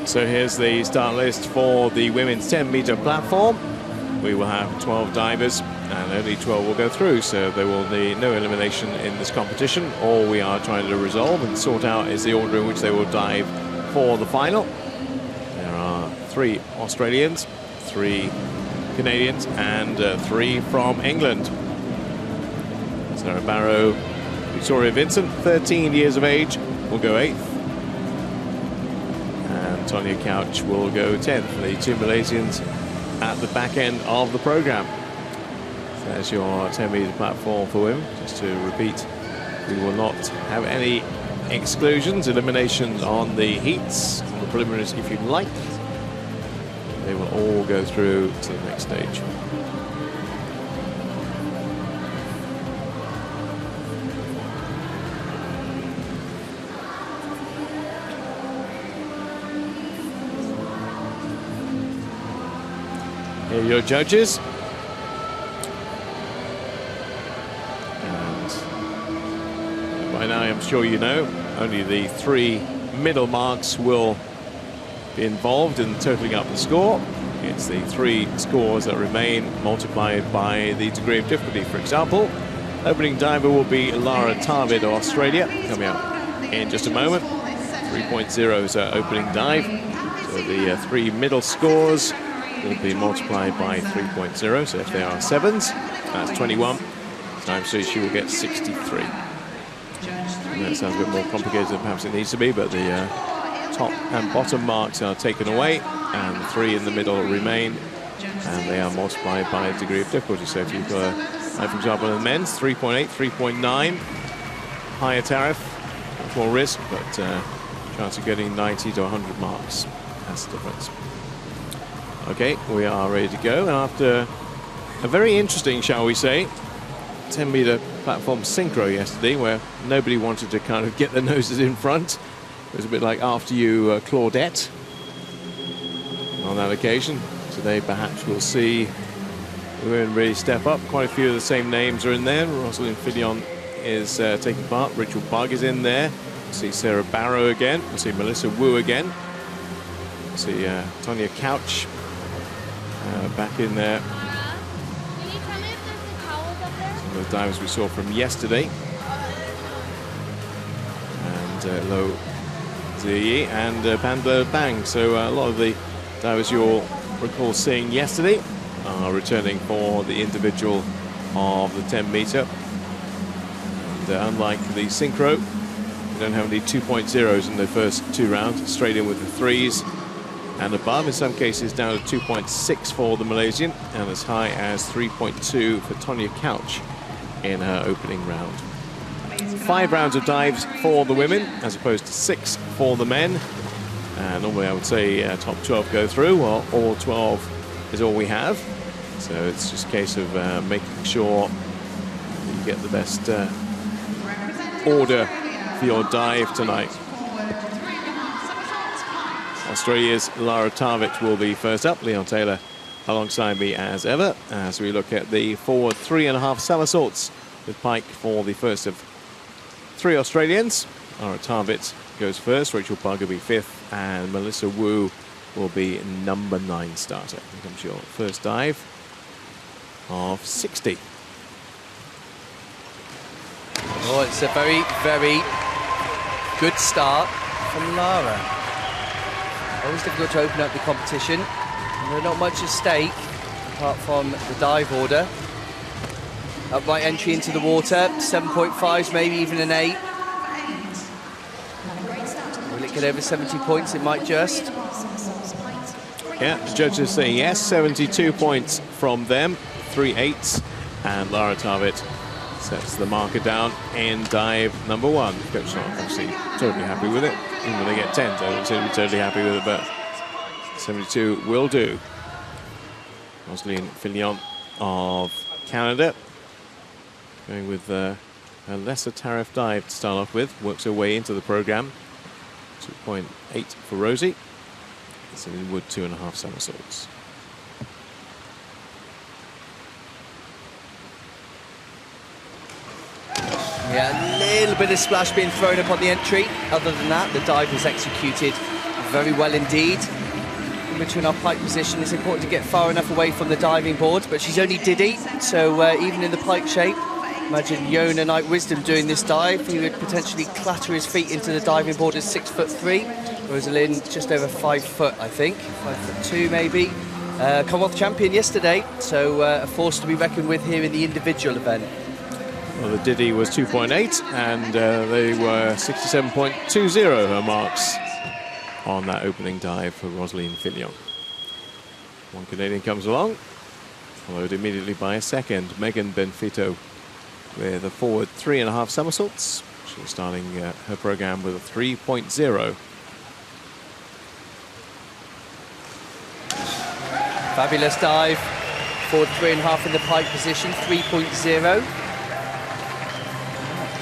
So here's the start list for the women's 10-meter platform. We will have 12 divers and only 12 will go through, so there will be no elimination in this competition. All we are trying to resolve and sort out is the order in which they will dive for the final. There are 3 Australians, 3 Canadians and 3 from England. Sarah Barrow, Victoria Vincent, 13 years of age, will go 8th. And Tonya Couch will go 10th. The 2 Malaysians at the back end of the program. So there's your 10-meter platform for women. Just to repeat, we will not have any exclusions, eliminations on the heats, on the preliminaries if you like. They will all go through to the next stage. Here are your judges. And by now, I'm sure you know, only the 3 middle marks will be involved in totaling up the score. It's the 3 scores that remain multiplied by the degree of difficulty. For example, opening diver will be Lara Tarvid of Australia, coming up in just a moment. 3.0 is her opening dive. So the 3 middle scores will be multiplied by 3.0. So if they are 7s, that's 21. Times 3, she will get 63. And that sounds a bit more complicated than perhaps it needs to be, but the top and bottom marks are taken away and the 3 in the middle remain, and they are multiplied by a degree of difficulty. So if you've got, for example, in the men's 3.8, 3.9, higher tariff, much more risk, but chance of getting 90 to 100 marks. That's the difference. Okay, we are ready to go, and after a very interesting, shall we say, 10-meter platform synchro yesterday, where nobody wanted to kind of get their noses in front. It was a bit like After You, Claudette on that occasion. Today perhaps we'll see the women really step up. Quite a few of the same names are in there. Rosalind Fillon is taking part. Rachel Bug is in there. We'll see Sarah Barrow again. We'll see Melissa Wu again. We'll see Tonya Couch back in there. Some of the divers we saw from yesterday. And Lo Ziyi and Panda Bang. So a lot of the divers you'll recall seeing yesterday are returning for the individual of the 10-meter. And unlike the synchro, we don't have any 2.0s in the first 2 rounds. Straight in with the 3s and above. In some cases down to 2.6 for the Malaysian and as high as 3.2 for Tonya Couch in her opening round. 5 rounds of dives for the women as opposed to 6 for the men. And normally I would say top 12 go through. Well, all 12 is all we have. So it's just a case of making sure you get the best order for your dive tonight. Australia's Lara Tarvich will be first up. Leon Taylor alongside me as ever as we look at the forward 3.5 somersaults with Pike for the first of 3 Australians. Lara Tarvich goes first, Rachel Bug will be 5th, and Melissa Wu will be number 9 starter. Here comes your first dive of 60. Oh, it's a very, very good start from Lara. Always difficult to open up the competition. There's not much at stake apart from the dive order. Upright entry into the water, 7.5s, maybe even an 8. Will it get over 70 points? It might just. Yeah, the judges say yes, 72 points from them, 3 8s, and Lara Tarvich sets the marker down in dive number 1. Coach not obviously totally happy with it. Even when they get 10, they don't seem to be totally happy with it, but 72 will do. Rosalind Fillon of Canada going with a lesser tariff dive to start off with, works her way into the program. 2.8 for Rosie. So in wood 2.5 somersaults. Yeah, a little bit of splash being thrown up on the entry. Other than that, the dive was executed very well indeed. In our pike position, it's important to get far enough away from the diving board, but she's only diddy, so even in the pike shape, imagine Yona Knight Wisdom doing this dive. He would potentially clatter his feet into the diving board at 6'3", whereas Lynn just over 5 foot, I think, 5'2" maybe. Commonwealth champion yesterday, so a force to be reckoned with here in the individual event. Well, the Diddy was 2.8, and they were 67.20 her marks on that opening dive for Rosaline Fillon. One Canadian comes along, followed immediately by a second, Megan Benfito, with a forward 3.5 somersaults. She's starting her program with a 3.0. Fabulous dive, forward 3.5 in the pike position, 3.0.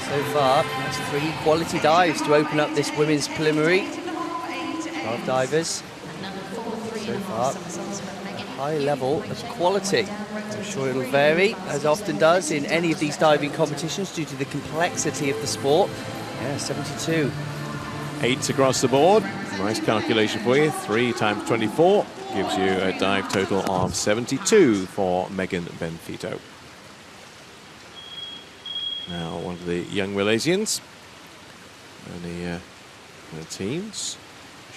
So far, that's 3 quality dives to open up this women's preliminary. 12 divers. So far, a high level of quality. I'm sure it'll vary, as often does in any of these diving competitions due to the complexity of the sport. Yeah, 72. 8 across the board. Nice calculation for you. 3 times 24 gives you a dive total of 72 for Megan Benfito. Now, one of the young Malaysians, and the teams,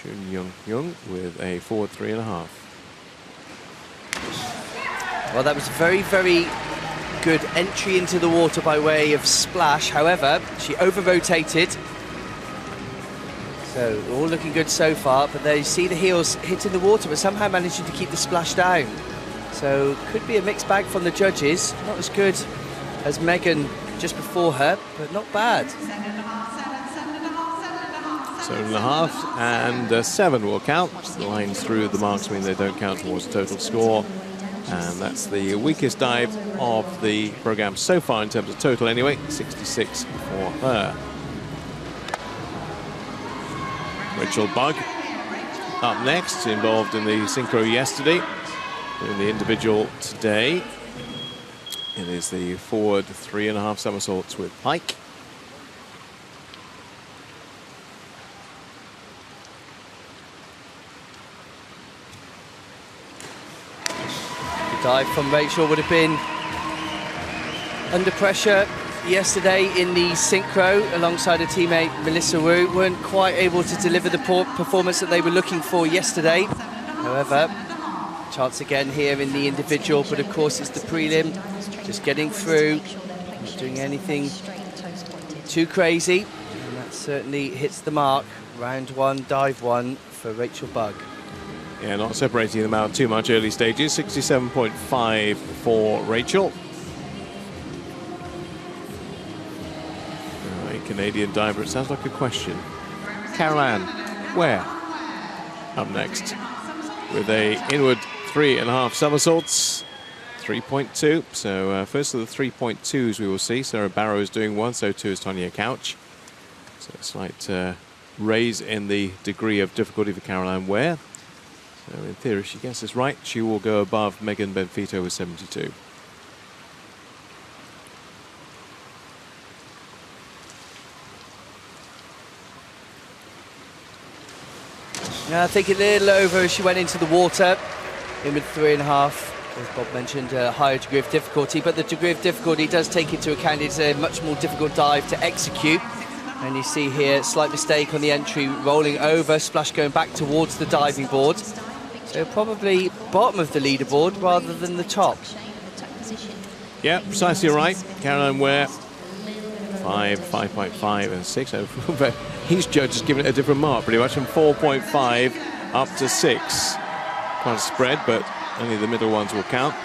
Chun Young with a forward 3.5. Well, that was a very, very good entry into the water by way of splash. However, she over-rotated. So, all looking good so far, but there you see the heels hitting the water, but somehow managing to keep the splash down. So, could be a mixed bag from the judges. Not as good as Megan just before her, but not bad. 7.5 and 7 will count. The lines through the marks mean they don't count towards the total score. And that's the weakest dive of the program so far in terms of total anyway, 66 for her. Rachel Bugg up next, involved in the synchro yesterday, in the individual today. It is the forward 3.5 somersaults with pike. The dive from Rachel would have been under pressure yesterday in the synchro alongside her teammate Melissa Wu. Weren't quite able to deliver the performance that they were looking for yesterday. However, chance again here in the individual, but of course it's the prelim, just getting through, not doing anything too crazy, and that certainly hits the mark. Round 1, dive 1 for Rachel Bugg. Yeah, not separating them out too much early stages. 67.5 for Rachel. A Canadian diver, it sounds like a question. Caroline, where? Up next with a inward 3.5 somersaults, 3.2. So first of the 3.2s we will see. Sarah Barrow is doing one, so too is Tonya Couch. So a slight raise in the degree of difficulty for Caroline Ware. So in theory, if she gets this right, she will go above Megan Benfito with 72. I think a little over as she went into the water, in with 3.5. As Bob mentioned, a higher degree of difficulty, but the degree of difficulty does take into account it's a much more difficult dive to execute. And you see here, slight mistake on the entry, rolling over, splash going back towards the diving board. So probably bottom of the leaderboard rather than the top. Yeah, precisely right. Caroline Ware, 5, 5.5 and 6. Each judge has given it a different mark pretty much, from 4.5 up to 6. Quite a spread, but only the middle ones will count.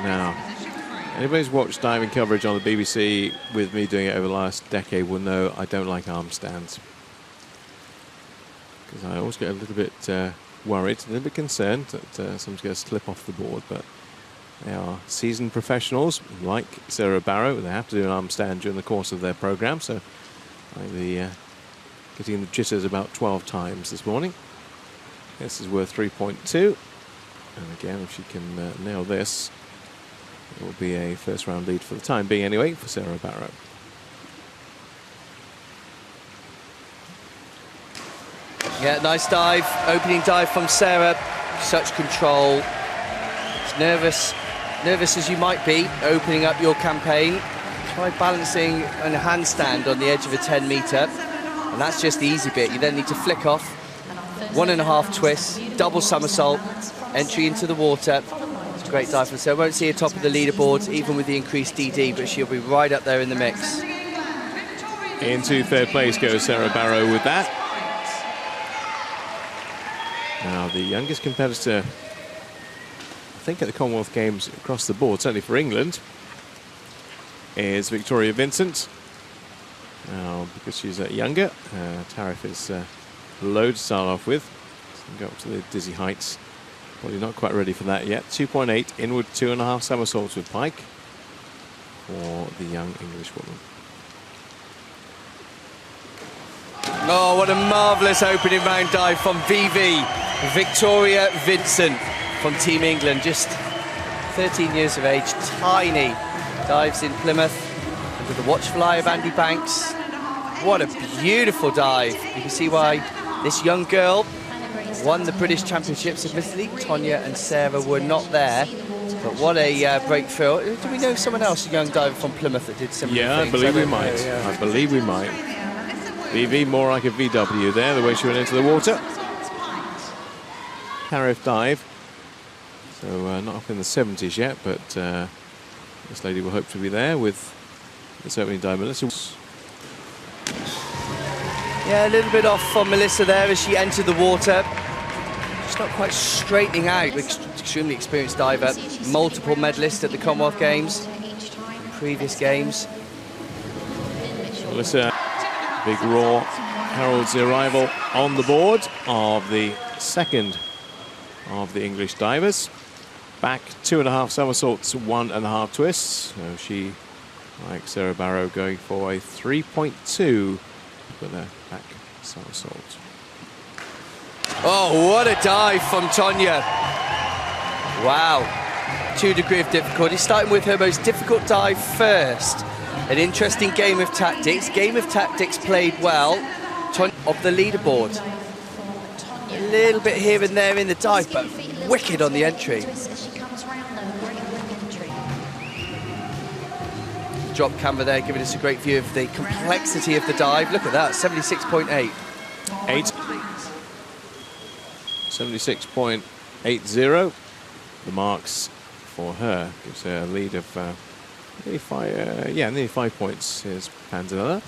Now, anybody who's watched diving coverage on the BBC with me doing it over the last decade will know I don't like arm stands. Because I always get a little bit worried, a little bit concerned that someone's going to slip off the board, but they are seasoned professionals like Sarah Barrow. They have to do an arm stand during the course of their program, so I'll be getting the jitters about 12 times this morning. This is worth 3.2, and again, if she can nail this, it will be a first round lead for the time being anyway for Sarah Barrow. Yeah, nice dive, opening dive from Sarah. Such control. As nervous as you might be, opening up your campaign. Try balancing on a handstand on the edge of a 10 metre. And that's just the easy bit. You then need to flick off, 1.5 twists, double somersault, entry into the water. It's a great dive from Sarah. Won't see her top of the leaderboard, even with the increased DD, but she'll be right up there in the mix. Into third place goes Sarah Barrow with that. Now, the youngest competitor, I think, at the Commonwealth Games across the board, certainly for England, is Victoria Vincent. Now, because she's younger, tariff is low to start off with. So go up to the dizzy heights. Probably not quite ready for that yet. 2.8 inward 2.5 somersaults with pike for the young English woman. Oh, what a marvellous opening round dive from VV. Victoria Vincent from Team England, just 13 years of age, tiny. Dives in Plymouth under the watchful eye of Andy Banks. What a beautiful dive. You can see why this young girl won the British Championships. Admittedly, Tonya and Sarah were not there, but what a breakthrough. Do we know someone else, a young diver from Plymouth, that did similar things? Yeah, I believe we might. Yeah. I believe we might. VV, more like a VW there, the way she went into the water. Tariff dive. So not up in the 70s yet, but this lady will hope to be there with this opening dive. Yeah, a little bit off from Melissa there as she entered the water. She's not quite straightening out. Extremely experienced diver, multiple medalist at the Commonwealth Games, previous games. Melissa, big roar heralds the arrival on the board of the second of the English divers. Back 2.5 somersaults, 1.5 twists. So she, like Sarah Barrow, going for a 3.2 with a back somersault. Oh, what a dive from Tonya. Wow. 2 degree of difficulty, starting with her most difficult dive first. An interesting game of tactics. Game of tactics played well. Tonya of the leaderboard. A little bit here and there in the dive, but wicked on the entry. Drop camera there, giving us a great view of the complexity of the dive. Look at that, 76.8. 76.80. The marks for her gives her a lead of nearly 5 points. Here's Pandalina.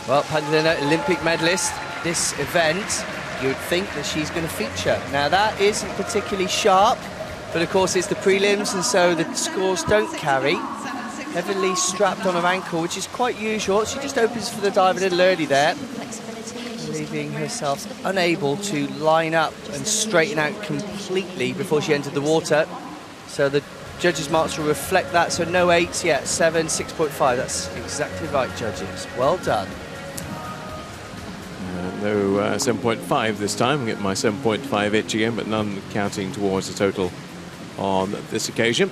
Well, Pandalina, Olympic medalist. This event, you would think that she's going to feature. Now, that isn't particularly sharp, but of course it's the prelims, and so the scores don't carry. Heavily strapped on her ankle, which is quite usual. She just opens for the dive a little early there, leaving herself unable to line up and straighten out completely before she entered the water. So the judges' marks will reflect that. So no 8s yet, 7, 6.5. That's exactly right, judges. Well done. No 7.5 this time. Get my 7.5 itch again, but none counting towards the total on this occasion.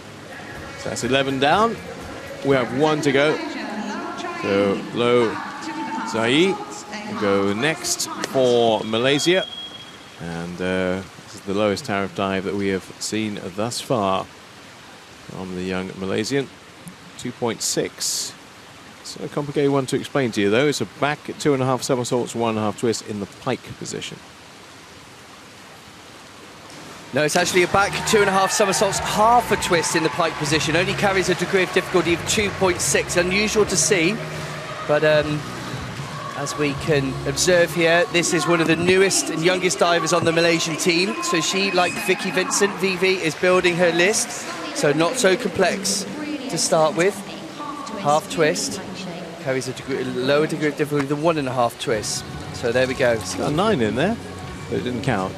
So that's 11 down. We have 1 to go. So Lo Zai will go next for Malaysia. And this is the lowest tariff dive that we have seen thus far from the young Malaysian. 2.6. It's a complicated one to explain to you, though. It's a back 2.5 somersaults, 1.5 twists in the pike position. No, it's actually a back 2.5 somersaults, half a twist in the pike position. Only carries a degree of difficulty of 2.6. Unusual to see, but as we can observe here, this is one of the newest and youngest divers on the Malaysian team. So she, like Vicky Vincent, VV, is building her list. So not so complex to start with. Half twist. Carries a lower degree of difficulty than 1.5 twists. So there we go. It's got a 9 in there, but it didn't count.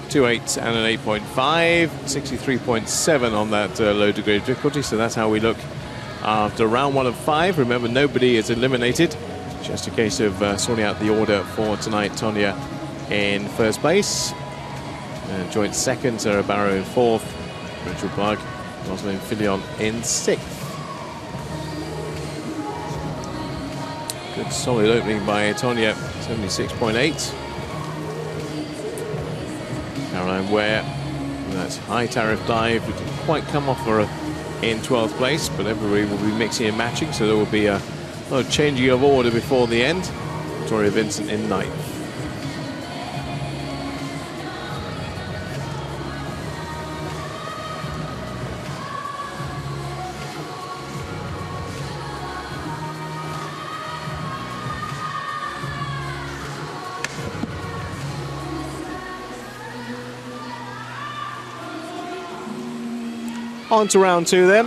2 8s and an 8.5, 63.7 on that low degree of difficulty. So that's how we look after round 1 of 5. Remember, nobody is eliminated. Just a case of sorting out the order for tonight. Tonya in first place, joint second, Sarah Barrow in 4th, Rachel Plug, Rosalind Filion in 6th. Good solid opening by Tonya, 76.8. Caroline Ware, that's high tariff dive. It didn't quite come off for her in 12th place, but everybody will be mixing and matching, so there will be a lot of changing of order before the end. Victoria Vincent in 9th. On to round 2 then,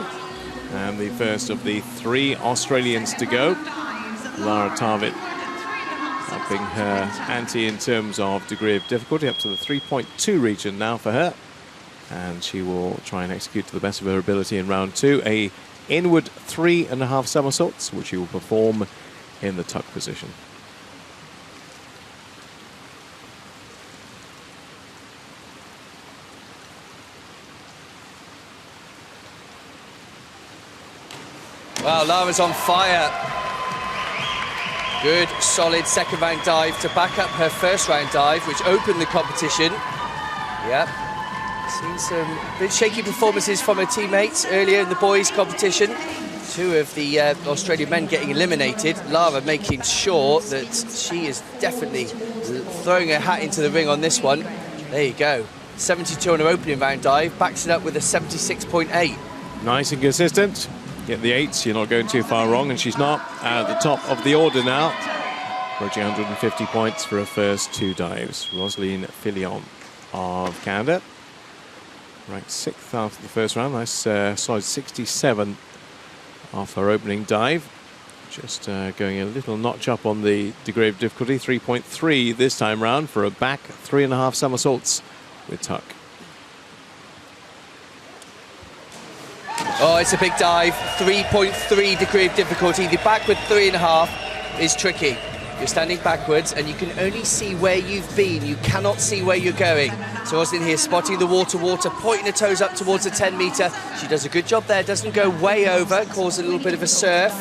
and the first of the 3 Australians to go. Lara Tarvit upping her ante in terms of degree of difficulty up to the 3.2 region now for her, and she will try and execute to the best of her ability in round 2 a inward 3.5 somersaults, which she will perform in the tuck position. Wow, Lara's on fire. Good, solid second round dive to back up her first round dive, which opened the competition. Yep. Seen some bit shaky performances from her teammates earlier in the boys' competition. 2 of the Australian men getting eliminated. Lara making sure that she is definitely throwing her hat into the ring on this one. There you go. 72 on her opening round dive, backs it up with a 76.8. Nice and consistent. Get the 8s, you're not going too far wrong, and she's not at the top of the order now. Approaching 150 points for her first 2 dives. Rosaline Filion of Canada, ranked 6th after the first round. Nice solid 67 off her opening dive. Just going a little notch up on the degree of difficulty, 3.3 this time round for a back 3.5 somersaults with tuck. Oh, it's a big dive, 3.3 degree of difficulty. The backward 3.5 is tricky. You're standing backwards and you can only see where you've been. You cannot see where you're going. So Roslyn here spotting the water, pointing her toes up towards the 10 metre. She does a good job there, doesn't go way over, cause a little bit of a surf.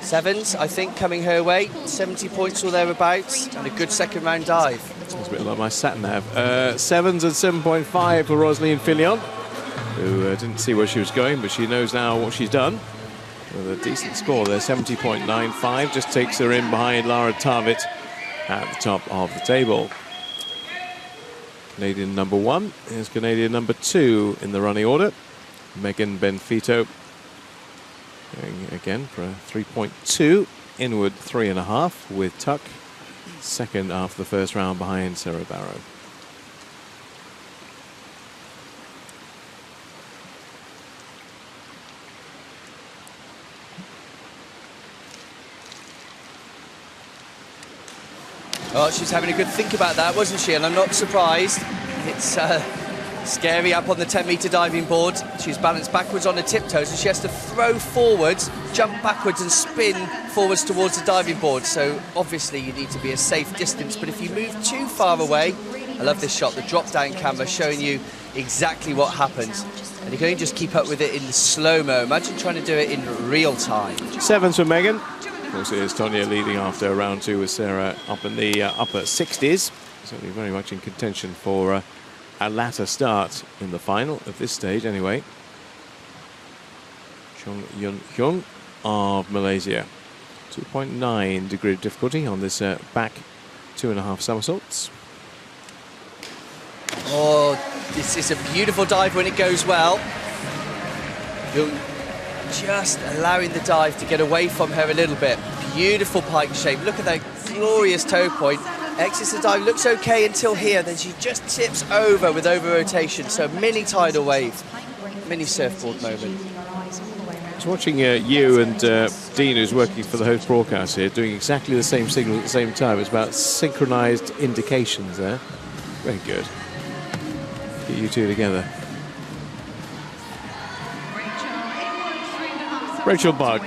7s, I think, coming her way. 70 points or thereabouts, and a good second round dive. Sounds a bit like my sat-nav. 7s and 7.5 for Rosaline Filion, who didn't see where she was going, but she knows now what she's done. With a decent score there, 70.95, just takes her in behind Lara Tarvit at the top of the table. Canadian number 1 is Canadian number 2 in the running order. Megan Benfito going again for a 3.2, inward 3.5 with tuck. Second after the first round behind Sarah Barrow. Oh, she's having a good think about that, wasn't she? And I'm not surprised. It's scary up on the 10 metre diving board. She's balanced backwards on her tiptoes and she has to throw forwards, jump backwards and spin forwards towards the diving board. So obviously you need to be a safe distance, but if you move too far away, I love this shot, the drop down camera showing you exactly what happens. And you can only just keep up with it in slow-mo. Imagine trying to do it in real time. 7s for Megan. Of course, it is Tonya leading after round 2 with Sarah up in the upper 60s. Certainly very much in contention for a latter start in the final at this stage, anyway. Chung Yun Hyung of Malaysia. 2.9 degree of difficulty on this back 2.5 somersaults. Oh, this is a beautiful dive when it goes well. Hyung just allowing the dive to get away from her a little bit. Beautiful pike shape. Look at that glorious toe point. Exits the dive, looks okay until here, then she just tips over with over rotation. So mini tidal wave, mini surfboard moment. I was watching you and Dean, who's working for the host broadcast here, doing exactly the same signal at the same time. It's about synchronized indications there. Very good. Get you two together. Rachel Bugg,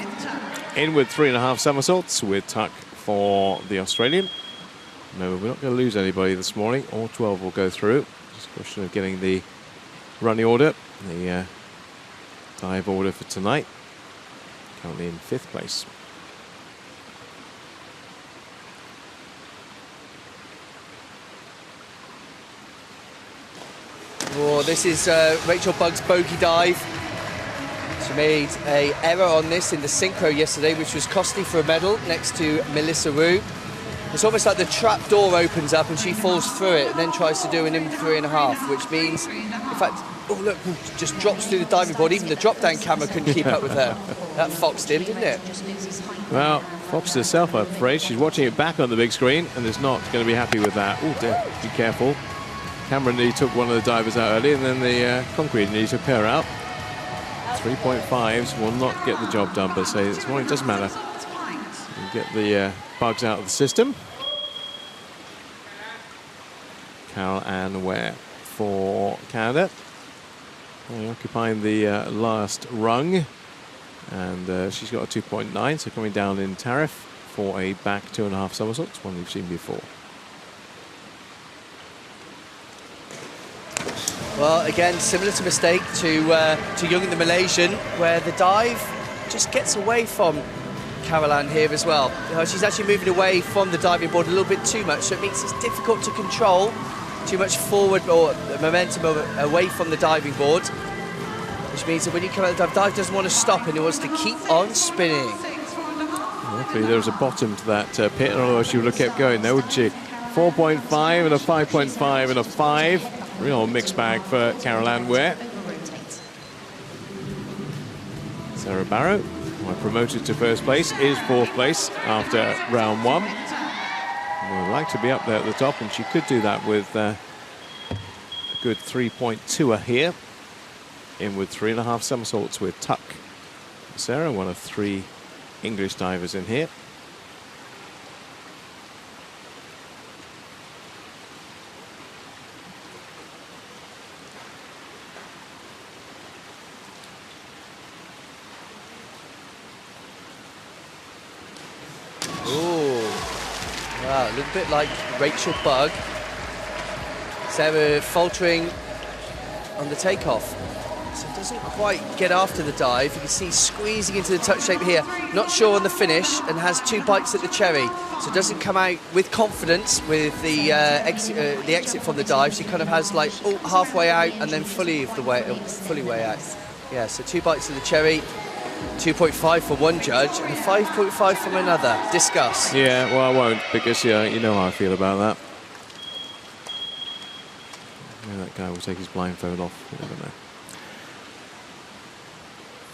inward 3.5 somersaults with tuck for the Australian. No, we're not going to lose anybody this morning. All 12 will go through. Just a question of getting the running order, the dive order for tonight. Currently in 5th place. Oh, this is Rachel Bugg's bogey dive. She made an error on this in the synchro yesterday, which was costly for a medal next to Melissa Wu. It's almost like the trap door opens up and she falls through it and then tries to do an in 3.5, which means, in fact, oh look, just drops through the diving board. Even the drop-down camera couldn't keep up with her. That foxed in, didn't it? Well, foxed herself, I'm afraid. She's watching it back on the big screen and is not going to be happy with that. Oh dear, be careful. Camera nearly took one of the divers out early, and then the concrete nearly took her out. 3.5s will not get the job done, but say this morning it doesn't matter. You get the bugs out of the system. Carol Ann Ware for Canada. Occupying the last rung, and she's got a 2.9, so coming down in tariff for a back 2.5 somersaults, one we've seen before. Well, again, similar to mistake to Young in the Malaysian, where the dive just gets away from Carol Ann here as well. She's actually moving away from the diving board a little bit too much, so it makes it difficult to control too much forward or momentum away from the diving board, which means that when you come out the dive doesn't want to stop and it wants to keep on spinning. Luckily there was a bottom to that pit, otherwise she would have kept going there, wouldn't she? 4.5 and a 5.5 and a 5. Real mixed bag for Carol Ann Ware. Sarah Barrow, who I promoted to first place, is fourth place after round 1. We'd like to be up there at the top, and she could do that with a good 3.2er here. In with 3.5 somersaults with tuck. Sarah, one of 3 English divers in here. Wow, a little bit like Rachel Bugg. Sarah faltering on the takeoff. So doesn't quite get after the dive. You can see squeezing into the touch shape here. Not sure on the finish and has 2 bites at the cherry. So doesn't come out with confidence with the exit from the dive. She kind of has like halfway out and then fully way out. Yeah, so 2 bites of the cherry. 2.5 for one judge and a 5.5 from another. Discuss. Yeah, well, I won't, because you know how I feel about that. Maybe that guy will take his blindfold off. I don't know.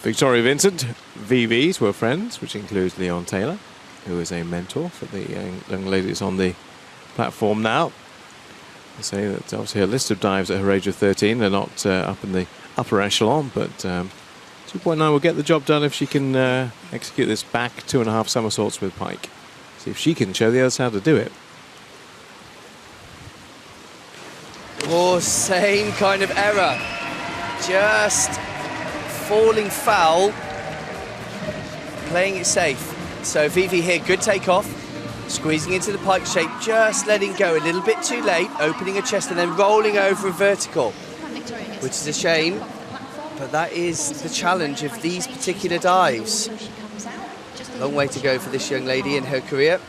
Victoria Vincent, VVs were friends, which includes Leon Taylor, who is a mentor for the young ladies on the platform now. I say that obviously her list of dives at her age of 13, they're not up in the upper echelon, but 2.9 will get the job done if she can execute this back 2.5 somersaults with pike. See if she can show the others how to do it. Oh, same kind of error. Just falling foul, playing it safe. So Vivi here, good takeoff, squeezing into the pike shape, just letting go a little bit too late, opening her chest and then rolling over a vertical, which is a shame. But that is the challenge of these particular dives. Long way to go for this young lady in her career.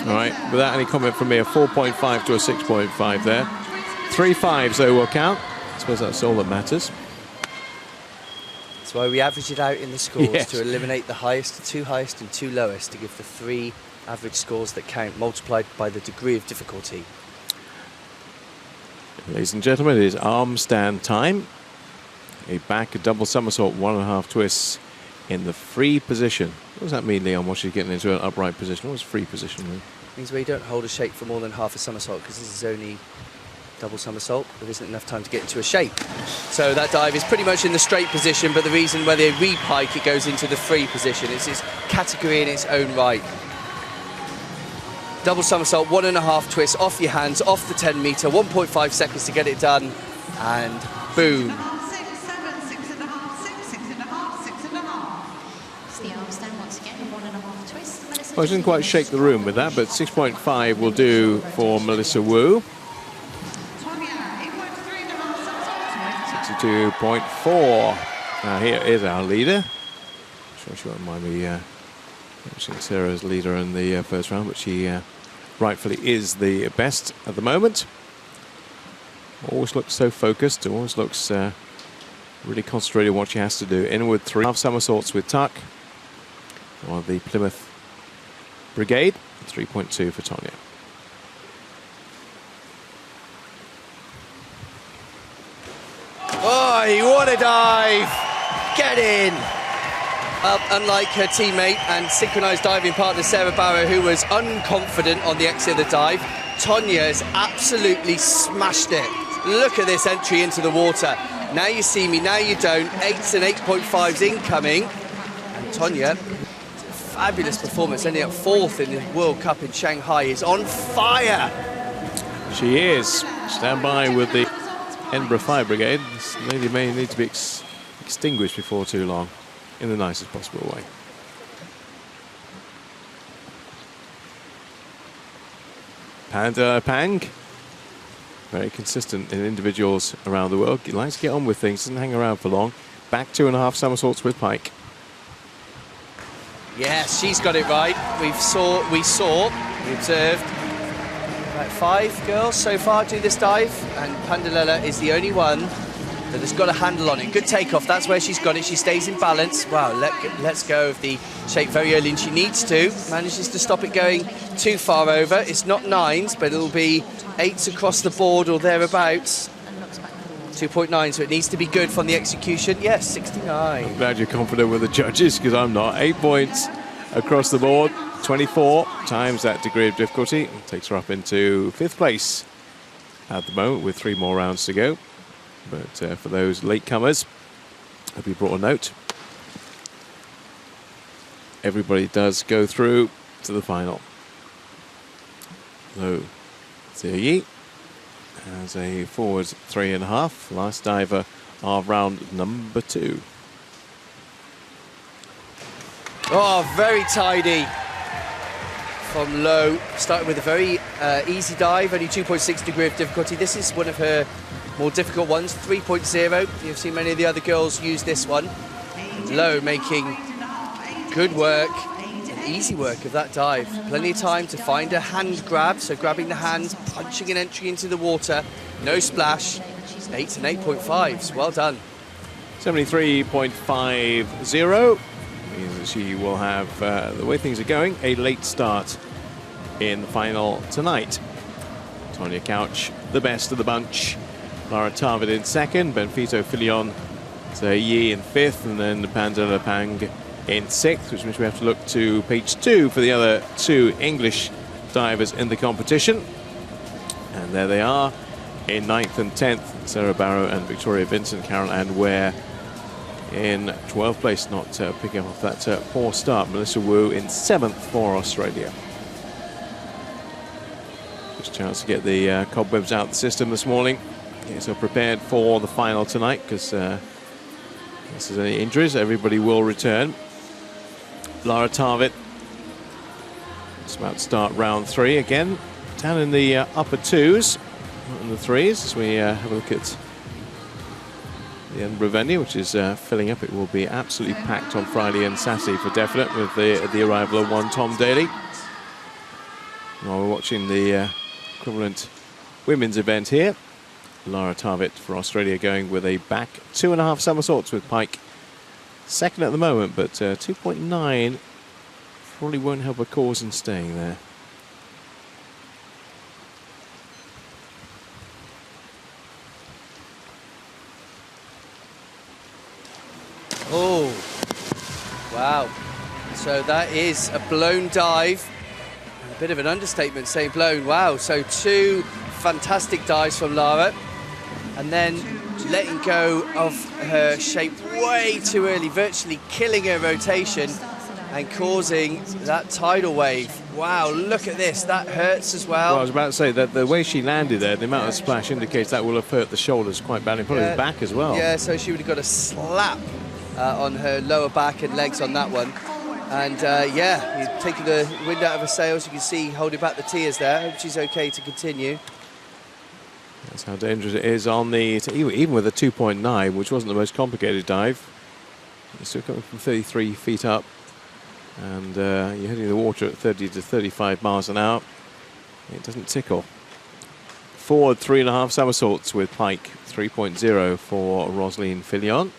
All right, without any comment from me, a 4.5 to a 6.5 there. 3 5s though will count. I suppose that's all that matters. That's why we average it out in the scores, yes, to eliminate the highest, 2 highest and 2 lowest, to give the 3 average scores that count, multiplied by the degree of difficulty. Ladies and gentlemen, it is arm stand time. A back, a double somersault, 1.5 twists in the free position. What does that mean, Leon, once you're getting into an upright position? What does free position mean? It means where you don't hold a shape for more than half a somersault, because this is only double somersault. There isn't enough time to get into a shape. So that dive is pretty much in the straight position, but the reason where they re-pike, it goes into the free position. It's its category in its own right. Double somersault, 1.5 twists, off your hands, off the 10 metre, 1.5 seconds to get it done, and boom. Well, I didn't quite shake the room with that, but 6.5 will do for Melissa Wu. 62.4. Now here is our leader. I'm sure she won't mind me mentioning Sarah's leader in the first round, but she rightfully is the best at the moment. Always looks so focused, always looks really concentrated on what she has to do. Inward 3 half somersaults with tuck. Or the Plymouth Brigade, 3.2 for Tonya. Oh, what a dive! Get in! Unlike her teammate and synchronised diving partner Sarah Barrow, who was unconfident on the exit of the dive, Tonya has absolutely smashed it. Look at this entry into the water. Now you see me, now you don't. 8s and 8.5s incoming. And Tonya, fabulous performance, ending up 4th in the World Cup in Shanghai, is on fire. She is. Stand by with the Edinburgh Fire Brigade. This lady may need to be extinguished before too long, in the nicest possible way. Panda Pang, very consistent in individuals around the world. He likes to get on with things, doesn't hang around for long. Back 2.5 somersaults with pike. Yes, she's got it right. We observed about 5 girls so far do this dive, and Pandalella is the only one that has got a handle on it. Good takeoff, that's where she's got it. She stays in balance. Wow, let's go of the shape very early, and she needs to. Manages to stop it going too far over. It's not 9s, but it'll be 8s across the board or thereabouts. 2.9, so it needs to be good from the execution. Yes, 69. I'm glad you're confident with the judges, because I'm not. 8 points across the board, 24 times that degree of difficulty. It takes her up into 5th place at the moment with 3 more rounds to go. But for those latecomers, have you brought a note? Everybody does go through to the final. So, Zia Yi as a forward 3.5, last diver of round number 2. Oh, very tidy from low. Started with a very easy dive, only 2.6 degree of difficulty. This is one of her more difficult ones, 3.0. You've seen many of the other girls use this one. Low making good work, easy work of that dive. Plenty of time to find a hand grab, so grabbing the hands, punching an entry into the water, no splash. 8s and 8.5s, well done. 73.50 means that she will have, the way things are going, a late start in the final tonight. Tonya Couch, the best of the bunch. Lara Tarvid in 2nd, Benfito Filion, Yi in 5th, and then Pandala Pang in 6th, which means we have to look to page 2 for the other 2 English divers in the competition. And there they are in 9th and 10th, Sarah Barrow and Victoria Vincent. Carol Ann Ware in 12th place, not picking up off that poor start. Melissa Wu in 7th for Australia. Just a chance to get the cobwebs out of the system this morning. So prepared for the final tonight, because if there's any injuries, everybody will return. Lara Tarvit is about to start round 3 again. Down in the upper 2s, not in the 3s, as we have a look at the Edinburgh venue, which is filling up. It will be absolutely packed on Friday and Saturday for definite, with the arrival of one Tom Daly. While we're watching the equivalent women's event here, Lara Tarvit for Australia going with a back 2.5 somersaults with pike. 2nd at the moment, but 2.9 probably won't help her cause in staying there. Oh, wow. So that is a blown dive. A bit of an understatement saying blown. Wow, so 2 fantastic dives from Lara. And then letting go of her shape way too early, virtually killing her rotation and causing that tidal wave. Wow, look at this, that hurts as well. Well, I was about to say that the way she landed there, the amount of splash indicates that will have hurt the shoulders quite badly, probably the back as well. Yeah, so she would have got a slap on her lower back and legs on that one. And yeah, he's taking the wind out of her sails. You can see holding back the tears there. Hope she's okay to continue. That's how dangerous it is on the, even with a 2.9, which wasn't the most complicated dive. You're still coming from 33 feet up, and you're hitting the water at 30 to 35 miles an hour. It doesn't tickle. forward 3.5 somersaults with pike 3.0 for Rosaline Fillon.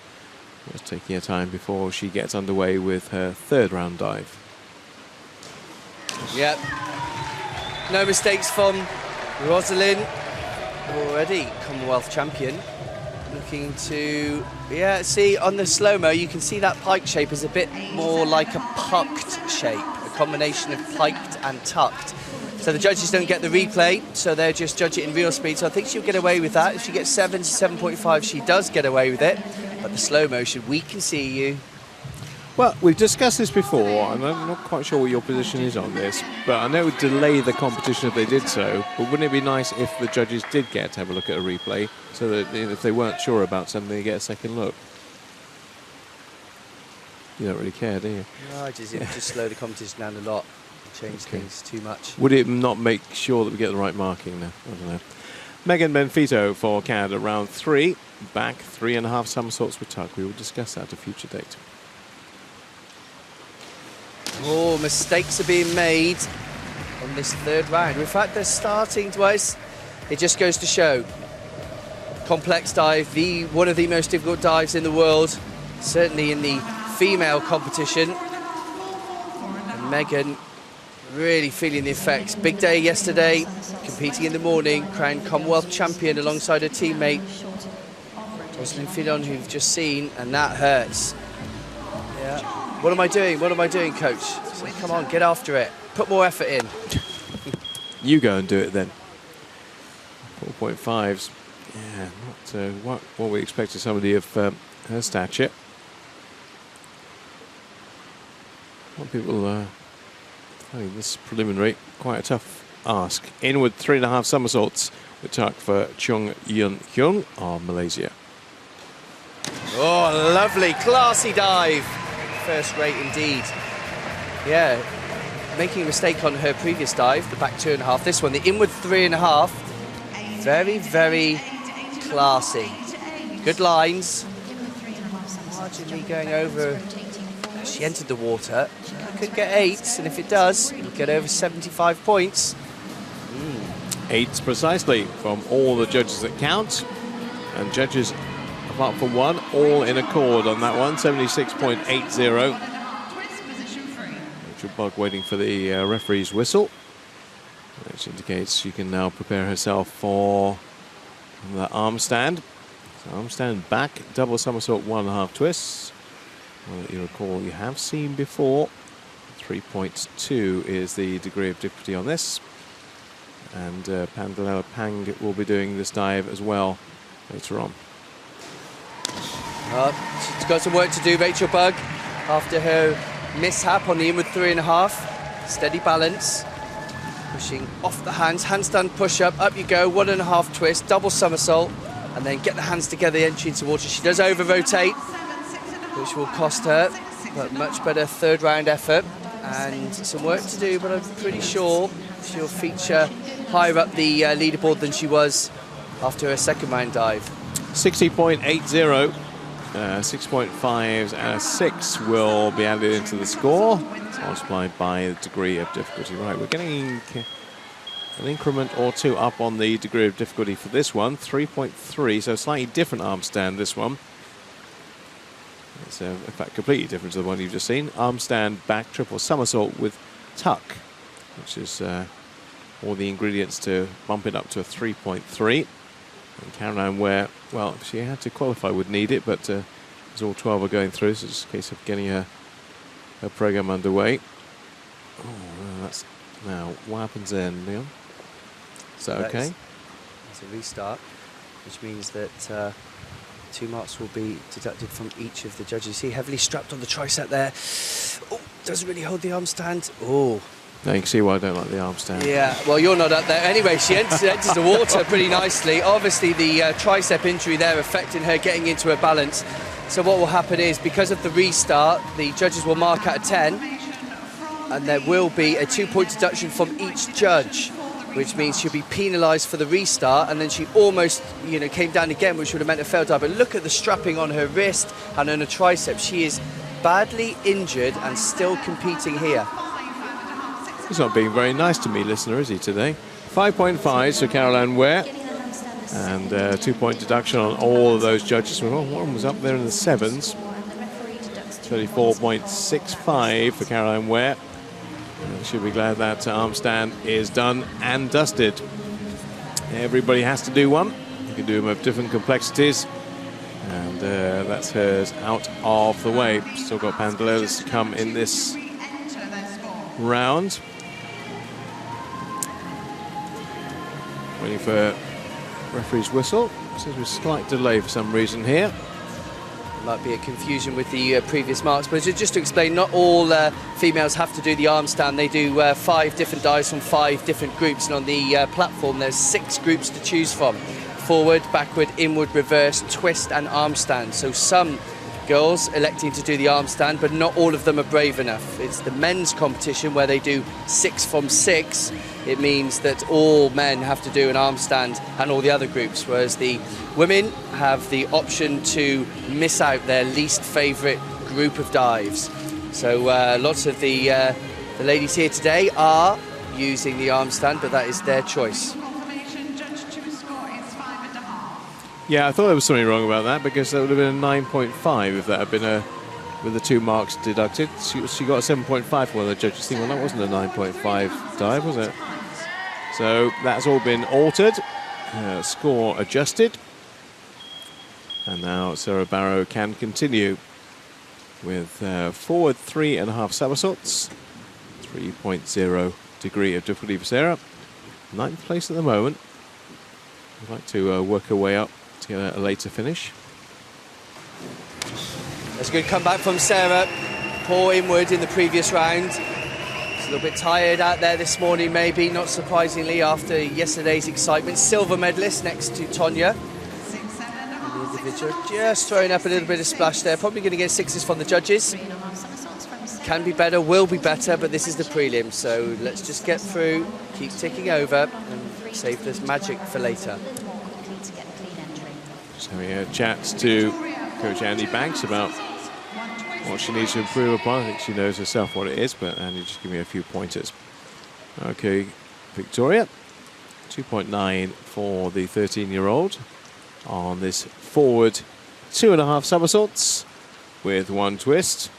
Just taking her time before she gets underway with her third round dive. Yep. No mistakes from Rosalind, already Commonwealth champion. Looking to, yeah, see on the slow-mo, you can see that pike shape is a bit more like a pucked shape, a combination of piked and tucked. So the judges don't get the replay, so they just judge it in real speed. So I think she'll get away with that. If she gets 7 to 7.5, she does get away with it. But the slow motion, we can see you. Well, we've discussed this before, and I'm not quite sure what your position is on this, but I know it would delay the competition if they did so, but wouldn't it be nice if the judges did get to have a look at a replay, so that if they weren't sure about something, they get a second look? You don't really care, do you? No, I just slow the competition down a lot, change things too much. Would it not make sure that we get the right marking now? I don't know. Megan Benfito for Canada, round 3, back 3.5 somersaults with tuck. We will discuss that at a future date. Oh, mistakes are being made on this third round. In fact, they're starting twice. It just goes to show. Complex dive, one of the most difficult dives in the world, certainly in the female competition. And Megan really feeling the effects. Big day yesterday, competing in the morning, crowned Commonwealth champion alongside her teammate, Rosaline Fillon, who you've just seen, and that hurts. Yeah. What am I doing? What am I doing, coach? So, come on, get after it. Put more effort in. You go and do it then. 4.5s. Yeah, not what we expect of somebody of her stature. A lot of people finding this preliminary quite a tough ask. Inward 3.5 somersaults with tuck for Chung Yun Hyung of Malaysia. Oh, lovely, classy dive. First rate indeed. Yeah, making a mistake on her previous dive, the back 2.5. This one, the inward 3.5. Very, very classy. Good lines. Marginally going over. She entered the water. It could get 8s, and if it does, it'll get over 75 points. 8s precisely from all the judges that count. And judges, apart from one, all in accord on that one, 76.80. Rachel Bug waiting for the referee's whistle, which indicates she can now prepare herself for the arm stand. So arm stand back, double somersault, 1.5 twists. Well, you recall you have seen before. 3.2 is the degree of difficulty on this. And Pandalella Pang will be doing this dive as well later on. She's got some work to do, Rachel Bug, after her mishap on the inward 3.5. Steady balance. Pushing off the hands, handstand push-up, up you go, 1.5 twist, double somersault, and then get the hands together, entry into water. She does over-rotate, which will cost her, but much better third round effort. And some work to do, but I'm pretty sure she'll feature higher up the leaderboard than she was after her second round dive. 60.80, 6.5s and a 6 will be added into the score, multiplied by the degree of difficulty. Right, we're getting an increment or two up on the degree of difficulty for this one, 3.3, so slightly different arm stand this one. It's in fact completely different to the one you've just seen. Arm stand, back, triple somersault with tuck, which is all the ingredients to bump it up to a 3.3. And Caroline Ware, well, she had to qualify, would need it, but as all 12 are going through, so it's just a case of getting her program underway. Oh, that's now what happens then, Leon? Is that okay? It's a restart, which means that 2 marks will be deducted from each of the judges. See, heavily strapped on the tricep there. Oh, doesn't really hold the arm stand. Oh. Now you can see why I don't like the arm stand. Yeah, well, you're not up there. Anyway, she enters the water pretty nicely. Obviously, the tricep injury there affecting her getting into her balance. So what will happen is, because of the restart, the judges will mark out a 10, and there will be a 2-point deduction from each judge, which means she'll be penalised for the restart, and then she almost, came down again, which would have meant a failed dive. But look at the strapping on her wrist and on her tricep. She is badly injured and still competing here. He's not being very nice to me, listener, is he, today? 5.5 for Caroline Ware. And 2-point deduction on all of those judges. Well, one was up there in the 7s. 34.65 for Caroline Ware. And she'll be glad that arm stand is done and dusted. Everybody has to do one. You can do them of different complexities. And that's hers out of the way. Still got Pandelolas to come in this round. Waiting for referee's whistle. Seems to be a slight delay for some reason here. Might be a confusion with the previous marks, but just to explain, not all females have to do the arm stand. They do 5 different dives from 5 different groups, and on the platform there's 6 groups to choose from: forward, backward, inward, reverse, twist and arm stand. So some girls electing to do the arm stand, but not all of them are brave enough. It's the men's competition where they do 6 from 6. It means that all men have to do an arm stand and all the other groups, whereas the women have the option to miss out their least favourite group of dives. So lots of the ladies here today are using the arm stand, but that is their choice. Yeah, I thought there was something wrong about that, because that would have been a 9.5 if that had been with the 2 marks deducted. She got a 7.5 for one of the judges. Think, well, that wasn't a 9.5 dive, was it? So that's all been altered. Score adjusted. And now Sarah Barrow can continue with forward 3.5 somersaults. 3.0 degree of difficulty for Sarah. 9th place at the moment. I'd like to work her way up to get a later finish. That's a good comeback from Sarah. Poor inward in the previous round. She's a little bit tired out there this morning, maybe, not surprisingly, after yesterday's excitement. Silver medalist next to Tonya. The individual just throwing up a little bit of splash there. Probably going to get 6s from the judges. Can be better, will be better, but this is the prelim, so let's just get through, keep ticking over, and save this magic for later. Just having a chat to Coach Andy Banks about what she needs to improve upon. I think she knows herself what it is, but Andy, just give me a few pointers. Okay, Victoria, 2.9 for the 13-year-old on this forward 2.5 somersaults with 1 twist.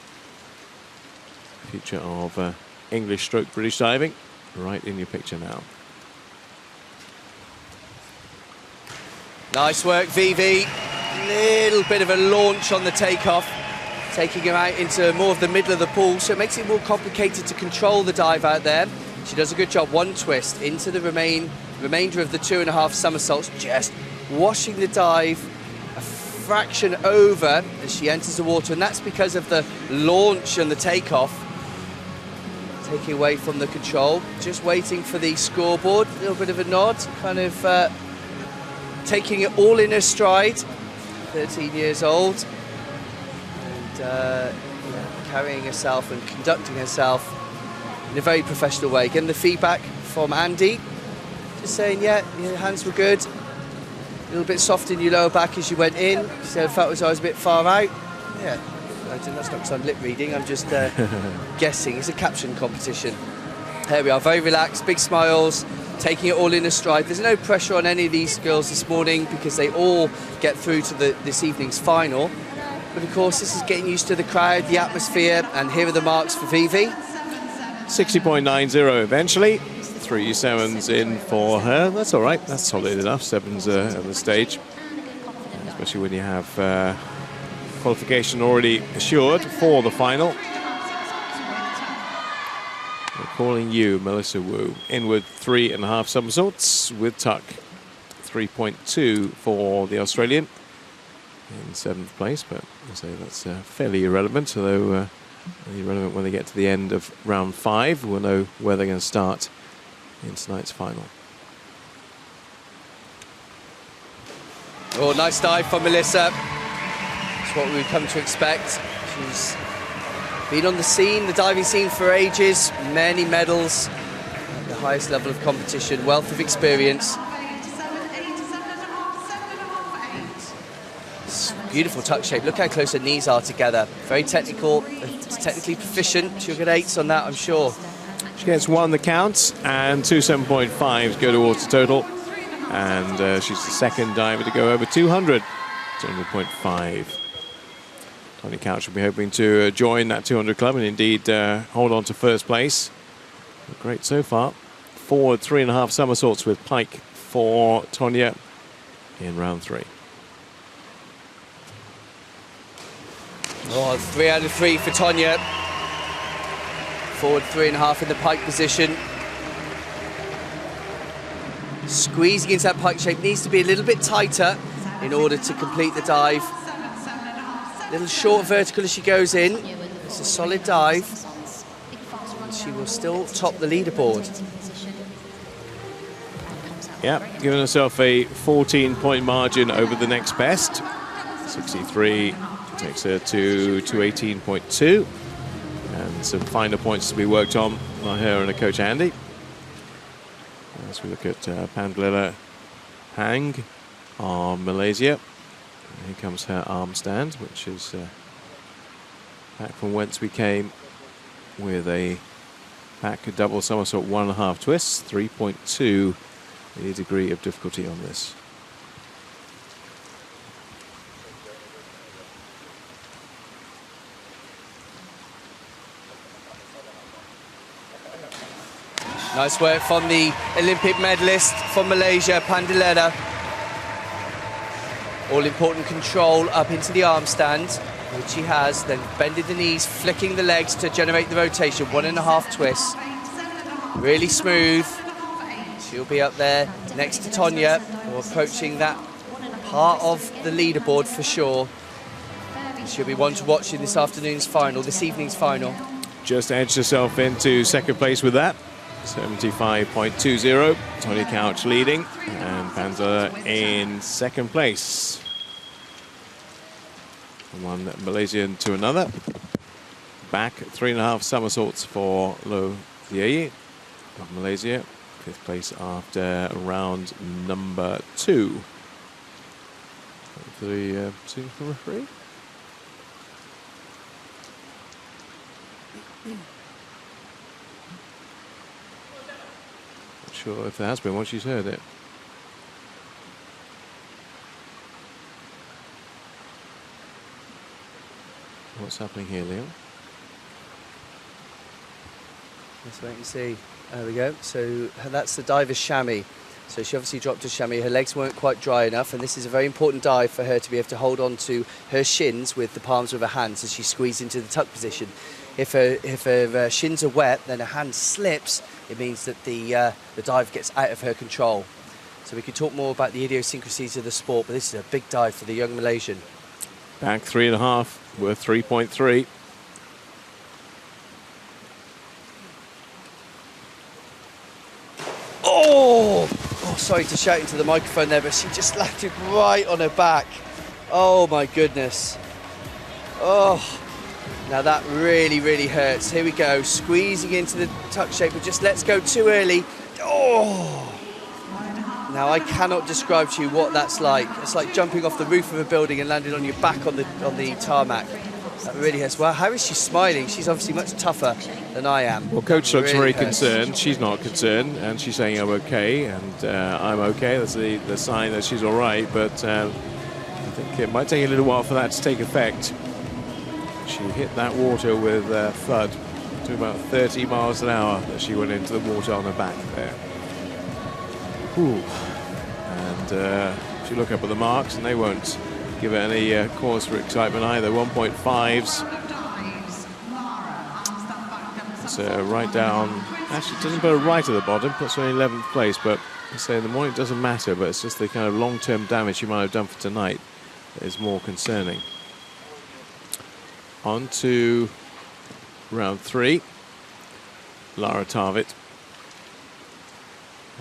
Future of English stroke British diving right in your picture now. Nice work, Vivi. Little bit of a launch on the takeoff, taking her out into more of the middle of the pool, so it makes it more complicated to control the dive out there. She does a good job. 1 twist into the remainder of the 2.5 somersaults, just washing the dive a fraction over as she enters the water, and that's because of the launch and the takeoff. Taking away from the control, just waiting for the scoreboard. A little bit of a nod, kind of taking it all in her stride. 13 years old, and carrying herself and conducting herself in a very professional way. Getting the feedback from Andy, just saying, yeah, your hands were good. A little bit soft in your lower back as you went in. She said, I felt as I was a bit far out. Yeah. That's not because I'm lip reading, I'm just guessing. It's a caption competition. There we are, very relaxed, big smiles, taking it all in a stride. There's no pressure on any of these girls this morning because they all get through to this evening's final. But of course, this is getting used to the crowd, the atmosphere, and here are the marks for Vivi. 60.90 eventually. 3 7s in for her. That's all right, that's solid enough. 7s at the stage, especially when you have qualification already assured for the final. We're calling you, Melissa Wu. Inward 3.5 somersaults with tuck. 3.2 for the Australian in 7th place, but I say that's fairly irrelevant, although irrelevant when they get to the end of round 5. We'll know where they're going to start in tonight's final. Oh, nice dive from Melissa. What we've come to expect. She's been on the scene, the diving scene, for ages. Many medals at the highest level of competition, wealth of experience. Beautiful tuck shape. Look how close her knees are together. Very technical, technically proficient. She'll get 8s on that, I'm sure. She gets 1 that counts, and 2 7.5s go towards the total. and she's the second diver to go over 200, 200.5. Tonya Couch will be hoping to join that 200 club and indeed hold on to first place. Great so far. Forward 3.5 somersaults with pike for Tonya in round 3. Oh, 3 out of 3 for Tonya. Forward 3.5 in the pike position. Squeezing into that pike shape, needs to be a little bit tighter in order to complete the dive. Little short vertical as she goes in. It's a solid dive. She will still top the leaderboard. Yeah, giving herself a 14-point margin over the next best. 63 takes her to 218.2. And some finer points to be worked on by her and her coach Andy. As we look at Pandlila Hang on Malaysia. Here comes her arm stand, which is back from whence we came with a back double somersault 1.5 twists, 3.2 the degree of difficulty on this. Nice work from the Olympic medalist from Malaysia, Pandilena. All-important control up into the arm stand, which she has, then bending the knees, flicking the legs to generate the rotation, 1.5 twists. Really smooth. She'll be up there next to Tonya, or approaching that part of the leaderboard for sure. She'll be one to watch in this evening's final. Just edged herself into second place with that. 75.20. Tonya Couch leading, and Pandlila in second place. From one Malaysian to another. Back 3.5 somersaults for Lo Thie of Malaysia. 5th place after round number 2. For the signature referee. Not sure if there has been one, she's heard it. What's happening here, Leon? Let's wait and see. There we go. So that's the diver's chamois. So she obviously dropped her chamois. Her legs weren't quite dry enough, and this is a very important dive for her to be able to hold on to her shins with the palms of her hands as she squeezes into the tuck position. If her shins are wet, then her hand slips. It means that the dive gets out of her control. So we could talk more about the idiosyncrasies of the sport, but this is a big dive for the young Malaysian. Back 3.5, worth 3.3. Oh, sorry to shout into the microphone there, but she just landed right on her back. Oh my goodness. Oh, now that really, really hurts. Here we go, squeezing into the tuck shape, but just lets go too early. Oh. Now I cannot describe to you what that's like. It's like jumping off the roof of a building and landing on your back on the tarmac. That really hurts. Well, how is she smiling? She's obviously much tougher than I am. Well, coach looks really very concerned. She's not concerned, and she's saying I'm okay, and I'm okay. That's the sign that she's all right. But I think it might take a little while for that to take effect. She hit that water with thud to about 30 miles an hour as she went into the water on her back there. Ooh. And if you look up at the marks, and they won't give her any cause for excitement either. 1.5s. It's right down. Actually, it doesn't put her right at the bottom, puts her in 11th place. But I say in the morning it doesn't matter, but it's just the kind of long-term damage she might have done for tonight that is more concerning. On to round 3. Lara Tarvit.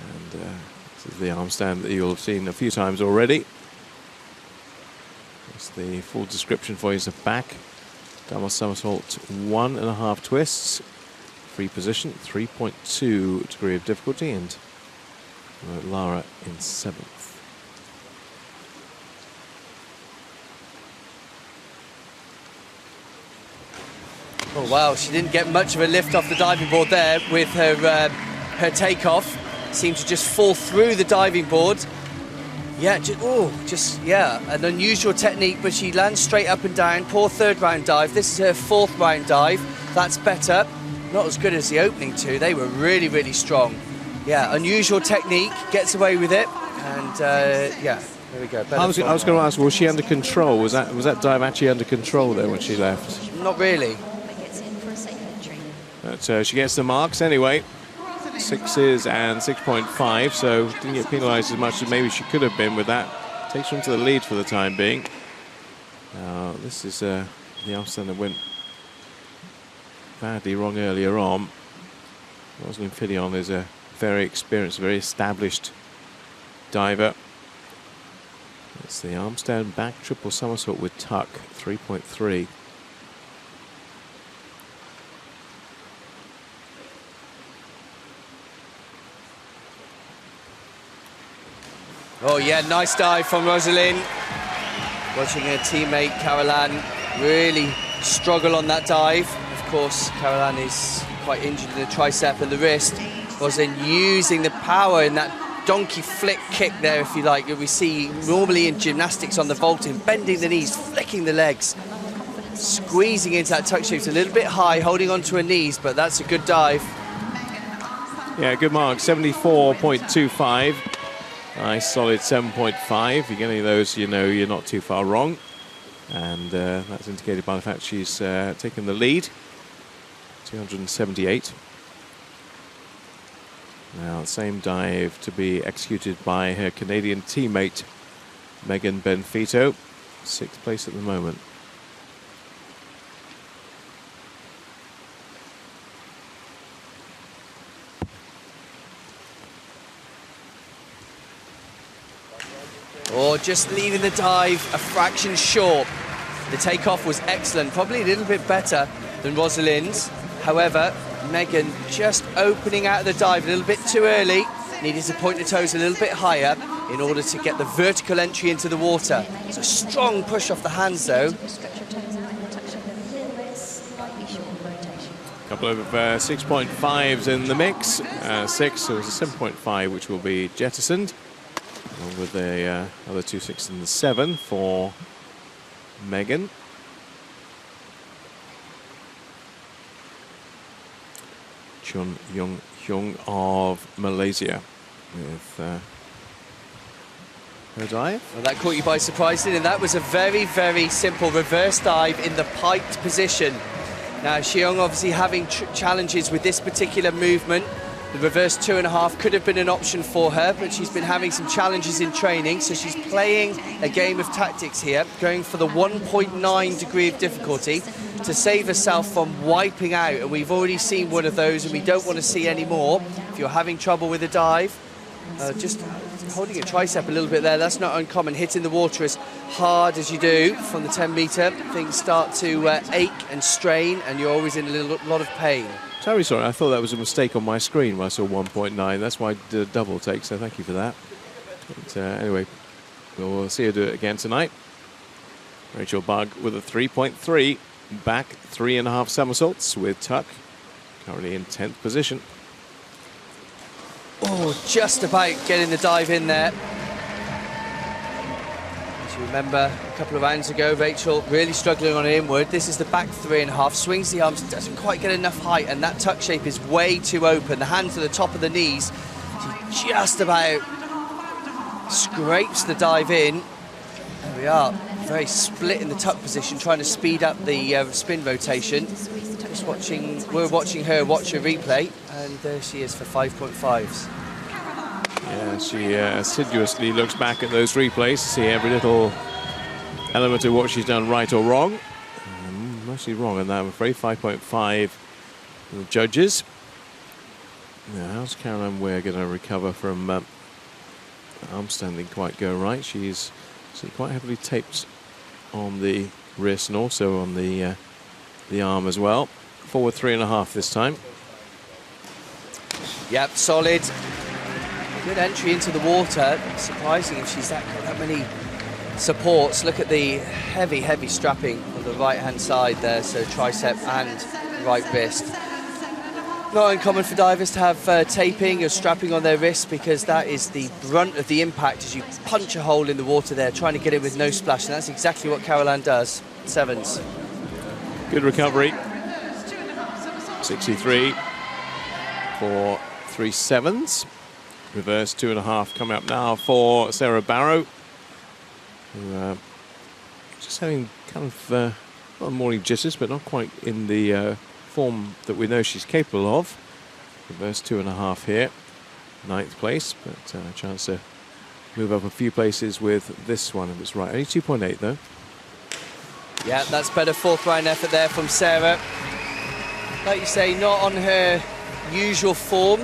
And this is the arm stand that you'll have seen a few times already. That's the full description for you. Is back, double somersault, 1.5 twists, free position, 3.2 degree of difficulty, and Lara in 7th. Oh wow, she didn't get much of a lift off the diving board there with her takeoff. Seemed to just fall through the diving board Yeah, an unusual technique, but she lands straight up and down. Poor third round dive. This is her fourth round dive. That's better. Not as good as the opening two. They were really, really strong. Yeah, unusual technique, gets away with it, and yeah, there we go. I was going to ask, was she under control? Was that dive actually under control there when she left? Not really. But she gets the marks anyway. 6s and 6.5, so didn't get penalised as much as maybe she could have been with that. Takes her into the lead for the time being. This is the armstand that went badly wrong earlier on. Rosalind Fiddion is a very experienced, very established diver. It's the armstand back triple somersault with tuck, 3.3. Oh yeah, nice dive from Rosalind. Watching her teammate Caroline really struggle on that dive. Of course, Caroline is quite injured in the tricep and the wrist. Rosalind using the power in that donkey flick kick there, if you like, that we see normally in gymnastics on the vaulting, bending the knees, flicking the legs, squeezing into that tuck shape. It's a little bit high, holding onto her knees, but that's a good dive. Yeah, good mark, 74.25. Nice, solid 7.5. You're getting those, you know, you're not too far wrong. And that's indicated by the fact she's taken the lead. 278. Now, same dive to be executed by her Canadian teammate, Megan Benfito. 6th place at the moment. Or just leaving the dive a fraction short. The takeoff was excellent, probably a little bit better than Rosalind's. However, Megan just opening out of the dive a little bit too early. Needed to point the toes a little bit higher in order to get the vertical entry into the water. It's a strong push off the hands though. A couple of 6.5s in the mix. 6, so it's a 7.5 which will be jettisoned. Along with the other 2 6 and the 7 for Megan. Chun Young Hyung of Malaysia with her dive. Well, that caught you by surprise, didn't it? That was a very, very simple reverse dive in the piked position. Now, Xiong obviously having challenges with this particular movement. The reverse 2.5 could have been an option for her, but she's been having some challenges in training, so she's playing a game of tactics here, going for the 1.9 degree of difficulty to save herself from wiping out, and we've already seen one of those, and we don't want to see any more. If you're having trouble with a dive, just holding your tricep a little bit there, that's not uncommon. Hitting the water as hard as you do from the 10 metre, things start to ache and strain, and you're always in a lot of pain. Sorry, I thought that was a mistake on my screen when I saw 1.9. That's why I did a double take, so thank you for that. But anyway, we'll see her do it again tonight. Rachel Bugg with a 3.3, back 3.5 somersaults with tuck, currently in 10th position. Oh, just about getting the dive in there. As you remember, a couple of rounds ago, Rachel really struggling on an inward. This is the back 3.5, swings the arms, doesn't quite get enough height, and that tuck shape is way too open. The hands at the top of the knees, she just about scrapes the dive in. There we are, very split in the tuck position, trying to speed up the spin rotation. Just watching, we're watching her watch a replay, and there she is for 5.5s. Yeah, she assiduously looks back at those replays to see every little element of what she's done right or wrong. Mostly wrong on that, I'm afraid. 5.5 the judges. Now, how's Caroline Ware going to recover from arm standing quite go right? She's quite heavily taped on the wrist and also on the arm as well. Forward 3.5 this time. Yep, solid. Good entry into the water. Surprising if she's got that many supports. Look at the heavy, heavy strapping on the right-hand side there. So tricep and right wrist. Not uncommon for divers to have taping or strapping on their wrists, because that is the brunt of the impact as you punch a hole in the water there, trying to get in with no splash, and that's exactly what Caroline does. Sevens. Good recovery. 63 for 3 sevens. Reverse 2.5 coming up now for Sarah Barrow, who just having kind of not morning jitters, but not quite in the form that we know she's capable of. Reverse 2.5 here, 9th place, but a chance to move up a few places with this one if it's right. Only 2.8 though. Yeah, that's better fourth round effort there from Sarah. Like you say, not on her usual form,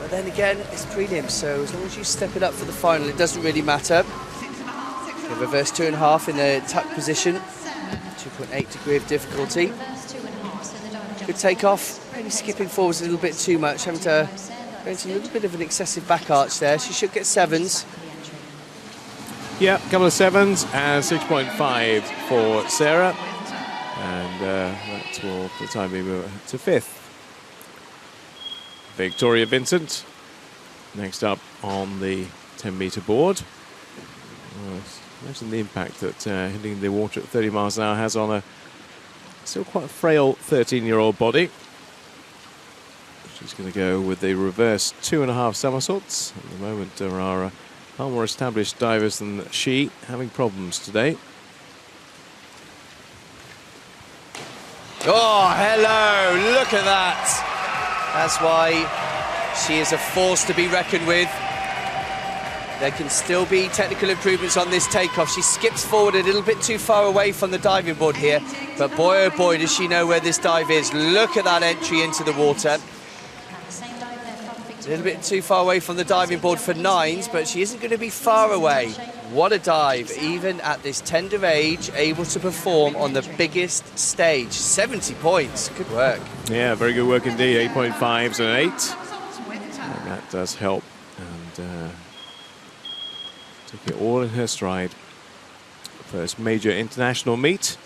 but then again, it's prelims, so as long as you step it up for the final, it doesn't really matter. The reverse 2.5 in the tuck position, 2.8 degree of difficulty. Good takeoff, maybe skipping forwards a little bit too much, having to go into a little bit of an excessive back arch there. She should get sevens. Yeah, a couple of sevens and 6.5 for Sarah. And that will, for the time being, move to 5th. Victoria Vincent, next up on the 10-metre board. Imagine the impact that hitting the water at 30 miles an hour has on a still quite frail 13-year-old body. She's going to go with the reverse 2.5 somersaults. At the moment, there are far more established divers than she having problems today. Oh, hello, look at that. That's why she is a force to be reckoned with. There can still be technical improvements on this takeoff. She skips forward a little bit too far away from the diving board here, but boy, oh boy, does she know where this dive is. Look at that entry into the water. A little bit too far away from the diving board for 9s, but she isn't going to be far away. What a dive, even at this tender age, able to perform on the biggest stage. 70 points, good work. Yeah, very good work indeed, 8.5s and 8. And that does help. And took it all in her stride. First major international meet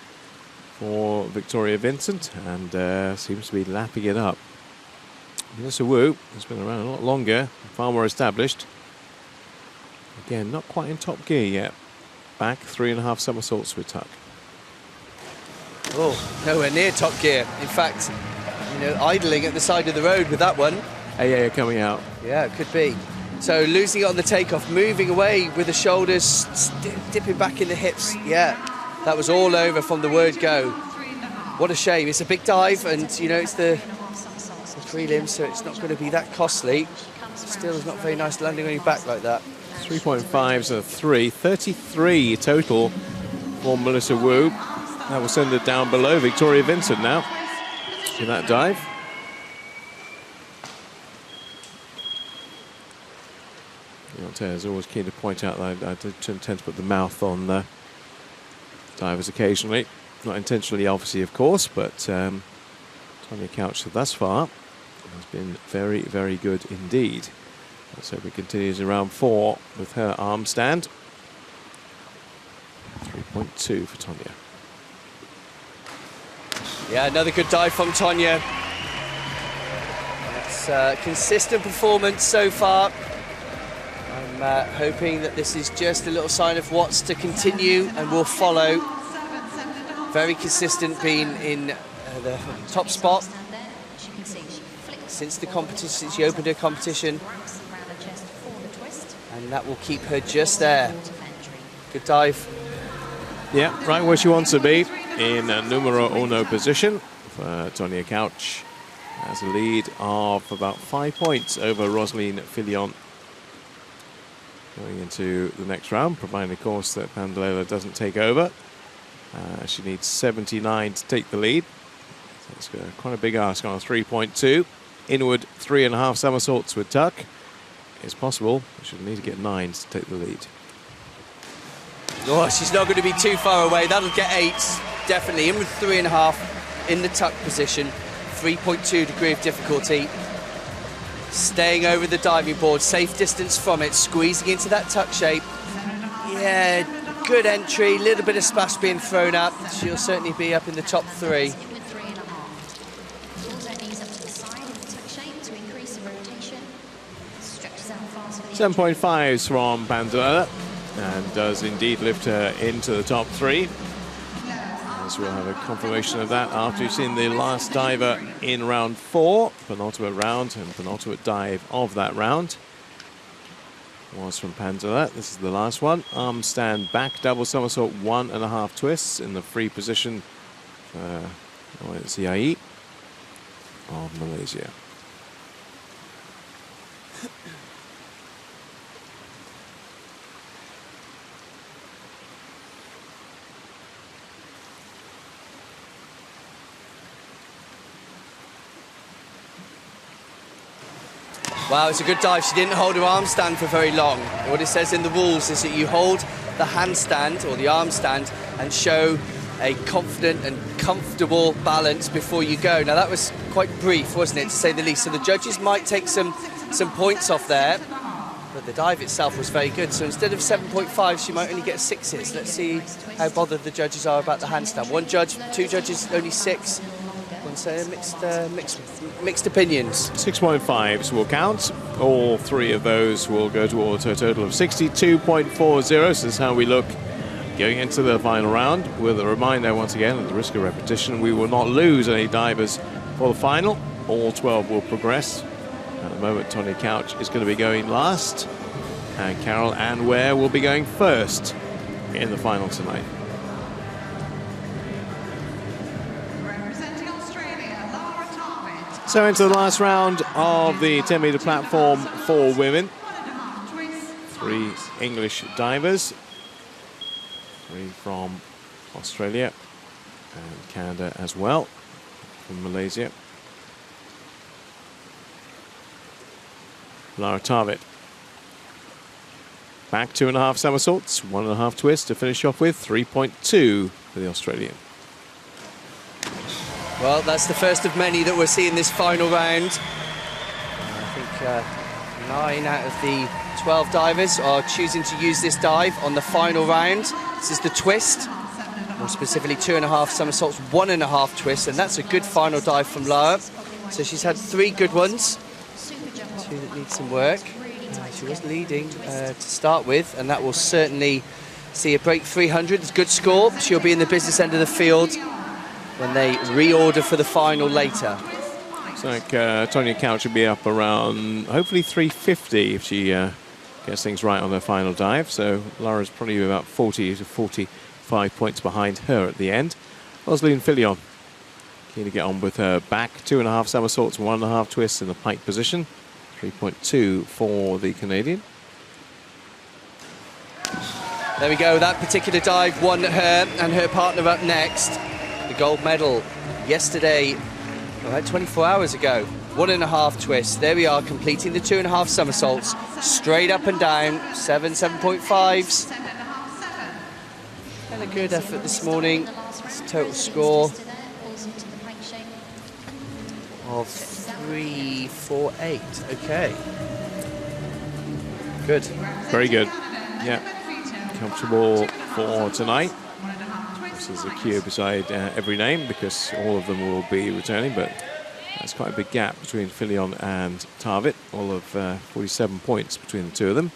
for Victoria Vincent, and seems to be lapping it up. Melissa Wu has been around a lot longer, far more established. Again, not quite in top gear yet. Back 3.5 somersaults with tuck. Oh, nowhere near top gear. In fact, you know, idling at the side of the road with that one. Yeah, coming out. Yeah, it could be. So losing it on the takeoff, moving away with the shoulders, dipping back in the hips. Yeah, that was all over from the word go. What a shame. It's a big dive, and you know, it's the prelims, so it's not going to be that costly. Still, it's not very nice landing on your back like that. 3.5s and a 3, 33 total for Melissa Wu. That will send her down below Victoria Vincent now in that dive. Leontay is always keen to point out that I tend to put the mouth on divers occasionally. Not intentionally, obviously, of course, but Tonya Couch thus far has been very, very good indeed. Let's hope it continues in round 4 with her arm stand. 3.2 for Tonya. Yeah, another good dive from Tonya. It's consistent performance so far. I'm hoping that this is just a little sign of what's to continue and will follow. Very consistent, being in the top spot since the competition, since she opened her competition, and that will keep her just there. Good dive. Yeah, right where she wants to be, in a numero uno position for Tonya Couch. Has a lead of about 5 points over Rosaline Filion going into the next round, providing, of course, that Pandalela doesn't take over. She needs 79 to take the lead. So it's quite a big ask on a 3.2. Inward 3.5 somersaults with tuck. It's possible. She'll need to get 9s to take the lead. Oh, she's not going to be too far away. That'll get 8s, definitely. Inward 3.5 in the tuck position. 3.2 degree of difficulty. Staying over the diving board, safe distance from it, squeezing into that tuck shape. Yeah, good entry, little bit of splash being thrown up. She'll certainly be up in the top 3. 7.5s from Panzerella, and does indeed lift her into the top 3. As we'll have a confirmation of that after you've seen the last diver in round 4, penultimate round and penultimate dive of that round. Was from Panzerella. This is the last one. Arm stand back, double somersault, 1.5 twists in the free position for CIE of Malaysia. Wow, it's a good dive. She didn't hold her arm stand for very long. What it says in the rules is that you hold the handstand or the arm stand and show a confident and comfortable balance before you go. Now that was quite brief, wasn't it, to say the least. So the judges might take some points off there, but the dive itself was very good. So instead of 7.5, she might only get 6s. Let's see how bothered the judges are about the handstand. One judge, 2 judges, only 6. So mixed opinions. 6.5s will count. All 3 of those will go towards a total of 62.40. So this is how we look going into the final round. With a reminder once again, at the risk of repetition, we will not lose any divers for the final. All 12 will progress. At the moment, Tonya Couch is going to be going last, and Carol Ann Ware will be going first in the final tonight. So into the last round of the 10-meter platform for women. 3 English divers, 3 from Australia and Canada as well, from Malaysia. Lara Tarvit. Back 2.5 somersaults, 1.5 twists to finish off with, 3.2 for the Australian. Well, that's the first of many that we're seeing this final round. I think 9 out of the 12 divers are choosing to use this dive on the final round. This is the twist, more specifically 2.5 somersaults, 1.5 twists, and that's a good final dive from Lara. So she's had 3 good ones, 2 that need some work. She was leading to start with, and that will certainly see her break 300. It's a good score. She'll be in the business end of the field when they reorder for the final later. Looks like Tonya Couch should be up around, hopefully 350 if she gets things right on her final dive. So Lara's probably about 40 to 45 points behind her at the end. Rosalind Fillion keen to get on with her back. 2.5 somersaults, 1.5 twists in the pike position. 3.2 for the Canadian. There we go, that particular dive won her and her partner up next. The gold medal yesterday, about 24 hours ago. 1.5 twists. There we are, completing the 2.5 somersaults. Straight up and down, 7.5s. And a good effort this morning. It's a total score of 3.48. Okay. Good. Very good. Yeah. Comfortable for tonight. There's a queue beside every name because all of them will be returning, but that's quite a big gap between Fillion and Tarvit, all of 47 points between the 2 of them.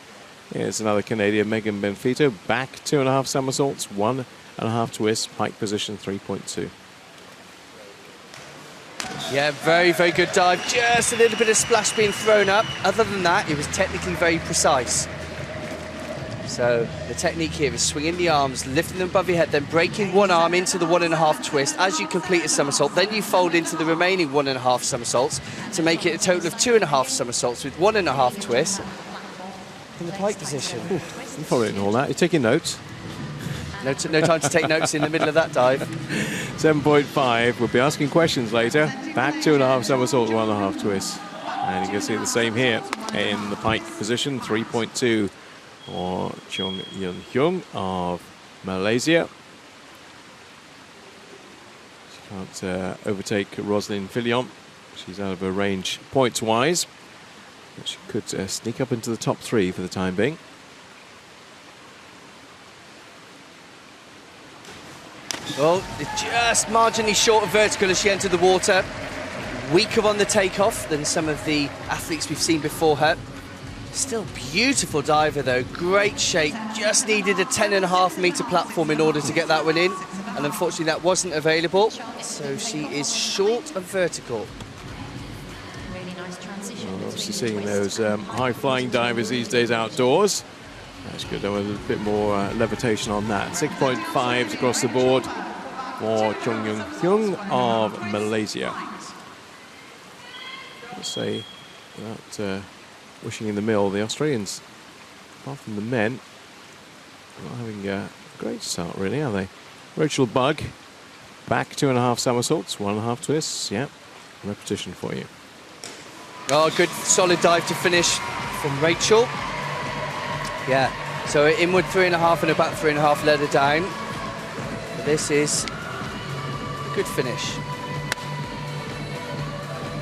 Here's another Canadian, Megan Benfito, back 2.5 somersaults, 1.5 twists, pike position 3.2. Yeah, very, very good dive. Just a little bit of splash being thrown up. Other than that, it was technically very precise. So the technique here is swinging the arms, lifting them above your head, then breaking one arm into the 1.5 twist as you complete a somersault. Then you fold into the remaining 1.5 somersaults to make it a total of 2.5 somersaults with 1.5 twists in the pike position. You probably didn't know all that. You're taking notes. No time to take notes in the middle of that dive. 7.5. We'll be asking questions later. Back 2.5 somersault, 1.5 twists. And you can see the same here in the pike position, 3.2. Or Cheong Yun Hyung of Malaysia. She can't overtake Rosalind Fillion. She's out of her range points-wise. But she could sneak up into the top 3 for the time being. Well, just marginally short of vertical as she entered the water. Weaker on the takeoff than some of the athletes we've seen before her. Still beautiful diver though, great shape. Just needed a 10.5-meter platform in order to get that one in, and unfortunately that wasn't available. So she is short of vertical. Really nice transition. Well, obviously seeing those high-flying divers these days outdoors. That's good. There was a bit more levitation on that. 6.5s across the board for Chung Yung Hyung of Malaysia. Let's say, without wishing in the mill, the Australians, apart from the men, are not having a great start, really, are they? Rachel Bugg, back 2.5 somersaults, 1.5 twists. Yeah, repetition for you. Oh, good solid dive to finish from Rachel. Yeah, so inward 3.5 and a back 3.5 led her down. But this is a good finish.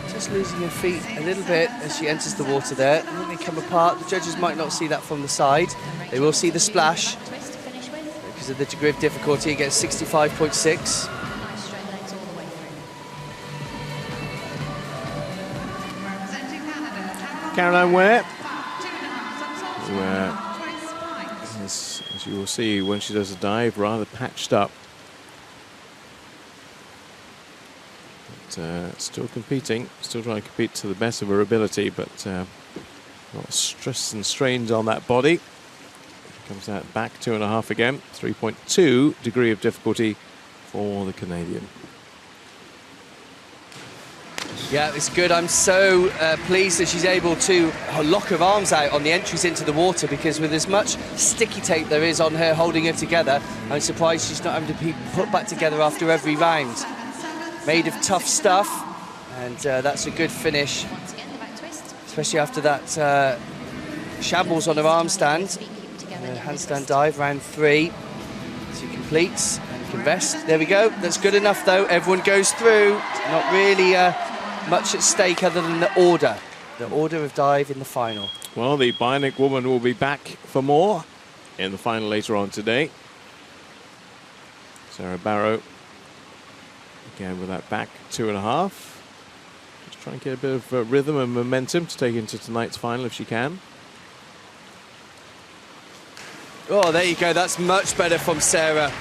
Just losing her feet a little bit as she enters the water there. And then they come apart. The judges might not see that from the side. They will see the splash. Twist to finish with. Because of the degree of difficulty, it gets 65.6. Nice straight legs all the way through. Representing Canada, Caroline Ware, 2.5 somersaults, where, twist spikes. as you will see when she does a dive, rather patched up. But still competing, still trying to compete to the best of her ability, but a lot of stress and strains on that body. Comes out back 2.5 again, 3.2 degree of difficulty for the Canadian. Yeah, it's good. I'm so pleased that she's able to lock her arms out on the entries into the water, because with as much sticky tape there is on her holding her together, I'm surprised she's not having to be put back together after every round. Made of tough stuff, and that's a good finish, Once again, the back twist. especially after that shambles on her arm stand. Feet keep together in the Handstand twist. dive, round 3. She completes and can rest. There we go. That's good enough though. Everyone goes through. Not really much at stake other than the order of dive in the final. Well, the bionic woman will be back for more in the final later on today. Sarah Barrow, again with that back 2.5. Just trying to get a bit of rhythm and momentum to take into tonight's final if she can. Oh, there you go. That's much better from Sarah.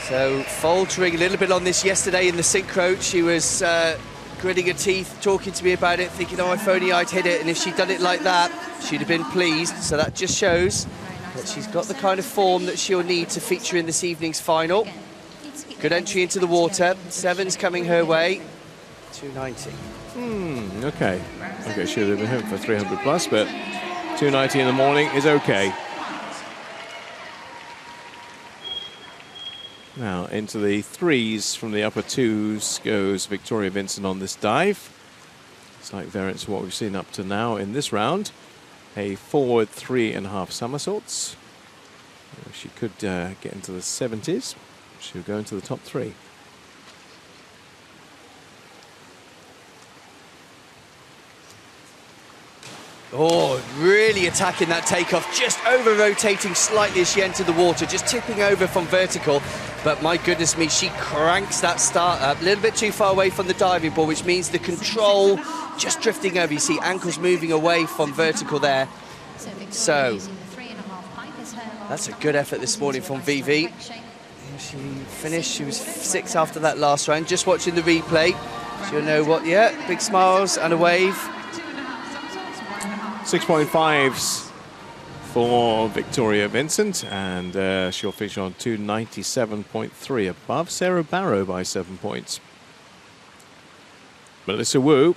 So faltering a little bit on this yesterday in the synchro. She was gritting her teeth, talking to me about it, thinking, oh, if only I'd hit it. And if she'd done it like that, she'd have been pleased. So that just shows that she's got the kind of form that she'll need to feature in this evening's final. Good entry into the water. 7's coming her way. 290. Okay. Okay, she would have been home for 300 plus, but 290 in the morning is okay. Now into the 3s from the upper 2s goes Victoria Vincent on this dive. Slight variance to what we've seen up to now in this round. A forward 3.5 somersaults. She could get into the 70s. She'll go into the top 3. Oh, really attacking that takeoff, just over-rotating slightly as she entered the water, just tipping over from vertical. But my goodness me, she cranks that start up, a little bit too far away from the diving board, which means the control just drifting over. You see ankles moving away from vertical there. So, that's a good effort this morning from VV. She finished, she was 6 after that last round. Just watching the replay, she'll know what, yeah, big smiles and a wave. 6.5s for Victoria Vincent, and she'll finish on 297.3, above Sarah Barrow by 7 points. Melissa Wu,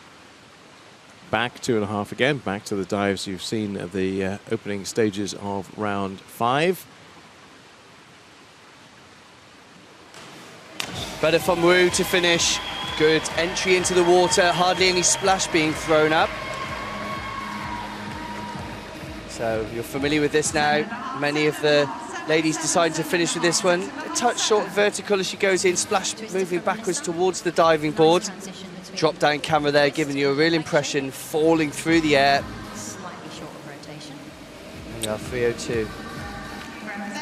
back 2.5 again, back to the dives you've seen at the opening stages of round 5. Better from Wu to finish. Good entry into the water, hardly any splash being thrown up. So you're familiar with this now. Many of the ladies decide to finish with this one. A touch short vertical as she goes in, splash moving backwards towards the diving board. Drop down camera there, giving you a real impression, falling through the air. Slightly short of rotation. Yeah, 302.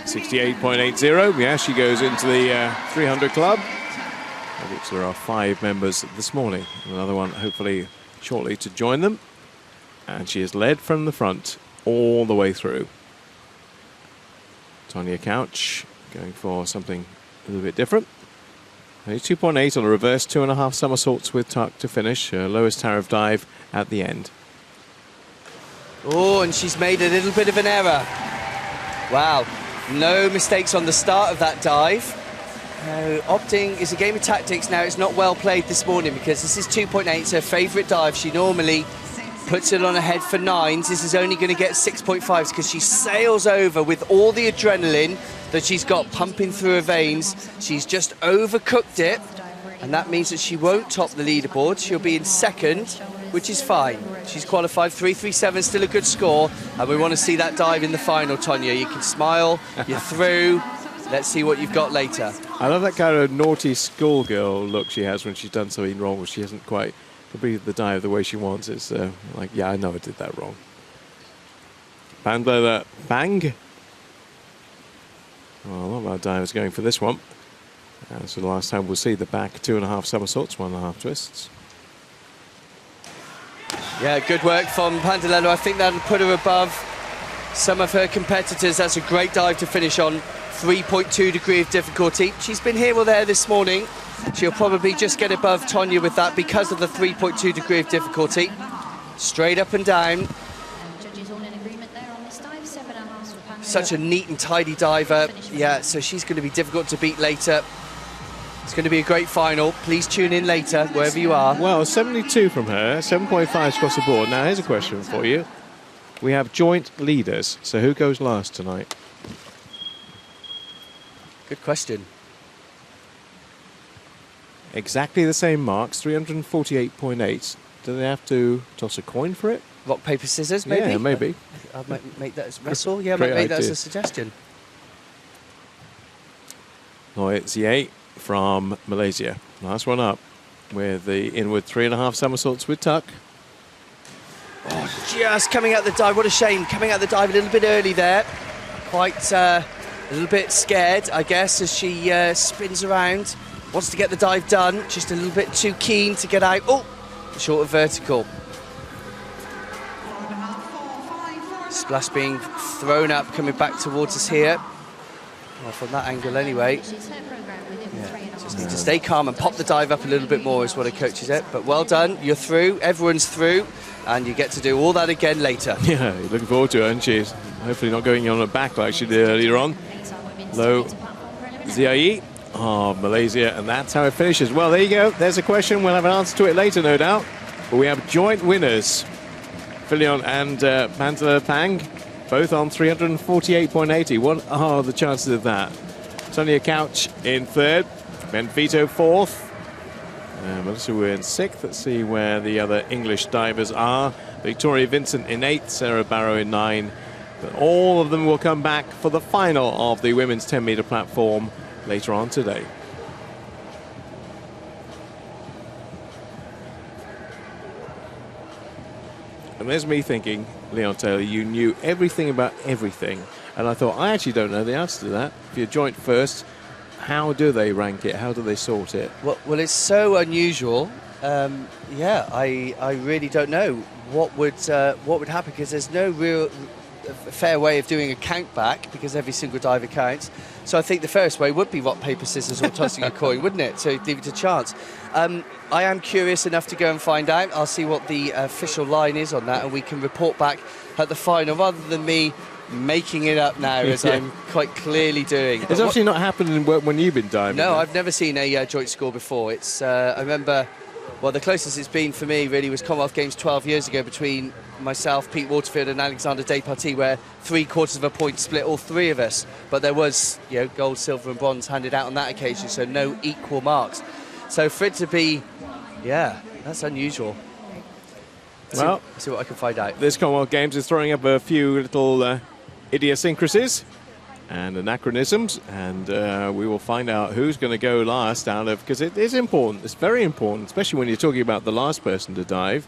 68.80, yeah, she goes into the 300 club, of which there are 5 members this morning. Another one hopefully shortly to join them. And she is led from the front all the way through. Tonya Couch going for something a little bit different. 2.8 on a reverse 2.5 somersaults with tuck to finish. Her lowest tariff dive at the end. Oh, and she's made a little bit of an error. Wow, no mistakes on the start of that dive. Opting is a game of tactics now. It's not well played this morning because this is 2.8. It's her favourite dive. She normally puts it on her head for 9s. This is only going to get 6.5s because she sails over with all the adrenaline that she's got pumping through her veins. She's just overcooked it, and that means that she won't top the leaderboard. She'll be in second, which is fine. She's qualified 3.37, still a good score, and we want to see that dive in the final, Tonya. You can smile, you're through. Let's see what you've got later. I love that kind of naughty schoolgirl look she has when she's done something wrong, or she hasn't quite completed the dive the way she wants. It's like, yeah, I know I did that wrong. Bandler bang. Well, a lot of our divers going for this one. So the last time we'll see the back 2.5 somersaults, 1.5 twists. Yeah, good work from Pantalello. I think that'll put her above some of her competitors. That's a great dive to finish on. 3.2 degree of difficulty. She's been here or there this morning. She'll probably just get above Tonya with that because of the 3.2 degree of difficulty. Straight up and down. Judges all in agreement there on this dive. 7.5 for Panda. Such a neat and tidy diver. Yeah, so she's going to be difficult to beat later. It's going to be a great final. Please tune in later, wherever you are. Well, 72 from her, 7.5 across the board. Now, here's a question for you. We have joint leaders, so who goes last tonight? Good question. Exactly the same marks, 348.8. Do they have to toss a coin for it? Rock, paper, scissors, maybe? Yeah, maybe. I might make that as wrestle. Yeah, I Great might make that as idea. a suggestion. Loy Ziei from Malaysia. Last one up with the inward 3.5 somersaults with tuck. Oh, just coming out the dive. What a shame. Coming out the dive a little bit early there. Quite a little bit scared, I guess, as she spins around. Wants to get the dive done. Just a little bit too keen to get out. Oh, short of vertical. Splash being thrown up, coming back towards us here. Well, from that angle anyway. Just need to stay calm and pop the dive up a little bit more is what a coach is at. But well done, you're through, everyone's through, and you get to do all that again later. Yeah, looking forward to it, and she's hopefully not going on her back like she did earlier on. Low Ziei of Malaysia, and that's how it finishes. Well, there you go. There's a question. We'll have an answer to it later, no doubt. But we have joint winners. Filion and Panther Pang, both on 348.80. What are the chances of that? Tonya Couch in third, Benfito fourth, Melissa Wu in sixth. Let's see where the other English divers are. Victoria Vincent in eighth, Sarah Barrow in 9. But all of them will come back for the final of the women's 10-meter platform later on today. And there's me thinking, Leon Taylor, you knew everything about everything. And I thought, I actually don't know the answer to that. If you're joint first, how do they rank it? How do they sort it? Well, it's so unusual. Yeah, I really don't know what would happen, because there's no real fair way of doing a count back, because every single diver counts. So I think the fairest way would be rock, paper, scissors, or tossing a coin, wouldn't it? So leave it to chance. I am curious enough to go and find out. I'll see what the official line is on that, and we can report back at the final, rather than me making it up now, as I'm quite clearly doing. It's obviously not happened when you've been diving. No, I've never seen a joint score before. It's I remember, well, the closest it's been for me really was Commonwealth Games 12 years ago between myself, Pete Waterfield and Alexander Despartie, where 3/4 of a point split all three of us. But there was, you know, gold, silver and bronze handed out on that occasion, so no equal marks. So for it to be, yeah, that's unusual. Well, see what I can find out. This Commonwealth Games is throwing up a few little idiosyncrasies and anachronisms, and we will find out who's going to go last out of, because it is important. It's very important, especially when you're talking about the last person to dive.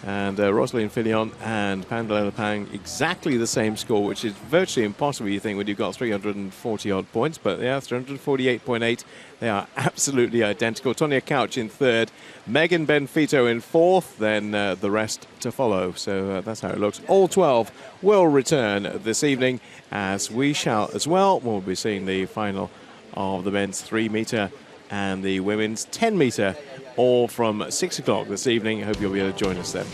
And Rosaline Filion and Pandela Pang exactly the same score, which is virtually impossible, you think, when you've got 340 odd points. But yeah, 348.8. They are absolutely identical. Tonya Couch in third, Megan Benfito in fourth, then the rest to follow. So that's how it looks. All 12 will return this evening, as we shall as well. We'll be seeing the final of the men's 3 metre and the women's 10 metre, all from 6 o'clock this evening. I hope you'll be able to join us then.